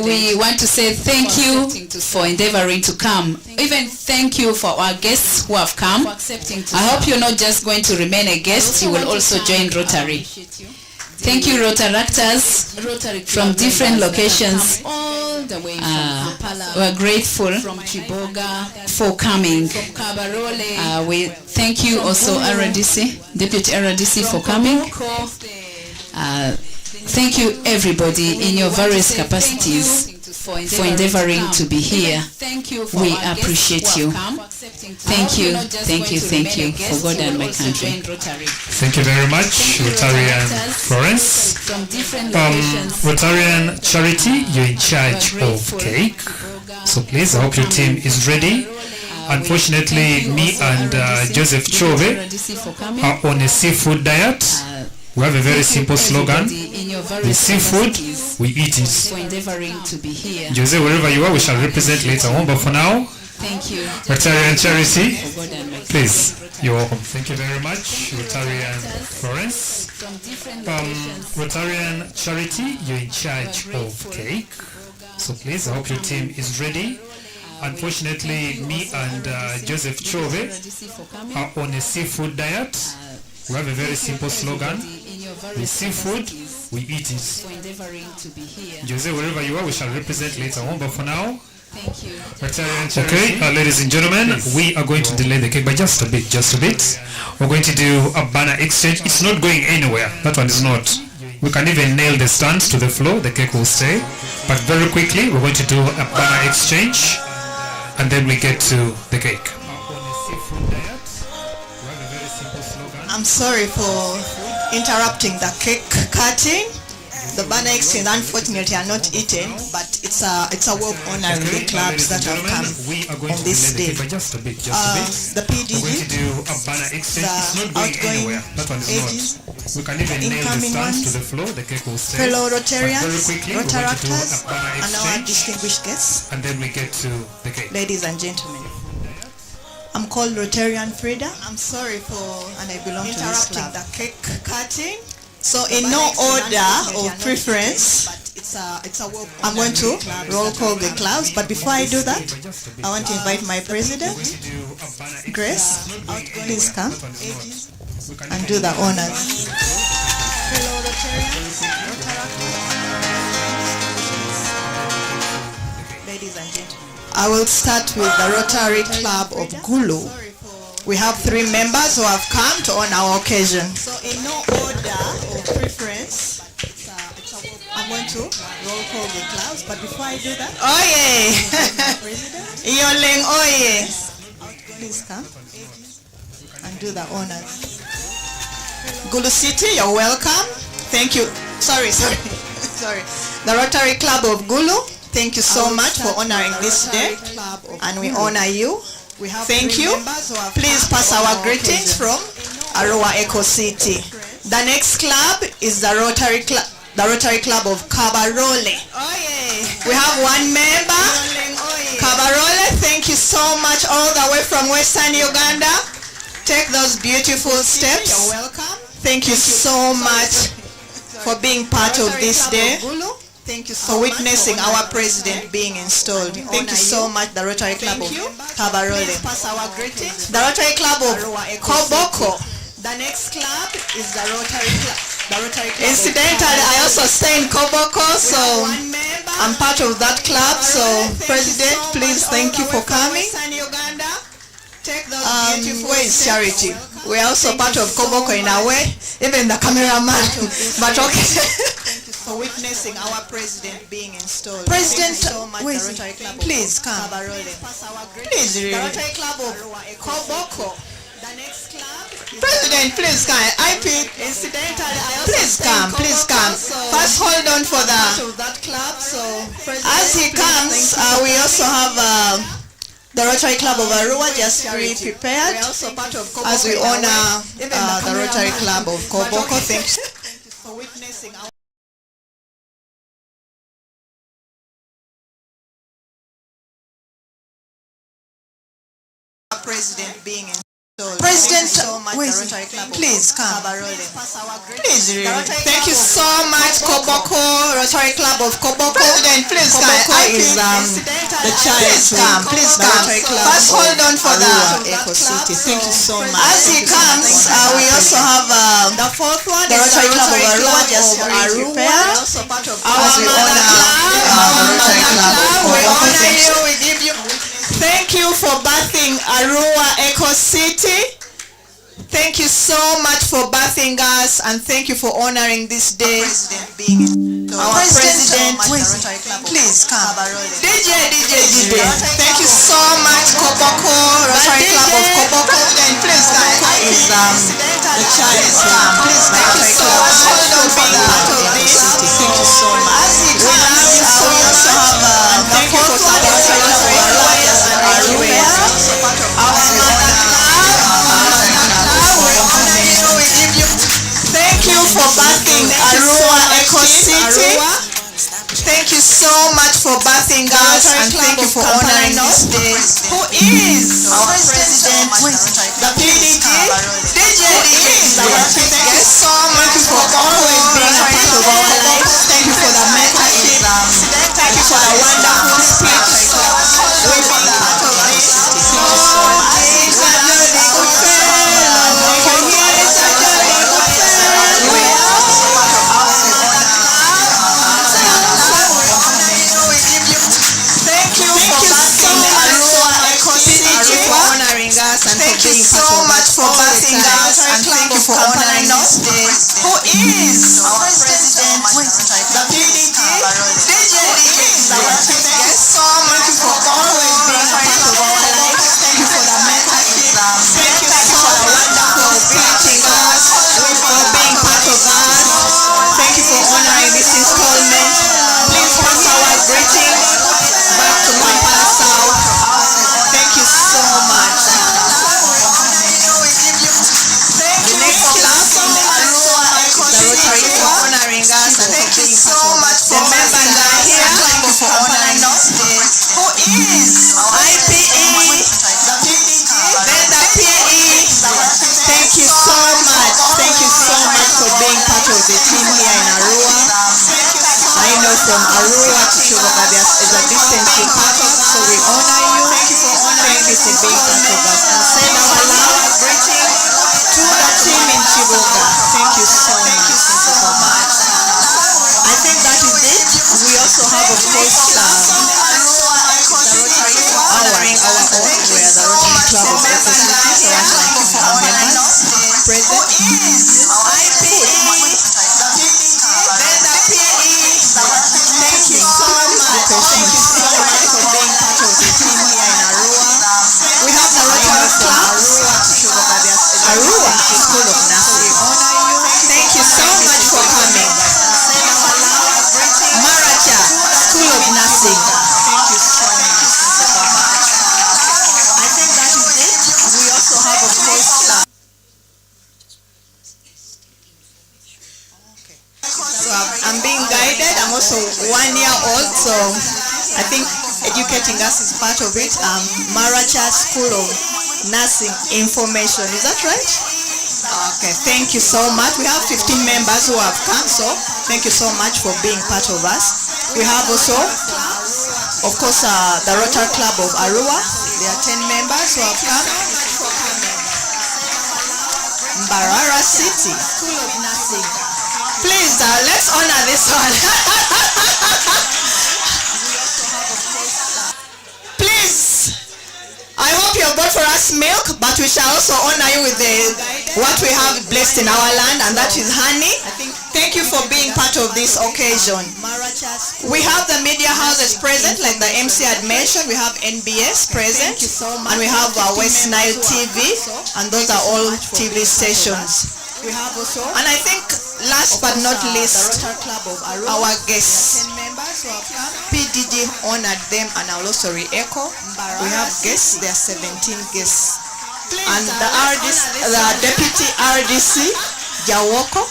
We want to say thank you for endeavoring to come. Even thank you for our guests who have come. I hope you're not just going to remain a guest, you will also join Rotary. Thank you, Rotaractors from different locations. We're grateful for coming. We thank you also, RDC, Deputy RDC, for coming. Thank you, everybody, in your various capacities for endeavoring to be here. We appreciate you. Thank you, thank you, thank you for God and my country. Thank you very much, Rotarian Florence. Rotarian Charity, you're in charge of cake. So please, I hope your team is ready. Unfortunately, me and Joseph Chove are on a seafood diet. We have a very simple slogan. The seafood, we eat it. Jose, wherever you are, we shall represent later on. But for now, thank you. Rotarian Charity, please, you're welcome. Thank you very much, Rotarian Florence. Rotarian Charity, you're in charge of cake. So please, I hope your team is ready. Unfortunately, me and Joseph Chove are on a seafood diet. We have a very simple slogan. The seafood, we eat it. Jose, wherever you are, we shall represent later on. But for now, thank you. Okay, ladies and gentlemen, we are going to delay the cake by just a bit, We're going to do a banner exchange. It's not going anywhere. That one is not. We can even nail the stands to the floor. The cake will stay. But very quickly, we're going to do a banner exchange, and then we get to the cake. I'm sorry for interrupting the cake cutting. The banner exchange, unfortunately, are not eaten, but it's a way of honoring the clubs that have come on this day. The PDG, the outgoing AGs, incoming ones, fellow Rotarians, Rotaractors, and our distinguished guests, and then we get to the cake. Ladies and gentlemen. I'm called Rotarian Frida. I'm sorry for and I belong to this club. The cake cutting. So in no order of preference, I'm going to roll call the clubs. But before I do that, I want to invite my president, Grace. Please come and do the honors. Fellow Rotarians, ladies and gentlemen. I will start with the Rotary Club of Gulu. We have 3 members who have come to on our occasion. So in no order of preference, I'm going to roll call the clubs, but before I do that, oye! Yoleng oye! Please come and do the honors. Gulu City, you're welcome. Thank you. Sorry. The Rotary Club of Gulu. Thank you so much for honoring this day, and we honor you. Thank you. Please pass our greetings from Arua Eco City. The next club is the Rotary Club of Kabarole. We have 1 member, Kabarole. Thank you so much, all the way from Western Uganda. Take those beautiful steps. You're welcome. Thank you so much for being part of this day. Thank you for witnessing our president being installed. Thank you so much, the Rotary Club of Kabarole. The Rotary Club of Koboko. The next club is the Rotary Club. The Rotary Club. Incidentally, I also stay in Koboko, so I'm part of that club. So, President, please, thank you for coming. Where is Charity? We're also part of Koboko in a way, even the cameraman. But okay. For witnessing our president being installed. President, so much, wait, the Rotary Club please come. Please, The really. Rotary Club of Koboko. The next club is President, please come. Incidentally, I also Please stay in come, please Koboko, come. so First, hold on for part the. of that club. So As he comes, we also have the Rotary Club of Arua just pre-prepared We're also part of Koboko as we in a way. honor Even the Rotary Club of Koboko. Thank you. for witnessing our president being installed. President, Thank you so much, wait, the Rotary Club of please come. Kabarole. Please, really. Rotary Thank Club you of so much, Koboko, Rotary Club of Koboko. President, please Koboko come. is, the child. Please come, please come. First, hold on for the. Eco City. Thank you so much. As he comes, we also have the fourth one the is Rotary Club of Arua just Arua. prepared Also part of as we honor the Rotary Club of We Koboko. honor Thank you. you. We give you. Thank you for birthing Arua Eco City. Thank you so much for birthing us, and thank you for honoring this day. Our president, please come. DJ. Thank you so much, Koboko, Rotary Club of Koboko. Please come. Is the child. Please thank you so much for being part of this. Thank you so much. As he comes, we also have thank you for supporting us for Arua. Thank you for birthing Arua Eco City. Thank you so much for birthing us, and thank you for honoring this day. Who is our president, the PDG? DJ is our chief guest. Thank you for always being a part of our life. Thank you for the mentorship. Thank you for the wonderful speech. We've been part of this. Thank you so much. Thank you so much for birthing us, and thank you for honoring this day. Who is our president, the PDG? DJ is our chief guest. Thank you for always being a part of our life. Thank you for the mentorship. Thank you for the wonderful teaching us, for being part of us. Thank you for honoring this installment. Please pass our greeting back to Kampala South. Thank you so much. Honoring us, and thank you so much for the members are here. Thank you for honoring us. Who is IPE? Then the PE. Thank you so much. Thank you so much for being part of the team here in Arua. I know from Arua to Chiboga there is a distance to pass, so we honor you. Thank you for being part of us, and send our love greeting to the team in Chiboga. Thank you so much. Thank you so much. I think that is it. We also have, of course, honoring our own, where the Rotary Club of Eco City, so I thank you for our members present. Thank you so much. Thank you so much for being part of the team here in Arua. We have the Rotary Club, Arua School of Nursing. Thank you so much for coming. Maracha School of Nursing. Thank you so much. I think that is it. We also have, of course, so I'm being guided. I'm also 1 year old, so I think educating us is part of it. Maracha School of Nursing Information. Is that right? Okay, thank you so much. We have 15 members who have come, so thank you so much for being part of us. We have also, of course, the Rotary Club of Arua. There are 10 members who have come. Mbarara City. School of Nursing. Please, let's honor this one. Please, I hope you have bought for us milk, but we shall also honor you with what we have blessed in our land, and that is honey. Thank you for being part of this occasion. We have the media houses present, like the MC had mentioned. We have NBS present, and we have West Nile TV, and those are all TV stations. And I think last but not least, our guests. PDD honored them, and I will also re-echo. We have guests, there are 17 guests. And the Deputy RDC, Jawoko,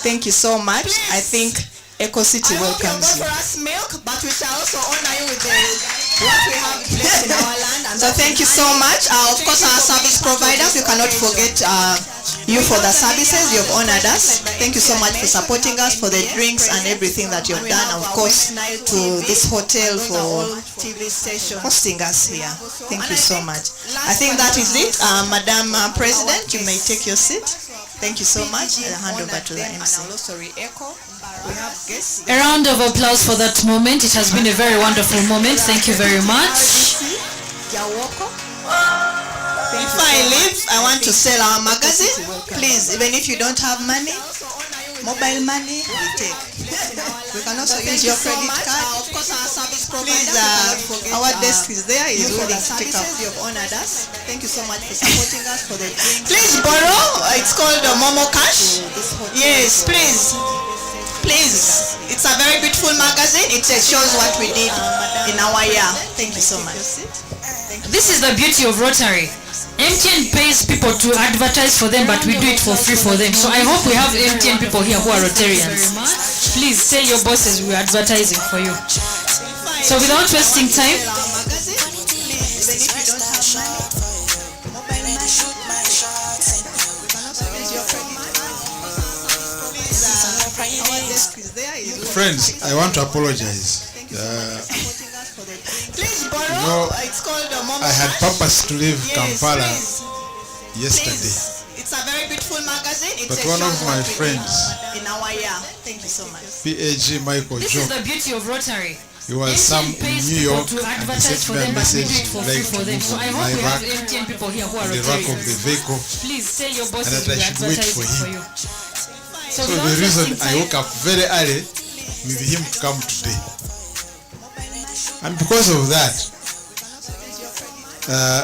thank you so much. I think Eco City welcomes you. Milk, but we shall also honor you with what we have blessed in our land. So thank you so much. Of course, our service providers, we cannot forget you for the services. You've honored us. Thank you so much for supporting us, for the drinks and everything that you've done. Of course, to this hotel for hosting us here. Thank you so much. I think that is it. Madam President, you may take your seat. Thank you so much. I'll hand over to the MC. A round of applause for that moment. It has been a very wonderful moment. Thank you very much. Before I leave, I want to sell our magazine. Please, even if you don't have money, mobile money, we take. We can also use your credit card. Of course, our service provider. Please, our desk is there. Is willing to take up. You've honored us. Thank you so much for supporting us for the drinks. Please borrow. It's called Momo Cash. Yes, please. Please. It's a very beautiful magazine. It shows what we did in our year. Thank you so much. This is the beauty of Rotary. MTN pays people to advertise for them, but we do it for free for them. So I hope we have MTN people here who are Rotarians. Please tell your bosses we're advertising for you. So without wasting time, Friends, I want to apologize. I had purpose to leave Kampala yesterday. It's a very beautiful magazine. But one of my friends, in our year. Thank you so much. PAG Michael this Joe, is the beauty of Rotary. he was some in New York to and he advertise for sent me a them, but we do message it for like free for to them. move So I on hope my we have rack MTN people here who are on the rack of Rotarians. the vehicle, Please tell your and bosses that I we're should wait for advertising for him. you. So without the reason wasting I time- woke up very early with him to come today. And because of that,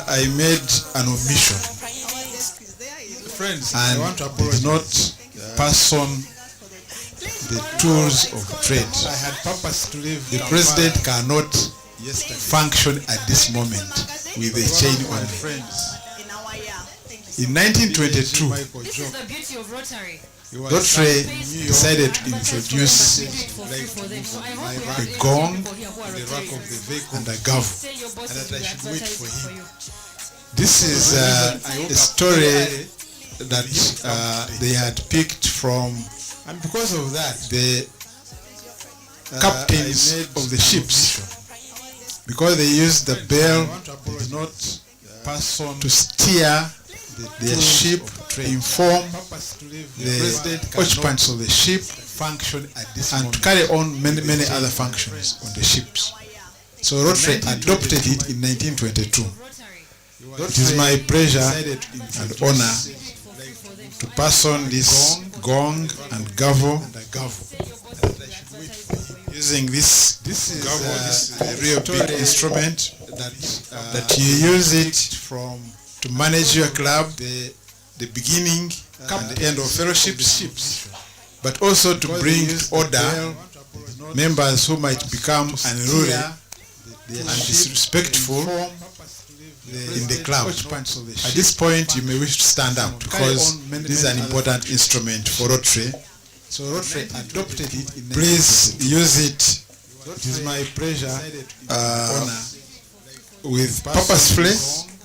I made an omission. Friends, and I want to did not pass on the tools of trade. I had purpose to leave The president cannot function at this moment with a chain on him. In 1922, This is the beauty of Rotary. Rotary decided to introduce a gong and a gavel. And that I should wait for him. This is a story that they had picked from, and because of that, the captains of the ships, because they used the bell, they did not pass on to steer their ship, to inform the occupants of the ship, and to carry on many other functions on the ships. So Rotary adopted it in 1922. It is my pleasure and honor to pass on this gong and gavel. Using this gavel, this is a real big instrument that you use it to manage your club, the beginning and the end of fellowships, but also to bring order members who might become unruly and disrespectful in the club. At this point, you may wish to stand up because this is an important instrument for Rotary. So Rotary adopted it. Please use it. It is my pleasure with purposefully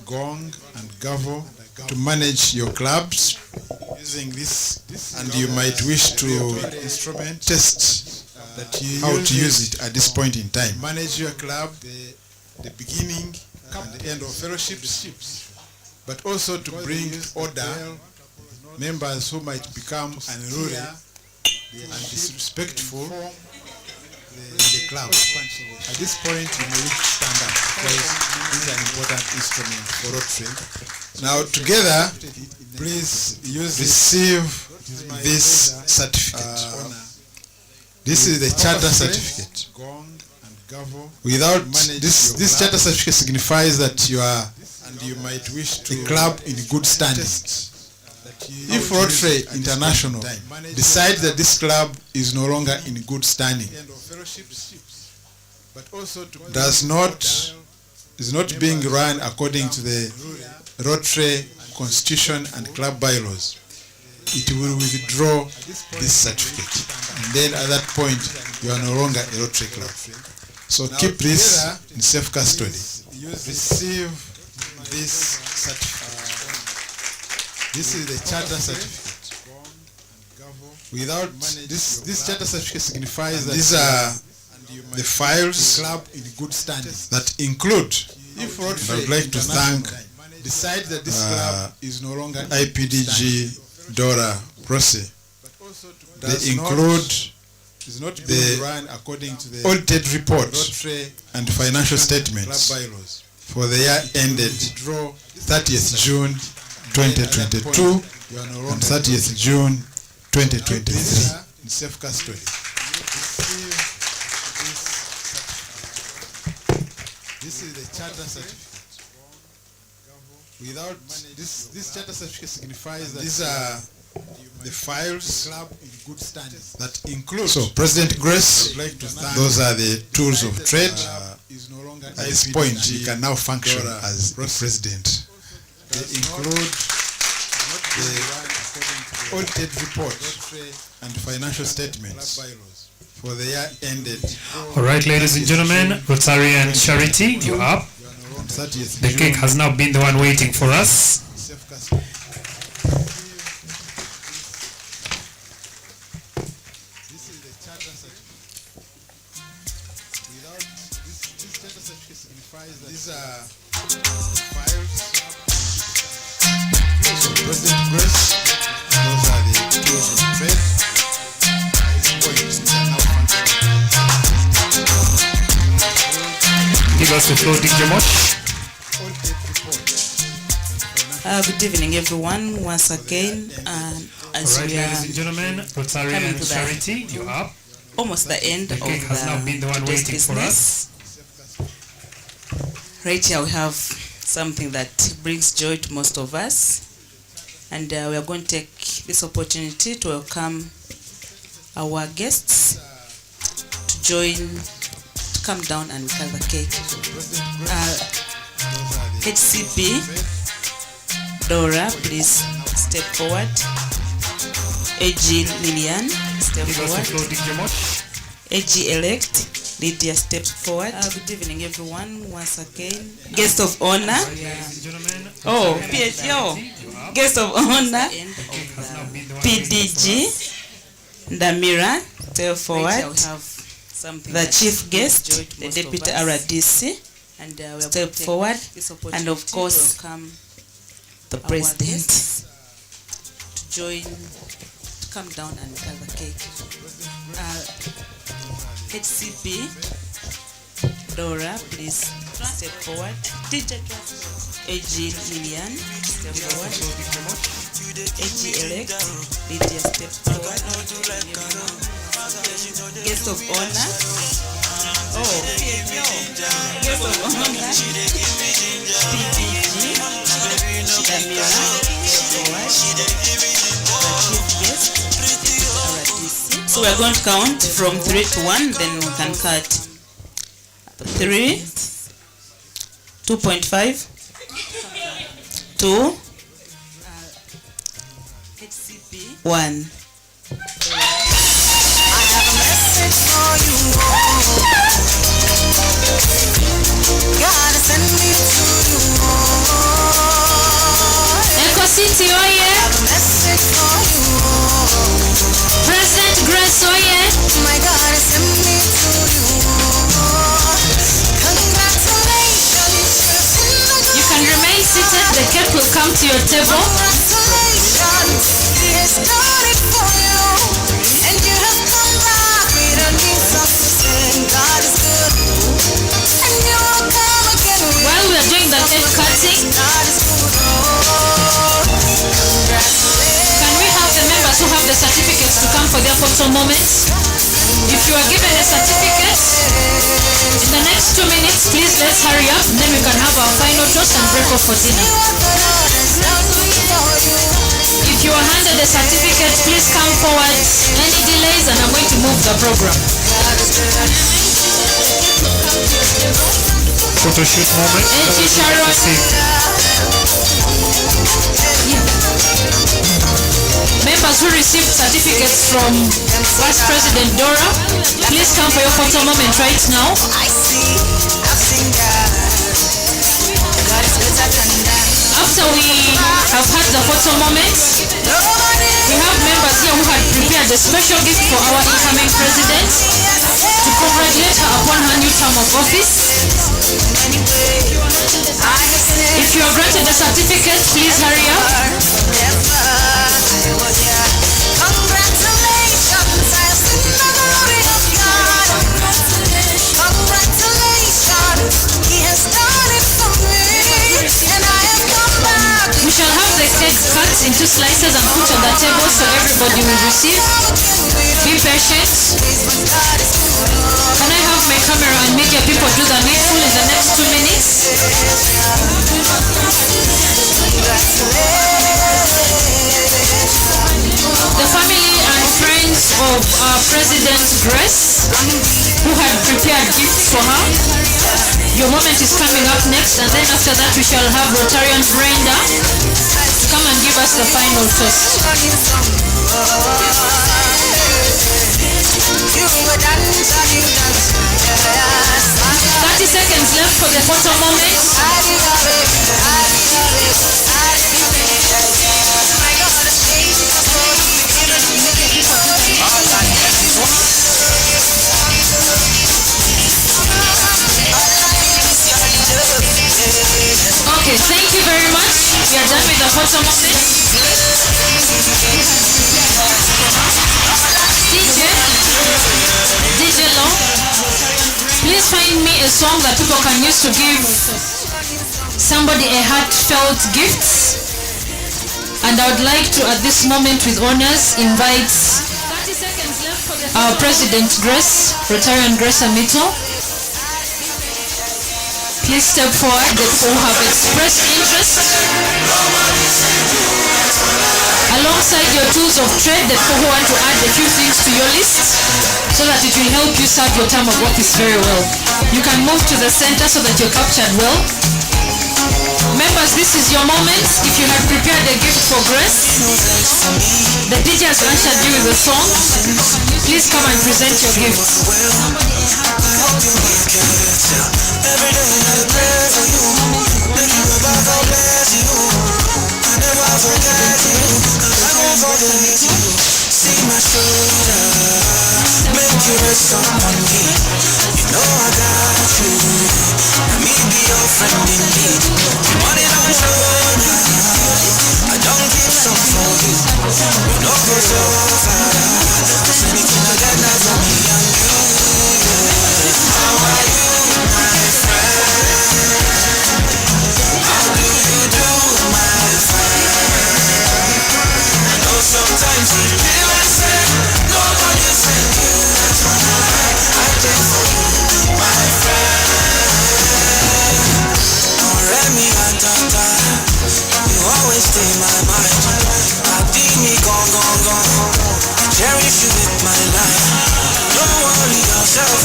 gong and gavel to manage your clubs using this, and you might wish to test how to use it at this point in time. Manage your club, the beginning and the end of fellowships, but also to bring order members who might become unruly and disrespectful in the club. At this point, you may wish to stand up because this is an important instrument for Rotary. Now, together, please receive this certificate. This is the charter certificate. Without this charter certificate signifies that you are and you might wish to a club in good standing. If Rotary International decides that this club is no longer in good standing, is not being run according to the Rotary Constitution and club bylaws, it will withdraw this certificate. And then at that point, you are no longer a Rotary club. So keep this in safe custody. Receive this certificate. This is the charter certificate. Without this charter certificate signifies that these are the files club in good standing that include. If I would like to thank decide that this club is no longer IPDG Dora Proce. They include the audited report and financial statements for the year ended 30th June 2022 and 30th June 2023 in safe custody. This is the charter certificate. Without this charter certificate signifies that these are the files club in good standing that include. So, President Grace, those are the tools of trade. At this point, you can now function as the president. They include the audited report and financial statements for the year ended. All right, ladies and gentlemen, Rotary and Charity, you're up. The cake has now been the one waiting for us. These are files. So President Grace, those are the tools of trade. Give us the floor, DJ Mosh. Good evening, everyone. Once again, as All right, we are ladies and gentlemen, Rotary coming and to Charity, you're up. almost the end The of cake has now been the one today's waiting for business. Right here, we have something that brings joy to most of us, and we are going to take this opportunity to welcome our guests to join, to come down and cut the cake. HCP Dora, please step forward. AG Lillian, step forward. AG elect Lydia, step forward. Good evening, everyone. Once again, guest of honor. Oh, PHO. Guest of honor. PDG Ndamira, step forward. The chief guest, the deputy RDC, step forward, and of course the president to join, to come down and cut the cake. HCP Dora, please step forward. AG Lillian, step forward. AG elect Lydia, step forward. Guest of honor. Oh, guest of honor. PDG Damira, so we're going to count from 3 to 1, then we can cut 3, 2.5, 2, 1. Gotta send me to you. Echo City, oh yeah. President Grace, oh yeah. My God, send me to you. Congratulations. You can remain seated. The cake will come to your table. Congratulations. Rotarians to come for their photo moment. If you are given a certificate, in the next 2 minutes, please let's hurry up, and then we can have our final toast and break off for dinner. If you are handed a certificate, please come forward. Any delays, and I'm going to move the program. Photo shoot moment. Members who received certificates from Vice President Dora, please come for your photo moment right now. After we have had the photo moment, we have members here who had prepared a special gift for our incoming president to congratulate her upon her new term of office. If you are granted a certificate, please hurry up. We shall have the cake cut into slices and put on the table so everybody will receive. Be patient. Can I have my camera and media people do the needful in the next 2 minutes? The family and friends of our President Grace, who had prepared gifts for her, your moment is coming up next, and then after that we shall have Rotarian Brenda to come and give us the final toast. 30 seconds left for the photo moment. Okay, thank you very much. We are done with the photo moment. DJ Long, please find me a song that people can use to give somebody a heartfelt gift. And I would like to, at this moment with honors, invite our President Grace, Rotarian Grace Amito. Please step forward, that who have expressed interest. Alongside your tools of trade, that who want to add a few things to your list so that it will help you serve your term of office very well. You can move to the center so that you're captured well. Members, this is your moment. If you have prepared a gift for Grace, the DJ has ushered you with a song. Please come and present your gift. See my shoulder, make you rest on me. You know I got you. Me be your friend indeed. Money don't shoulder, I don't keep some for you. You know go so far. Cause anything I get now from me and you. How are you, my friend? How do you do, my friend? I know sometimes you feel like say nobody sent you. That's why I did for you, my friend. Remy and Tata, you always stay in my mind. I did me gone. I cherish you with my life. Don't worry yourself,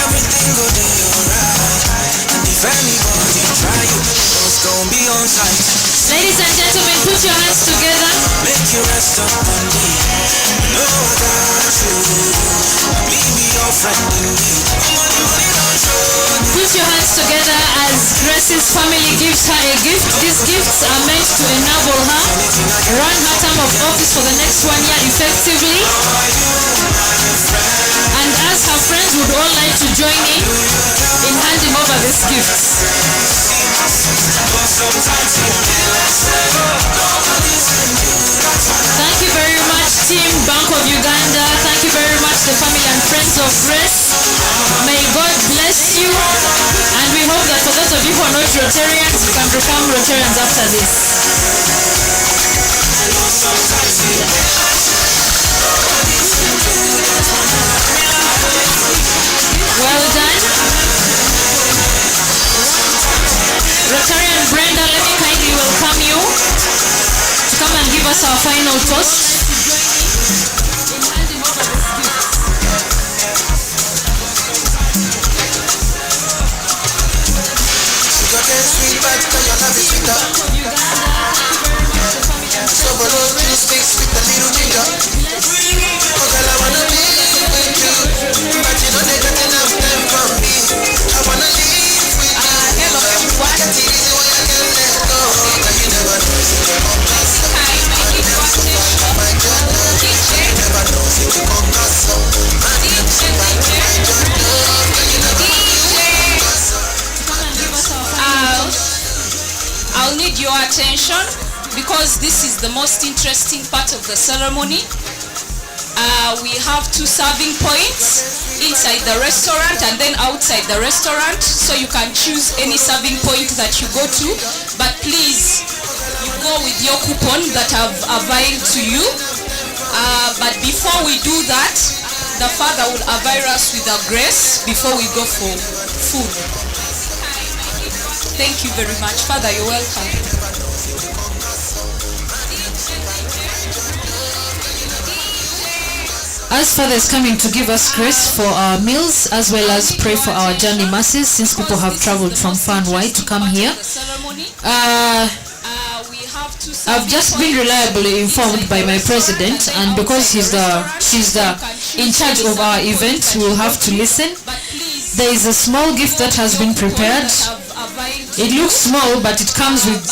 everything go be alright. And if anybody try you, just don't be on sight. Ladies and gentlemen, put your hands together. Make you rest up on me. You know I got you. Me be your friend indeed. Money don't show. Put your hands together as Grace's family gives her a gift. These gifts are meant to enable her run her term of office for the next 1 year effectively. And as her friends would all like to join in handing over these gifts. Thank you very much, Team Bank of Uganda. Thank you very much, the family and friends of Grace. May God bless you. And we hope that for those of you who are not Rotarians, you can become Rotarians after this. us our final toast. I'll need your attention because this is the most interesting part of the ceremony. We have 2 serving points inside the restaurant and then outside the restaurant, so you can choose any serving point that you go to, but please you go with your coupon that I've availed to you. But before we do that, the father will avail us with a grace before we go for food. Thank you very much. Father, you're welcome. As Father is coming to give us grace for our meals as well as pray for our journey masses, since people have traveled from far and wide to come here. I've just been reliably informed by my president, and because she's in charge of our event, we will have to listen. There is a small gift that has been prepared. It looks small, but it comes with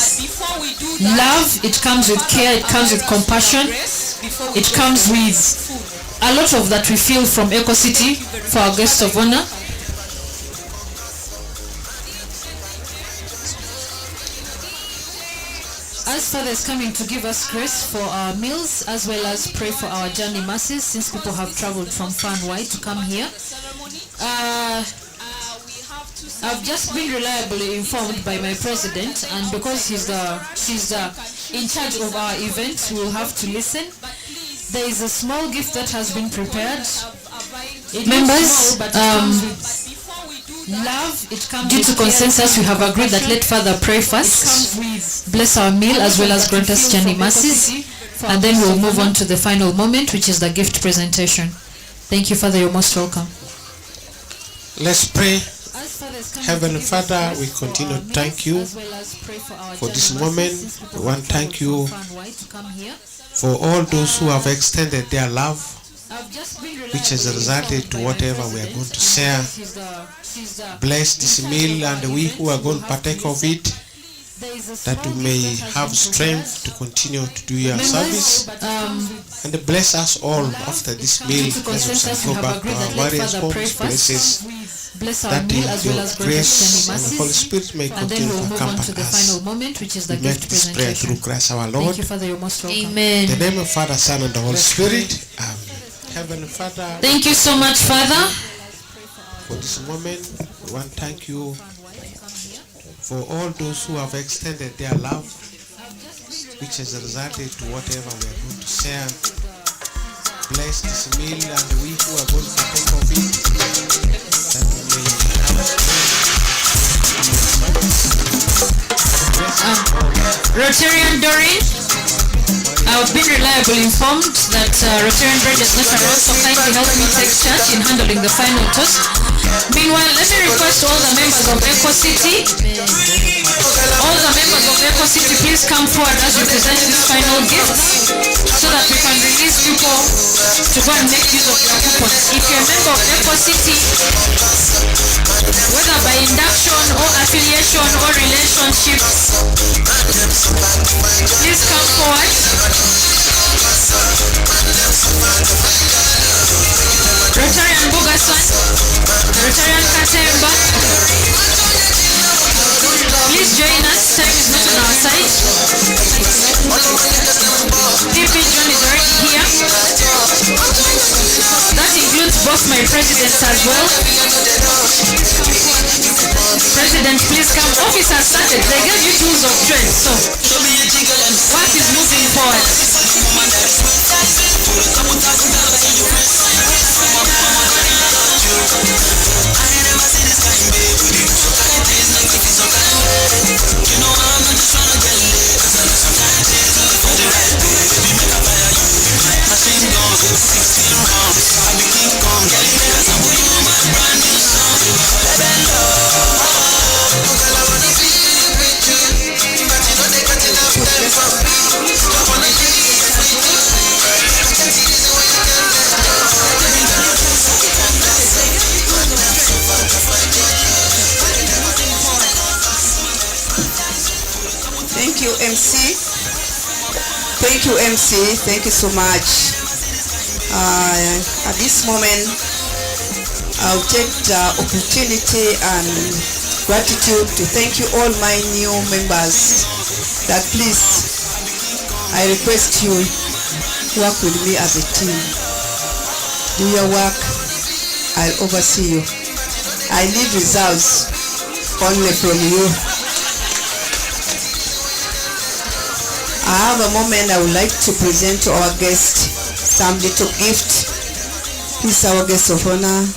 love, it comes with care, it comes with compassion, it comes with a lot of that we feel from Eco City for our guest of honor. As Father is coming to give us grace for our meals as well as pray for our journey masses, since people have traveled from far and wide to come here. I've just been reliably informed by my president, and because she's in charge of our event, we will have to listen. There is a small gift that has been prepared. Members, due to consensus, we have agreed that let Father pray first, bless our meal as well as grant us journey masses, and then we'll move on to the final moment, which is the gift presentation. Thank you, Father. You're most welcome. Let's pray. Heavenly Father, we continue to thank you for this moment. We want to thank you for all those who have extended their love, which has resulted to whatever we are going to share. Bless this meal, and we who are going to partake of it, that we may have strength to continue to do your service, and bless us all after this meal as we shall go back to our various homes, places, that your grace and the Holy Spirit may continue to accompany us. We make this prayer through Christ our Lord. Amen. In the name of Father, Son, and the Holy Spirit. Amen. Heavenly Father, thank you so much, Father, for this moment. We want to thank you for all those who have extended their love, which has resulted to whatever we are going to share. Bless this meal, and we who are going to partake of it, that we may have strength. Rotarian Doreen, I've been reliably informed that Rotarian Bread is not around, so kindly help me take charge in handling the final toast. Meanwhile, let me request all the members of Eco City, please come forward as we present this final gift, so that we can release people to go and make use of their coupons. If you're a member of Eco City, whether by induction or affiliation or relationships, please come forward. Rotarian Bogason, Rotarian Katemba, please join us. Time is not on our side. PP John is already here. That includes both my presidents as well. President, please come. Officers started. They gave you tools of trade, so work is moving forward. Thank you, MC. Thank you so much. At this moment, I'll take the opportunity and gratitude to thank you all my new members. That please, I request you work with me as a team. Do your work, I'll oversee you. I need results only from you. I have a moment I would like to present to our guest some little gift. He's our guest of honor.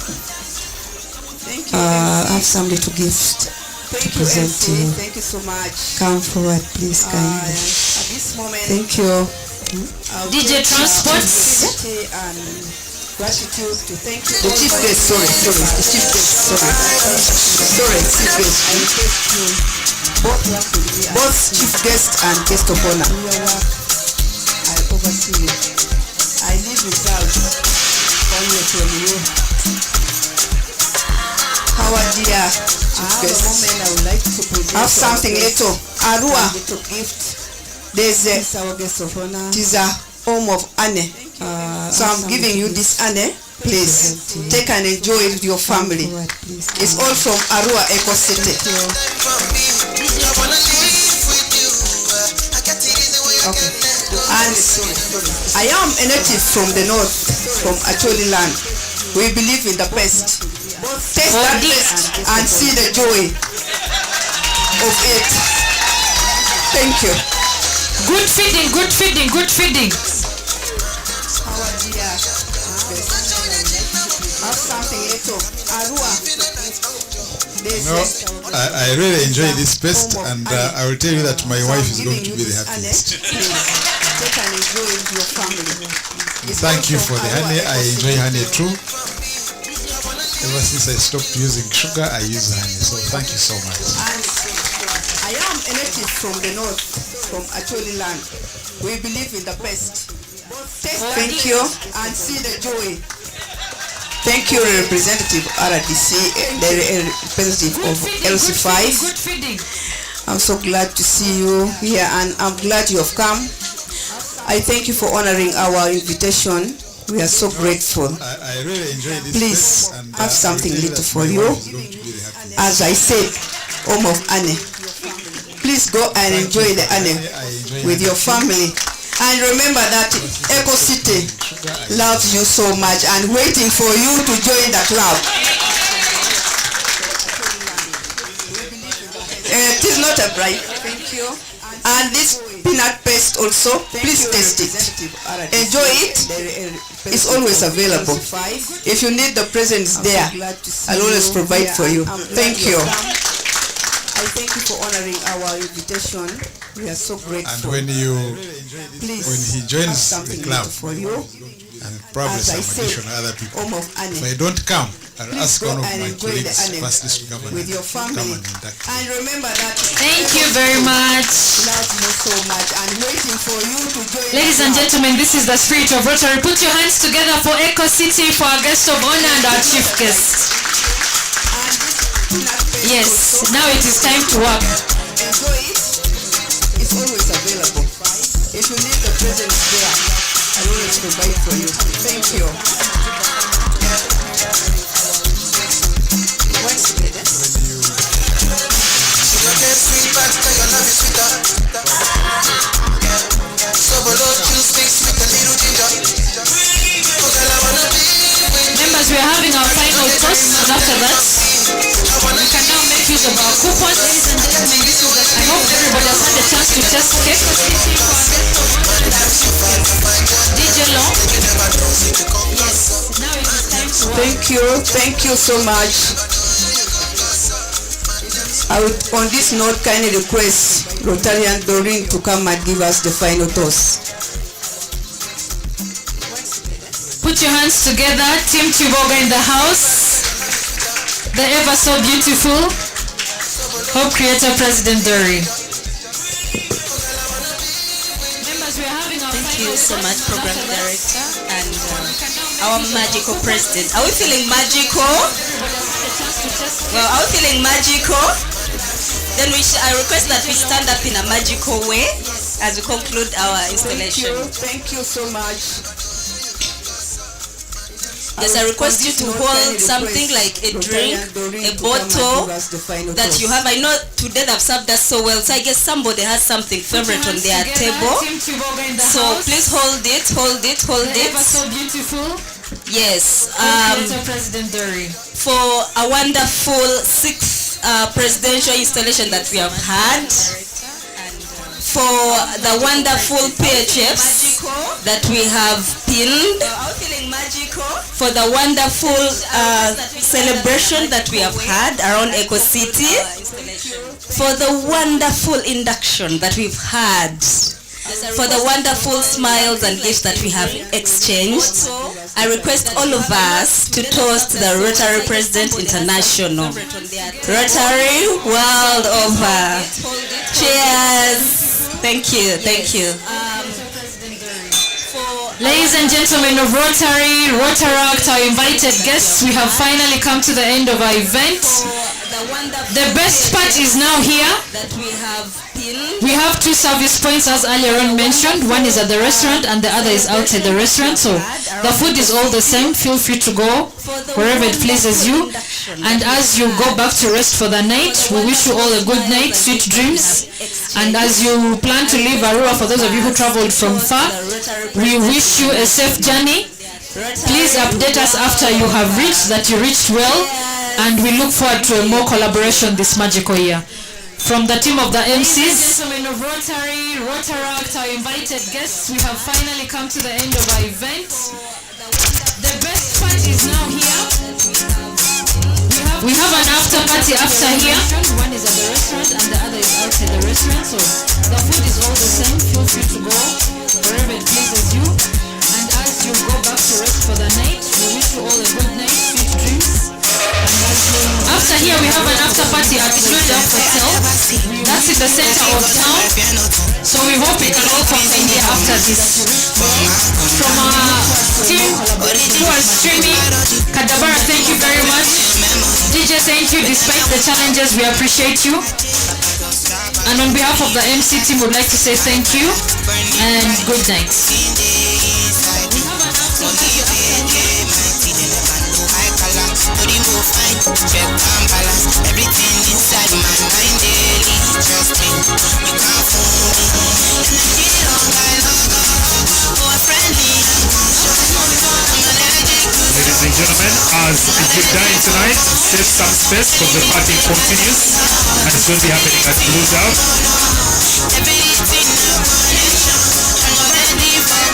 Thank you. I have some little gift to present to you. Thank you so much. Come forward, please, kindly. At this moment, thank you. DJ Transports. And gratitude to thank you. The chief guest, the chief guest, chief guest. I request you both chief guest and guest of honor. Do your work, I'll oversee you. I need results only from you. Our dear chief guest, I would like to present. Have something little. Arua, little gift. There's our guest of honor. It is a home of Anne. So I'm giving you this Anne. Please take and enjoy it with your family. It's all from Arua Eco City. Okay. And I am a native from the north, from Acholi land. We believe in the best. Taste that best and see the joy of it. Thank you. Good feeding, good feeding, good feeding. Have something little. Arua. No, I really enjoy this paste, and I will tell you that my wife is going to be the happiest. Take and enjoy it with your family. Thank you for the honey. I enjoy honey too. Ever since I stopped using sugar, I use honey. So thank you so much. I am a native from the north, from Acholi land. We believe in the best. Thank you and see the joy. Thank you, representative RDC, the representative of LC5. I'm so glad to see you here, and I'm glad you have come. I thank you for honoring our invitation. We are so grateful. I really enjoy this. Please have something little for you. As I said, home of Anne. Please go and enjoy the Anne with your family. And remember that Eco City loves you so much and waiting for you to join the club. It is not a bribe. Thank you. And this peanut paste also, please taste it. Enjoy it. It's always available. If you need the presents there, I'll always provide for you. Thank you. I thank you for honoring our invitation. We are so grateful. And when he joins the club, for you, and probably some additional other people, if I don't come, I'll ask one of my colleagues first to come with your family. And remember that. Thank you very much. Love you so much and waiting for you to join. Ladies and gentlemen, this is the spirit of Rotary. Put your hands together for Eco City, for our guest of honor and our chief guest. Yes, now it is time to work. Enjoy it. It's always available. If you need the presents there, I'll always provide for you. Thank you. Members, we are having our final toast, and after that, we can now make use of our coupons. Ladies and gentlemen, this is I hope everybody has had a chance to test cake. DJ Long. Yes, now it is time to work. Thank you so much. I would, on this note, kindly request Rotarian Doreen to come and give us the final toast. Put your hands together, Team Chiboga in the house. The ever so beautiful Hope Creator President Dory. Members, we are having our Thank you so much, Program Director, and our magical president. Are we feeling magical? Well, are we feeling magical? Then I request that we stand up in a magical way as we conclude our installation. Thank you so much. Yes, I request you to hold something like a drink, a bottle that you have. I know today they've served us so well, so I guess somebody has something favorite on their table. So please hold it, hold it, hold it. Ever so beautiful. Yes. President Dory. For a wonderful sixth presidential installation that we have had. For the wonderful PHFs that we have pinned, for the wonderful celebration that we have had around Eco City, for the wonderful induction that we've had, for the wonderful smiles and gifts that we have exchanged, I request all of us to toast the Rotary President International. Rotary world over. Cheers. Thank you, thank you. Ladies and gentlemen of Rotary, Rotaract, our invited guests, we have finally come to the end of our event. The best part is now here. We have two service points as earlier on mentioned. One is at the restaurant and the other is outside the restaurant. So the food is all the same. Feel free to go wherever it pleases you. And as you go back to rest for the night, we wish you all a good night, sweet dreams. And as you plan to leave Arua, for those of you who traveled from far, we wish you a safe journey. Please update us after you have reached, that you reached well. And we look forward to more collaboration this magical year. From the team of the MCs, ladies and gentlemen of Rotary, Rotaract, our invited guests, we have finally come to the end of our event. The best part is now here. We have an after party after here. One is at the restaurant and the other is outside the restaurant. So the food is all the same. Feel free to go wherever it pleases you. And as you go back to rest for the night, we wish you all a good night, sweet dreams. After here, we have an after party at Studio Hotel. That's in the center of town. So we hope we can all come in here after this. From our team who are streaming, Kadabara, thank you very much. DJ, thank you. Despite the challenges, we appreciate you. And on behalf of the MC team, would like to say thank you and good night. Check and balance everything inside my mind daily. Trust me, you can't fool me. Energy long friendly. Ladies and gentlemen, as you dine tonight, save some space because the party continues and it's going to be happening at Blues Out. Everything I'm ready for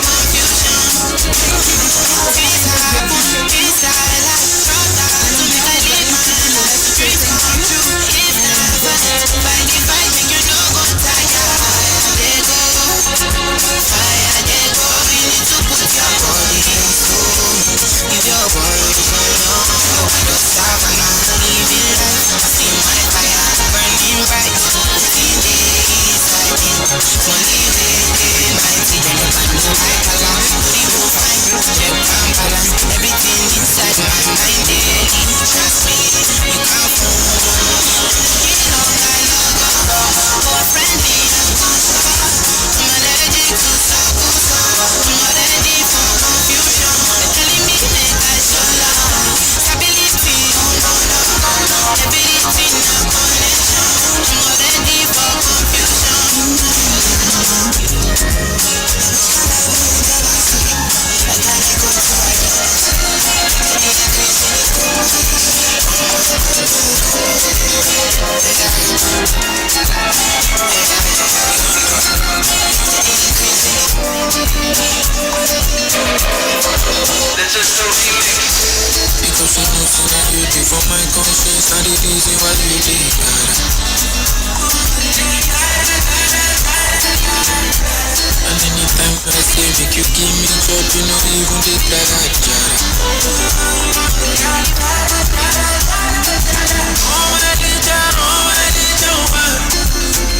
everything inside my mind daily. Trust me, you can't fool me. Friendly, I'm allergic to circles. I'm ready for confusion. They're telling me make I show love. Stability, everything a connection. I'm ready for confusion. Because you know so that you did for my conscience, and the reason why you did. And anytime I say make you give me job, you know even the that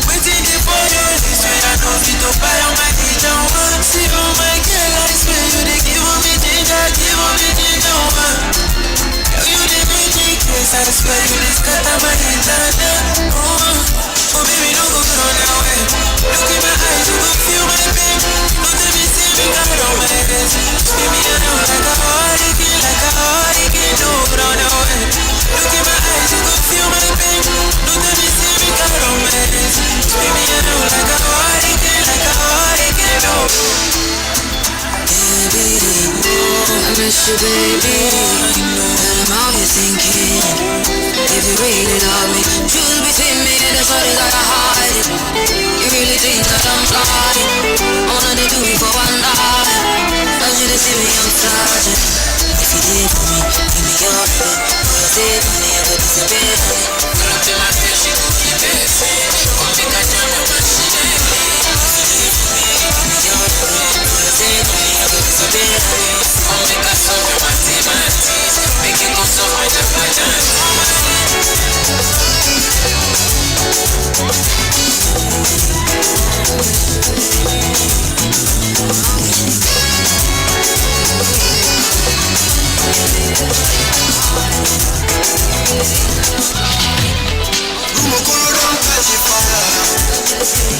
waiting for you, this way I know fit to buy on my teacher. See on my girl, I swear you they give me ginger, girl, you the magic, yes, I swear you they scatter my internet. Oh baby, don't go throw that way. Look in my eyes, you go finger on my head. Spin me around like a hurricane, no, run away. Look in my eyes, you can feel my pain. Don't let me see me got on my head. Spin me around like a hurricane, no. Baby, I miss you, baby. And I'm out here thinking, if you really love me, choose between me and the shorty that I hide it. You really think that I'm flying? I wanna do me for one night. I should see me outside. If you did for me, give me your love. You say money, I could disappear. Girl, I'm to my face, she gon' keep it. Come make a turn up and she ain't me. If you did for me, give me your love. You say money, I could disappear. Come make a solve your mathematics. Make it go solve my mathematics.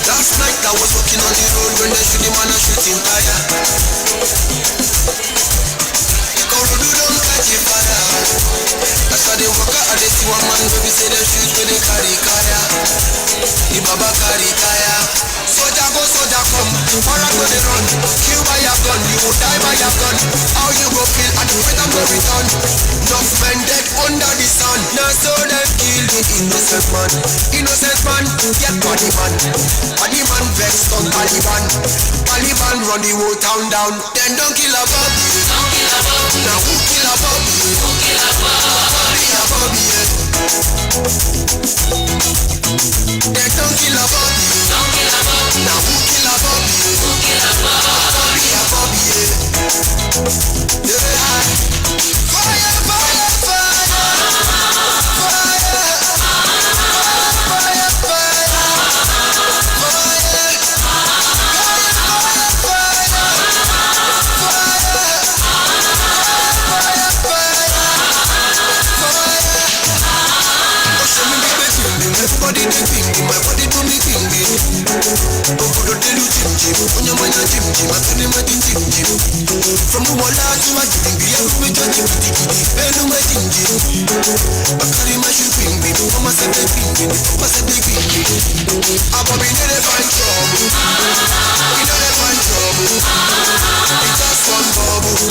Last night I was walking on the road when they shoot the man a shooting fire. Corridor don't catch a fire. That's how they walk out and they see one man baby say they shoot when they carry kaya. The baba carry kaya. Soldier go, soldier come. Fire go they run. Kill by your gun, you will die by your gun. How you go feel at the fight and go return? Enough men dead under the sun. Now so them kill the innocent man. Innocent man, get body man. Body man vex on Taliban. Taliban run the whole town down. Then don't kill a Bobby. Don't kill a Bobby. Now who kill a Bobby? Who kill a Bobby? A Bobby, yeah. Then don't kill a Bobby. Don't kill a Bobby. Now who kill a Bobby? Who kill a Bobby? A Bobby, yeah. Yeah. Fire, fire, fire. Everybody do thinking, my body do me thinking. Don't put a daily chim on your mind, chim I tell them I think chim. From the wall out to my thing, be able to judge it, and do my thing. I carry my shoe ping, Mama said they ping, Papa said they ping. I'm a bit of fine trouble. We know they find trouble. It's just one bubble.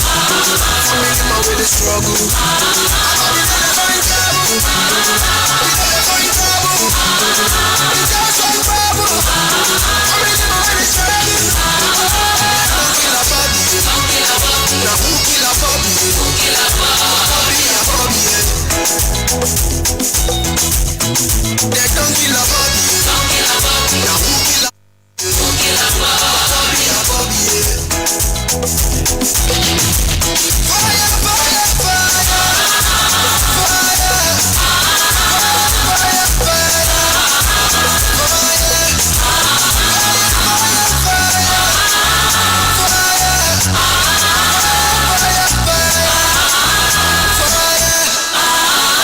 Family man with the struggle. I'm a bit of fine trouble. We know they find trouble. It's just one bubble. Family man with the struggle.